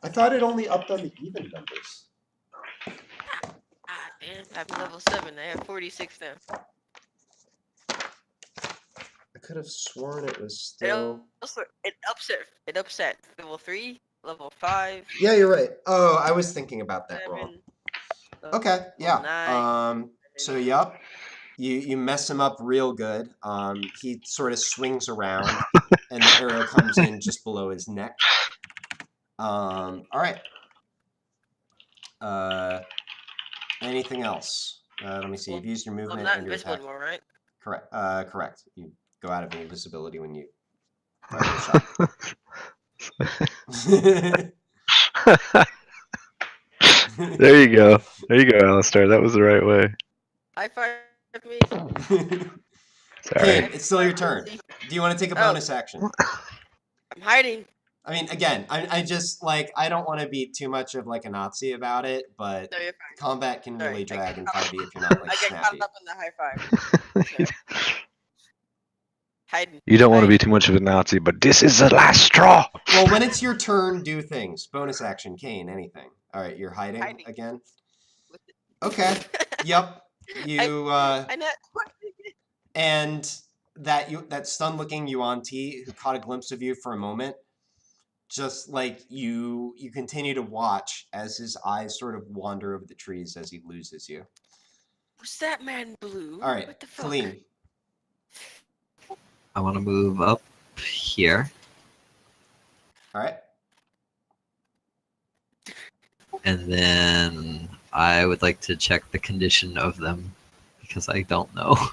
S1: I thought it only upped on the even numbers.
S3: Ah, damn. I'm level 7. I have 46 now.
S1: I could have sworn it was still.
S3: It upset. Level 3, level 5.
S1: Yeah, you're right. Oh, I was thinking about that
S3: 7,
S1: wrong.
S3: level
S1: Okay, yeah.
S3: 9.
S1: So yup. You mess him up real good. He sort of swings around, and the arrow comes in just below his neck. All right. Anything else? Let me see. You've used your movement
S3: I'm not
S1: and your
S3: invisible
S1: attack.
S3: anymore, right?
S1: Correct. Correct. You go out of invisibility when you fire the shot.
S6: There you go. There you go, Alistair. That was the right way.
S3: High five me.
S6: Sorry.
S1: Kane, it's still your turn. Do you want to take a bonus action?
S3: I'm hiding.
S1: I mean, again, I just like I don't want to be too much of like a Nazi about it, but
S3: No, you're fine.
S1: combat can
S3: Sorry,
S1: really
S3: I
S1: drag in
S3: got
S1: 5e if you're not like
S3: I get
S1: snappy.
S3: caught up in the high five. Hiding.
S6: You don't want to be too much of a Nazi, but this is the last straw.
S1: Well, when it's your turn, do things. Bonus action, Kane, anything. All right, you're hiding again? Okay. Yep. You
S3: I know.
S1: and that stun-looking Yuan Ti who caught a glimpse of you for a moment, just like you continue to watch as his eyes sort of wander over the trees as he loses you.
S3: Was that man blue?
S1: All right,
S3: What the fuck?
S1: Kaleem.
S4: I want to move up here,
S1: All right.
S4: and then I would like to check the condition of them because I don't know.
S1: All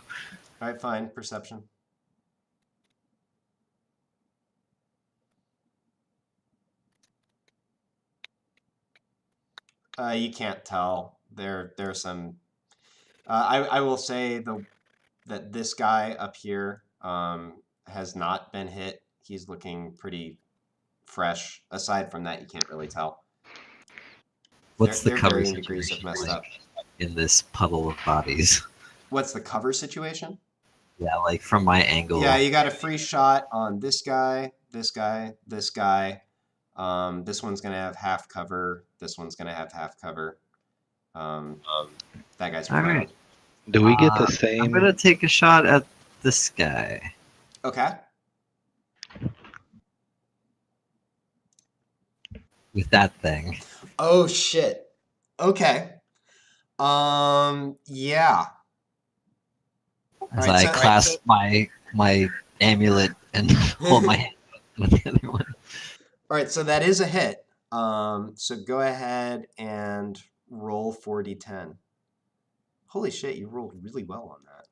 S1: right, fine. Perception. You can't tell. There's some. I will say that this guy up here has not been hit. He's looking pretty fresh. Aside from that, you can't really tell.
S4: What's
S1: They're
S4: the cover
S1: varying degrees of
S4: situation
S1: messed
S4: like
S1: up.
S4: in this puddle of bodies?
S1: What's the cover situation?
S4: Yeah, like from my angle.
S1: Yeah, you got a free shot on this guy, this guy, this guy. This one's gonna have half cover. This one's gonna have half cover. That guy's
S4: All
S1: prone.
S4: right.
S6: Do we get the same?
S4: I'm gonna take a shot at this guy
S1: Okay.
S4: with that thing.
S1: Oh shit. Okay. Yeah.
S4: As
S1: Alright,
S4: I
S1: so-
S4: clasp my amulet and hold my hand with the other one.
S1: All right, so that is a hit. So go ahead and roll 4d10. Holy shit, you rolled really well on that.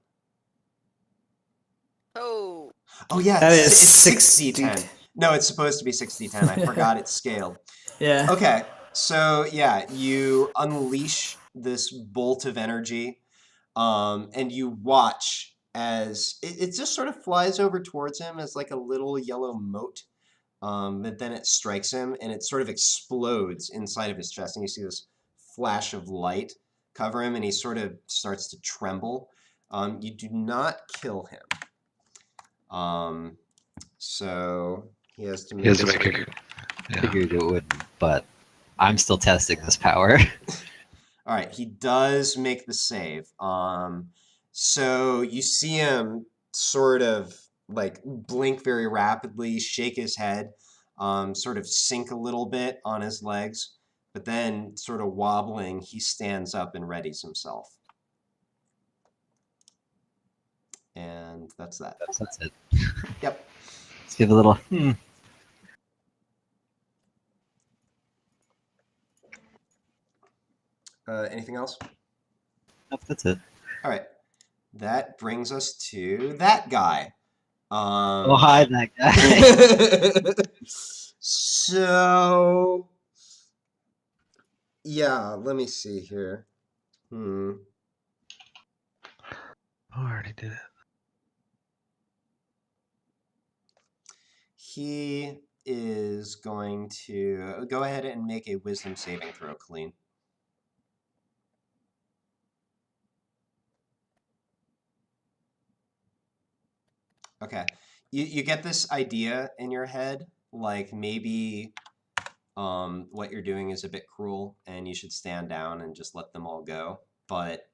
S3: Oh.
S1: Oh yeah,
S2: That
S1: it's
S2: is
S1: 6d10. No, it's supposed to be 6d10. I forgot it's scaled.
S2: Yeah.
S1: Okay. So yeah, you unleash this bolt of energy, and you watch as it just sort of flies over towards him as like a little yellow mote. But then it strikes him, and it sort of explodes inside of his chest, and you see this flash of light cover him, and he sort of starts to tremble. You do not kill him. So he has to
S6: He has to
S1: make
S6: make a. Yeah.
S4: Figured it wouldn't, but I'm still testing this power.
S1: All right, he does make the save. So you see him sort of like blink very rapidly, shake his head, sort of sink a little bit on his legs, but then sort of wobbling, he stands up and readies himself. And that's that.
S4: That's it.
S1: Yep.
S4: Let's give a little.
S1: Anything else?
S4: Nope, that's it.
S1: All right. That brings us to that guy.
S4: Oh, hi, that guy.
S1: So, yeah, let me see here.
S6: Oh, I already did it.
S1: He is going to go ahead and make a wisdom saving throw, Colleen. Okay. You get this idea in your head, like maybe what you're doing is a bit cruel and you should stand down and just let them all go. But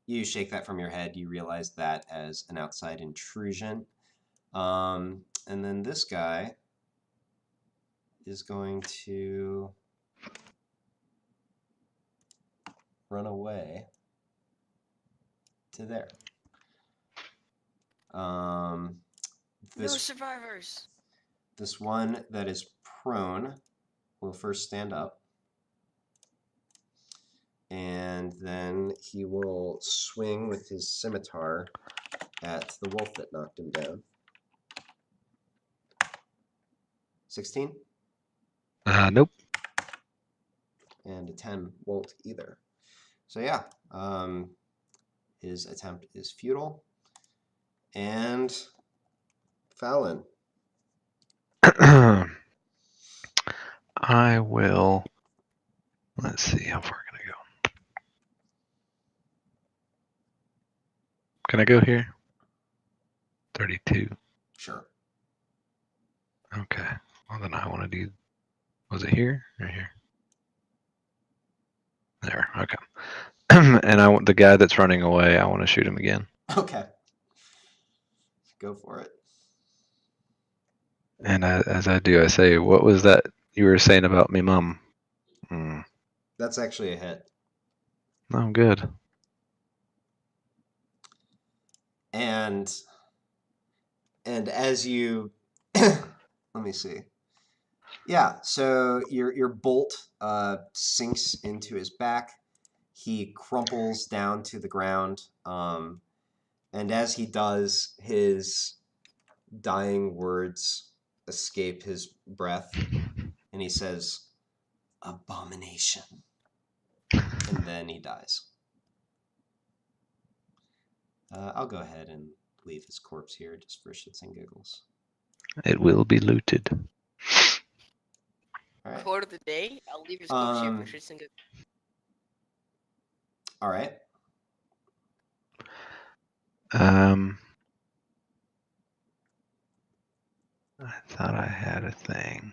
S1: you shake that from your head. You realize that as an outside intrusion. And then this guy is going to run away to there.
S3: No
S1: This
S3: survivors.
S1: this one that is prone will first stand up. And then he will swing with his scimitar at the wolf that knocked him down. 16?
S6: Nope.
S1: And a 10 won't either. So yeah, his attempt is futile. And Fallon.
S6: I will. Let's see how far can I go. Can I go here? 32.
S1: Sure.
S6: Okay. Well, then I want to do. Was it here or here? There. Okay. And I want the guy that's running away. I want to shoot him again.
S1: Okay. Go for it.
S6: And as I do, I say, "What was that you were saying about me, mom?"
S1: That's actually a hit.
S6: Oh, good.
S1: And as you let me see. Yeah, so your bolt sinks into his back. He crumples down to the ground. And as he does, his dying words escape his breath. And he says, "Abomination." And then he dies. I'll go ahead and leave his corpse here just for shits and giggles.
S4: It will be looted.
S1: All right.
S3: Quote of the day: I'll leave his corpse here for shits and giggles.
S1: All right.
S6: I thought I had a thing.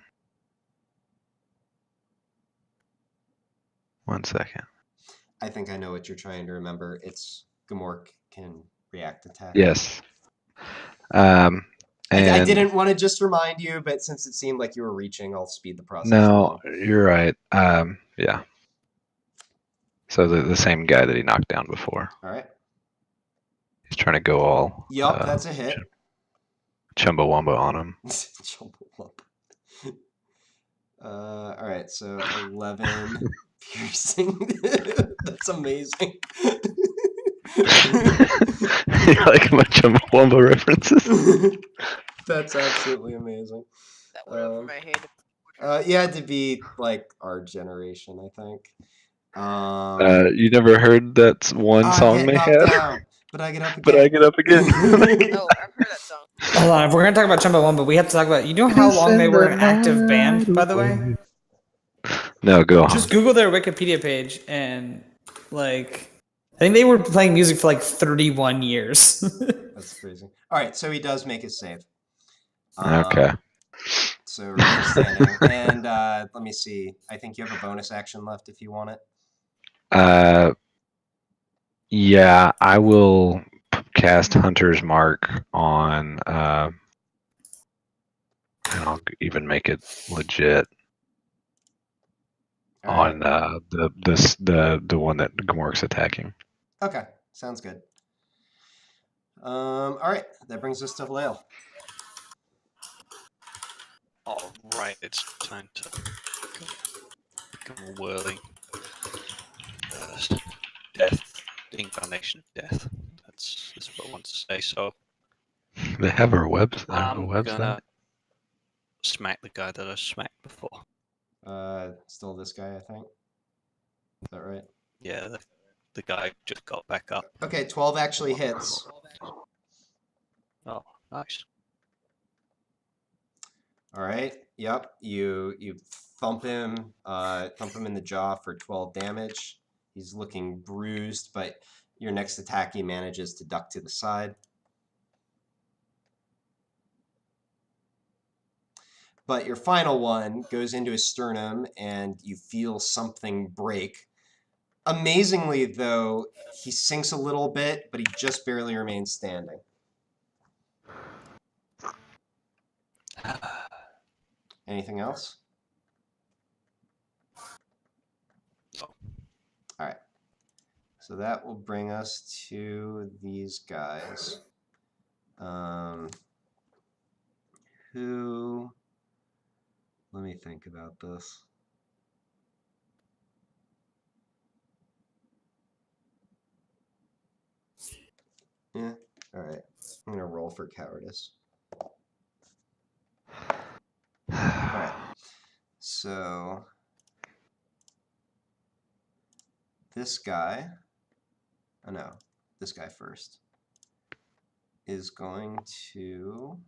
S6: 1 second.
S1: I think I know what you're trying to remember. It's Gamork can react attack.
S6: Yes.
S1: I
S6: And
S1: didn't want to just remind you, but since it seemed like you were reaching, I'll speed the process
S6: no,
S1: along.
S6: you're right. Yeah. So the same guy that he knocked down before.
S1: All right.
S6: He's trying to go all.
S1: Yup, that's a hit.
S6: Chumbawamba on him.
S1: All right, so 11 piercing. That's amazing.
S6: You like my Chumbawamba references?
S1: That's absolutely amazing.
S3: That went over my head.
S1: You had to be like our generation, I think.
S6: You never heard that one
S1: I'm
S6: song
S1: getting
S6: they
S1: knocked
S6: had?
S1: down, but I get up
S6: But I
S1: again.
S6: get up again.
S3: Oh, I've heard that song.
S2: Hold on, if we're gonna talk about Chumbawamba, we have to talk about. You know how long they were an active band, by the way?
S6: No, go on.
S2: Just Google their Wikipedia page and like, I think they were playing music for like 31 years.
S1: That's crazy. All right, so he does make his save.
S6: Okay.
S1: So remain standing, and let me see. I think you have a bonus action left if you want it.
S6: Yeah, I will cast Hunter's Mark on, and I'll even make it legit
S1: All
S6: on
S1: right.
S6: the one that Gmork's attacking.
S1: Okay, sounds good. All right, that brings us to Halal.
S5: All right, it's time to become a whirling death, the incarnation of death. That's what I want to say. So
S6: They have our website.
S5: I'm gonna smack the guy that I smacked before.
S1: Still this guy, I think. Is that right?
S5: Yeah, the guy just got back up.
S1: Okay, 12 actually hits.
S5: Oh, nice.
S1: All right. Yep. You thump him in the jaw for 12 damage. He's looking bruised, but your next attack he manages to duck to the side. But your final one goes into his sternum, and you feel something break. Amazingly, though, he sinks a little bit, but he just barely remains standing. Anything else?
S5: No.
S1: All right. So that will bring us to these guys. Who... Let me think about this. Yeah, all right. I'm going to roll for cowardice. All right. So this guy, oh no, this guy first, is going to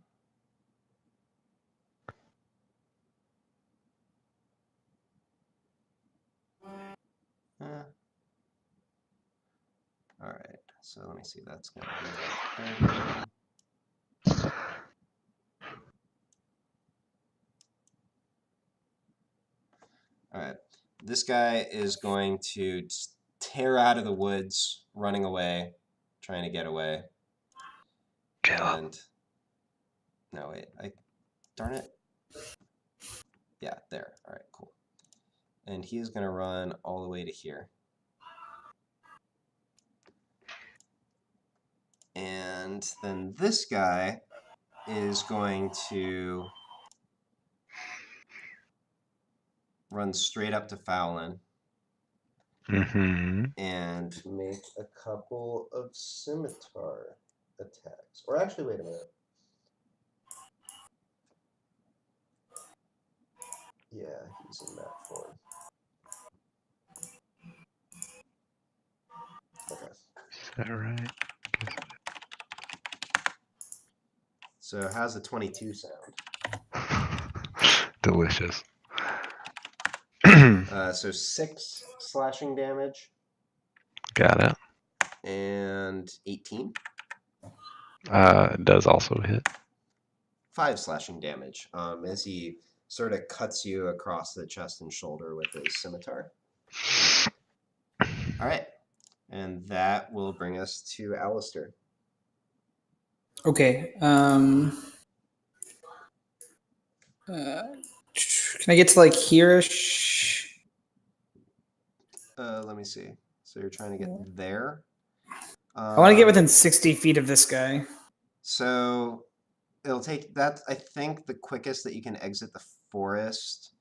S1: all right, so let me see, that's going to be like 30. All right, this guy is going to just tear out of the woods, running away, trying to get away. And no, wait, darn it. Yeah, there. All right, cool. And he's going to run all the way to here. And then this guy is going to run straight up to Fowlin and make a couple of scimitar attacks. Or actually, wait a minute. Yeah, he's in that form. Okay.
S6: Is that right?
S1: So how's the 22 sound?
S6: Delicious.
S1: So 6 slashing damage.
S6: Got it.
S1: And 18.
S6: It does also hit.
S1: 5 slashing damage as he sort of cuts you across the chest and shoulder with his scimitar. All right. And that will bring us to Alistair.
S2: Okay. Can I get to like here-ish?
S1: Let me see. So you're trying to get there?
S2: I want to get within 60 feet of this guy.
S1: So it'll take that. I think the quickest that you can exit the forest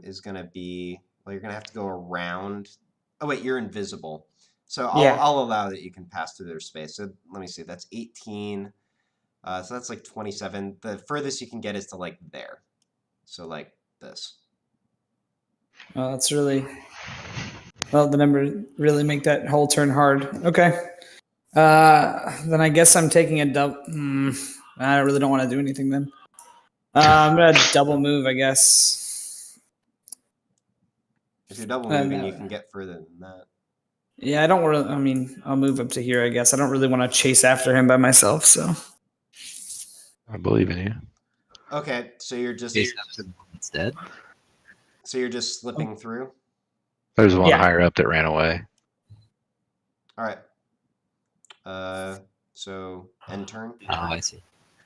S1: is going to be, well, you're going to have to go around. Oh, wait, you're invisible. So I'll allow that you can pass through their space. So let me see. That's 18. So that's like 27. The furthest you can get is to like there. So like this.
S2: Oh, that's really well. The number really make that whole turn hard. Okay. Then I guess I'm taking a double. I really don't want to do anything then. I'm gonna double move, I guess.
S1: If you're double
S2: And,
S1: moving, you can get further than that.
S2: yeah, I don't really. I mean, I'll move up to here, I guess. I don't really want to chase after him by myself. So
S6: I believe in you.
S1: Okay, so you're just
S4: Chase after the one that's dead.
S1: slipping through.
S6: There's one
S2: Yeah.
S6: higher up that ran away.
S1: All right. So end turn.
S4: Oh, I see.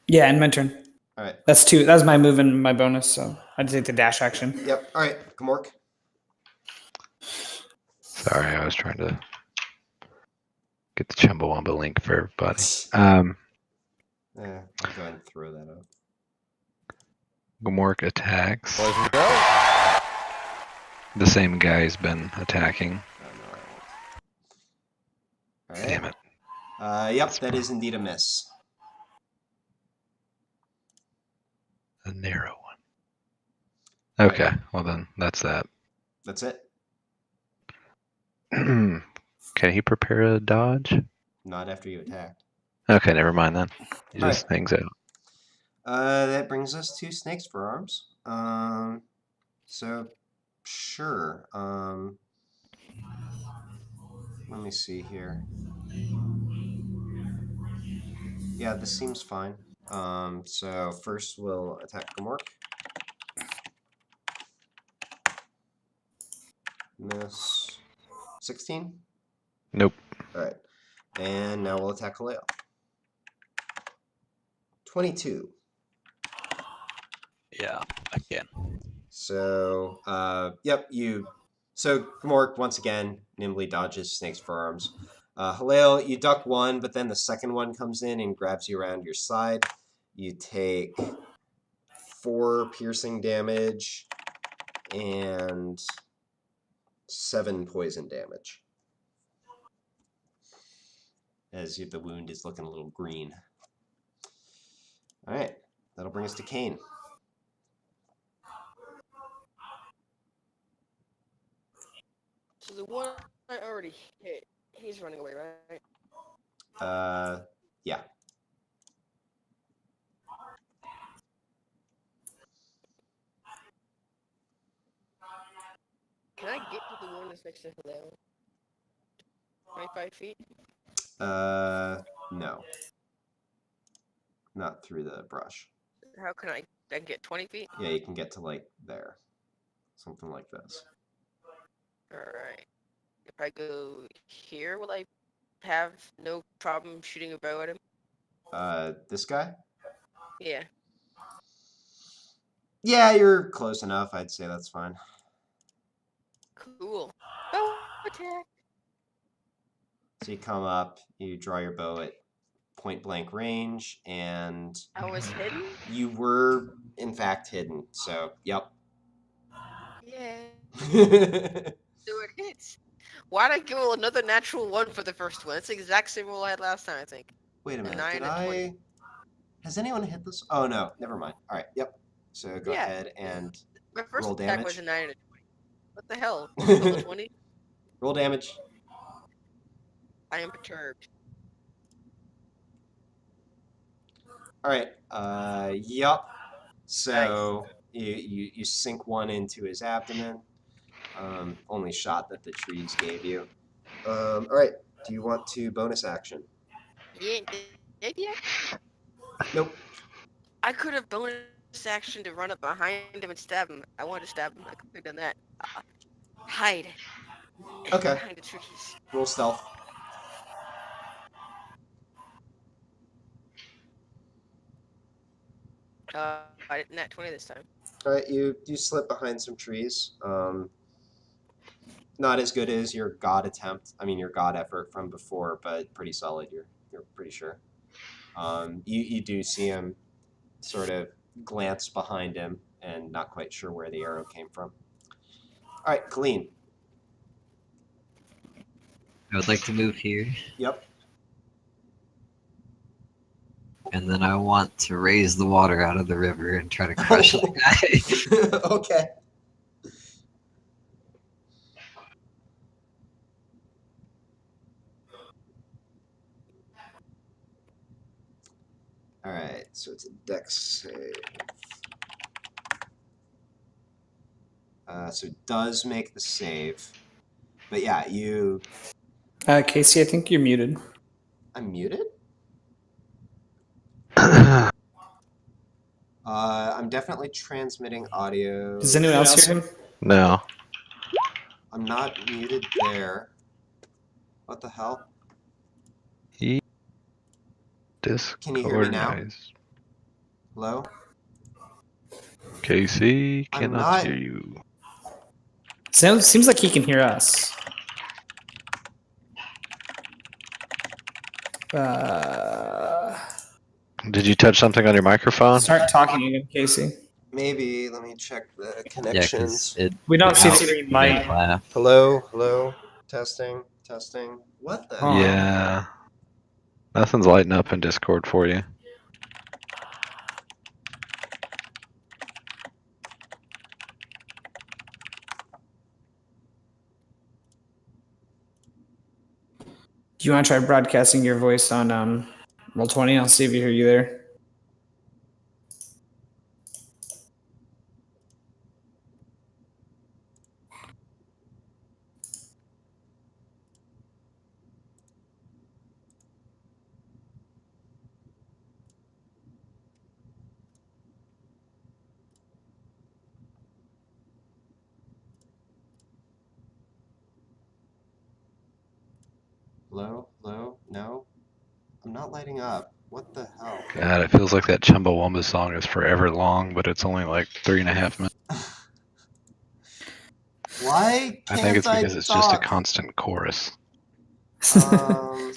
S2: yeah, and my turn.
S1: All right.
S2: That's two. That's my move and my bonus. So I take the dash action.
S1: Yep. All right. Gamork.
S6: Sorry, I was trying to get the Chumbawamba link for everybody.
S1: I'll go ahead and throw that up.
S6: Gamork attacks. The same guy's been attacking.
S1: Oh, no, I won't. All right.
S6: Damn it.
S1: Yep, that is indeed a miss.
S6: A narrow one. Okay, well then, that's that.
S1: That's it.
S6: Can he prepare a dodge?
S1: Not after you attack.
S6: Okay, never mind then. He
S1: All
S6: just hangs out.
S1: That brings us to Snake's Forearms. So, sure. Let me see here. Yeah, this seems fine. So first we'll attack Gamork. Miss. 16?
S6: Nope.
S1: Alright. And now we'll attack Haleo. 22.
S5: Yeah, again.
S1: So, yep, so Gamork, once again, nimbly dodges Snake's Forearms. Haleo, you duck one, but then the second one comes in and grabs you around your side. You take 4 piercing damage and 7 poison damage. As the wound is looking a little green. Alright, that'll bring us to Kane.
S3: So the one I already hit, he's running away, right?
S1: Yeah.
S3: Can I get to the one that's next to Haleo? 25 feet?
S1: No. Not through the brush.
S3: How can I get 20 feet?
S1: Yeah, you can get to like there. Something like this.
S3: Alright. If I go here, will I have no problem shooting a bow at him?
S1: This guy?
S3: Yeah.
S1: Yeah, you're close enough. I'd say that's fine.
S3: Cool. Bow attack!
S1: So you come up, you draw your bow at point blank range, and
S3: I was hidden?
S1: you were in fact hidden. So, yep.
S3: Yeah. So it hits. Why'd I go another natural 1 for the first one? It's the exact same roll I had last time, I think.
S1: Wait a minute.
S3: 9
S1: Did
S3: and 20.
S1: I? Has anyone hit this? Oh no, never mind. All right. Yep. So go
S3: Yeah.
S1: ahead and
S3: My first
S1: roll
S3: attack
S1: damage.
S3: was a 9 and a 20. What the hell? Roll a 20?
S1: roll damage.
S3: I am perturbed.
S1: All right. Yup. So you sink one into his abdomen. Only shot that the trees gave you. All right. Do you want to bonus action?
S3: Yeah, did ya?
S1: Nope.
S3: I could have bonus action to run up behind him and stab him. I wanted to stab him. I could have done that. Hide.
S1: Okay.
S3: Behind the trees.
S1: Roll stealth.
S3: I didn't nat 20 this time.
S1: All right. You slip behind some trees. Not as good as your god attempt. I mean your god effort from before, but pretty solid. You're pretty sure. You do see him sort of glance behind him and not quite sure where the arrow came from. All right, Colleen.
S4: I would like to move here.
S1: Yep.
S4: and then I want to raise the water out of the river and try to crush the guy.
S1: Okay. All right, so it's a dex save. So it does make the save. But yeah, you...
S2: Casey, I think you're muted.
S1: I'm muted? I'm definitely transmitting audio.
S2: Does anyone else hear him?
S6: No.
S1: I'm not muted there. What the hell?
S6: Discord
S1: Can you hear me now?
S6: noise.
S1: Hello?
S6: Casey,
S1: I'm
S6: cannot
S1: not-
S6: hear you.
S2: Seems like he can hear us.
S6: Did you touch something on your microphone?
S2: Start talking again, Casey.
S1: Maybe. Let me check the
S4: Yeah,
S1: connections.
S4: because it.
S2: We don't see
S4: without
S2: if you
S4: me
S2: mic.
S4: laugh.
S1: Hello? Hello? Testing? Testing? What the?
S2: Huh.
S6: Yeah. Nothing's lighting up in Discord for you.
S2: Do you want to try broadcasting your voice on Roll20? I'll see if you hear you there.
S1: Hello? Hello? No? I'm not lighting up. What the hell?
S6: God, it feels like that Chumbawamba song is forever long, but it's only like 3.5 minutes.
S1: Why
S6: I
S1: can't
S6: think it's because it's just a
S1: talk?
S6: constant chorus.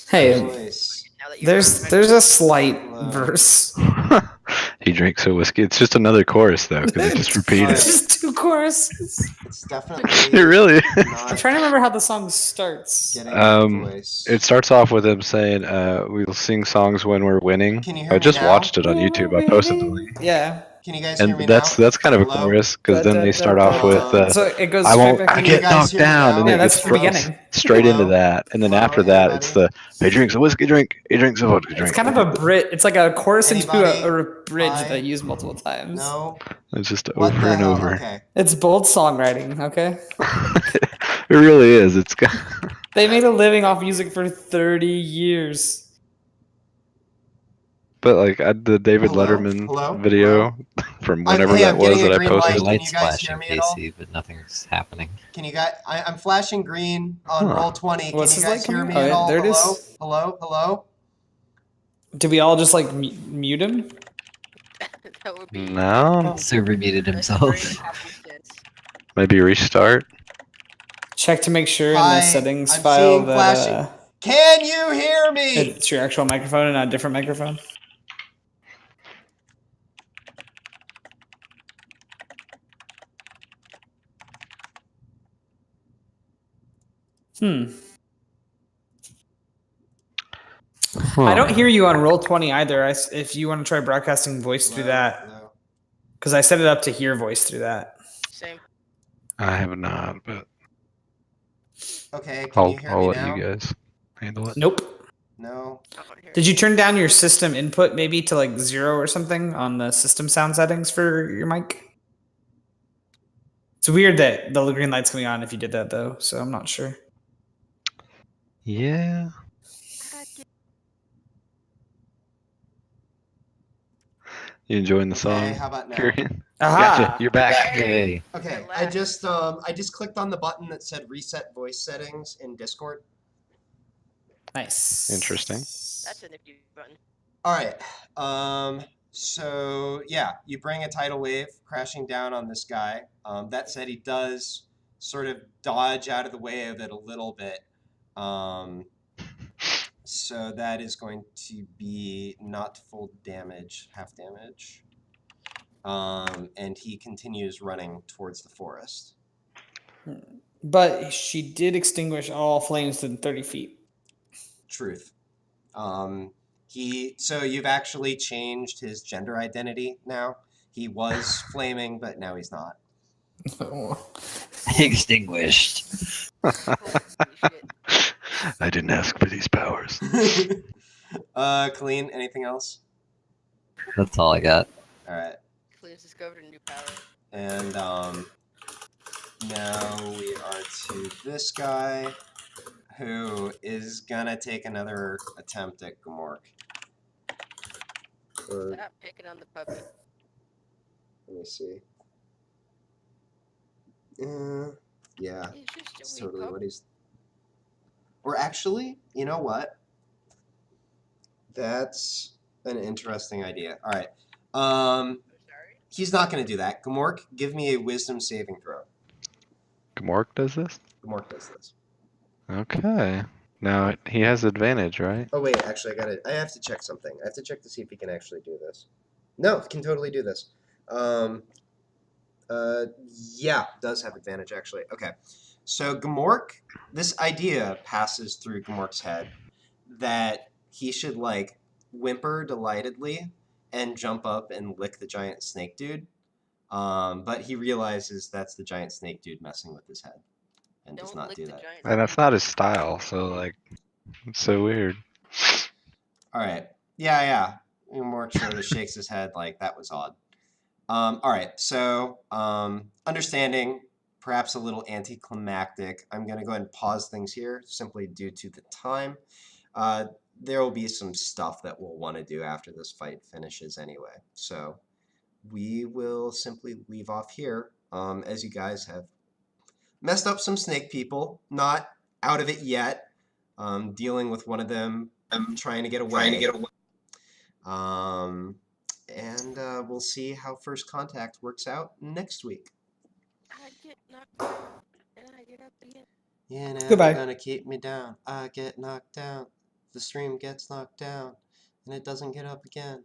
S2: Hey,
S1: Voice.
S3: Now that you
S2: there's a slight
S1: Hello.
S2: verse.
S6: He drinks a whiskey. It's just another chorus though, because they just repeat
S1: Alright.
S2: It's
S6: it.
S2: just two choruses.
S1: It's definitely
S6: It really is.
S2: I'm
S1: not
S2: trying to remember how the song starts.
S1: getting my voice.
S6: It starts off with him saying, "We'll sing songs when we're winning."
S1: Can you hear
S6: I
S1: me
S6: just
S1: now?
S6: watched it on YouTube. I posted the link,
S2: Yeah.
S1: Can you guys hear
S6: and
S1: me
S6: that's
S1: now?
S6: kind of a
S1: Hello?
S6: chorus because then they start off with,
S2: So it goes
S6: "I
S2: straight
S6: won't,
S2: back
S6: I
S2: to
S1: Can you
S6: get
S1: guys
S6: knocked
S1: hear me
S6: down,"
S1: now?
S6: and
S2: Yeah,
S6: it
S2: that's
S6: gets
S2: the beginning.
S6: straight into
S1: Hello?
S6: that, and then
S1: Hello,
S6: after that, it's
S1: anybody?
S6: he drinks a whiskey drink, he drinks a vodka
S2: It's
S6: drink.
S2: kind of a Brit. It's like a chorus into
S1: Anybody?
S2: a bridge
S1: Hi?
S2: that I use multiple times.
S1: No?
S6: It's just
S1: What
S6: over
S1: the
S6: and
S1: hell?
S6: over.
S1: Okay.
S2: It's bold songwriting, okay?
S6: It really is. It's got.
S2: They made a living off music for 30 years.
S6: But like the David
S1: Hello?
S6: Letterman
S1: Hello?
S6: video from whenever
S1: hey,
S6: that
S1: I'm
S6: was
S1: getting
S6: that
S1: a
S6: I
S1: green
S6: posted.
S1: light.
S4: The
S1: Can
S4: light's
S1: you guys hear
S4: flashing,
S1: me at all?
S4: Casey, but nothing's happening.
S1: Can you guys? I'm flashing green on
S6: Huh.
S1: roll 20. Can
S2: What's
S1: you
S2: his
S1: guys
S2: light
S1: hear
S2: coming?
S1: me
S2: Oh,
S1: at
S2: yeah,
S1: all?
S2: there it
S1: Hello?
S2: is.
S1: Hello? Hello?
S2: Did we all just like mute him?
S3: that would be
S6: No,
S4: Server muted
S3: very
S4: himself.
S3: happenstance.
S6: maybe restart.
S2: Check to make sure in
S1: Hi,
S2: the settings
S1: I'm
S2: file
S1: seeing
S2: that
S1: flashing. Can you hear me?
S2: it's your actual microphone and not a different microphone. I don't hear you on Roll20 either. If you want to try broadcasting voice through
S1: Hello?
S2: that,
S1: Hello?
S2: because I set it up to hear voice through that.
S3: Same.
S6: I have not, but
S1: Okay, can you hear
S6: I'll
S1: me
S6: let
S1: now?
S6: you guys handle it.
S2: Nope.
S1: No?
S3: I don't hear
S2: Did you turn down your system input maybe to like 0 or something on the system sound settings for your mic? It's weird that the green light's coming on if you did that though, so I'm not sure.
S6: Yeah. You enjoying the
S1: Okay,
S6: song?
S1: how about now?
S6: Kyrian?
S2: Aha!
S6: Gotcha. You're back.
S4: Hey,
S1: Okay,
S3: At
S1: I
S3: last.
S1: just clicked on the button that said reset voice settings in Discord.
S2: Nice.
S6: Interesting.
S3: That's a nifty button.
S1: All right. So yeah, you bring a tidal wave crashing down on this guy. That said, he does sort of dodge out of the way of it a little bit. So that is going to be not full damage, half damage. And he continues running towards the forest.
S2: But she did extinguish all flames within 30 feet.
S1: Truth. So you've actually changed his gender identity now. He was flaming, but now he's not.
S4: Extinguished.
S3: Holy shit.
S6: I didn't ask for these powers.
S1: Clean, anything else?
S4: That's all I got.
S1: All right.
S3: Clean's discovered a new power.
S1: And now we are to this guy who is gonna take another attempt at Gmork. Or,
S3: Stop picking on the puppy.
S1: let me see. Yeah,
S3: He's just a
S1: that's
S3: wee
S1: totally
S3: pup.
S1: what he's. Or actually, you know what? That's an interesting idea. All right.
S3: Sorry.
S1: He's not going to do that. Gmork, give me a wisdom saving throw.
S6: Gmork does this?
S1: Gmork does this.
S6: Okay. Now he has advantage, right?
S1: Oh wait, actually, I have to check something. I have to check to see if he can actually do this. No, he can totally do this. Yeah, does have advantage actually. Okay, so Gmork, this idea passes through Gmork's head that he should like whimper delightedly and jump up and lick the giant snake dude. But he realizes that's the giant snake dude messing with his head and does
S3: Don't
S1: not
S3: lick
S1: do
S3: the
S1: that.
S3: giant.
S6: And that's not his style, so like, it's so weird.
S1: All right. Yeah. Gmork sort of shakes his head like that was odd. All right, so understanding, perhaps a little anticlimactic, I'm going to go ahead and pause things here simply due to the time. There will be some stuff that we'll want to do after this fight finishes anyway. So we will simply leave off here as you guys have messed up some snake people, not out of it yet, dealing with one of them trying to get away. And we'll see how First Contact works out next week.
S3: I get knocked down and I get up again.
S1: You're never
S2: Goodbye.
S1: gonna keep me down. I get knocked down. The stream gets knocked down, and it doesn't get up again.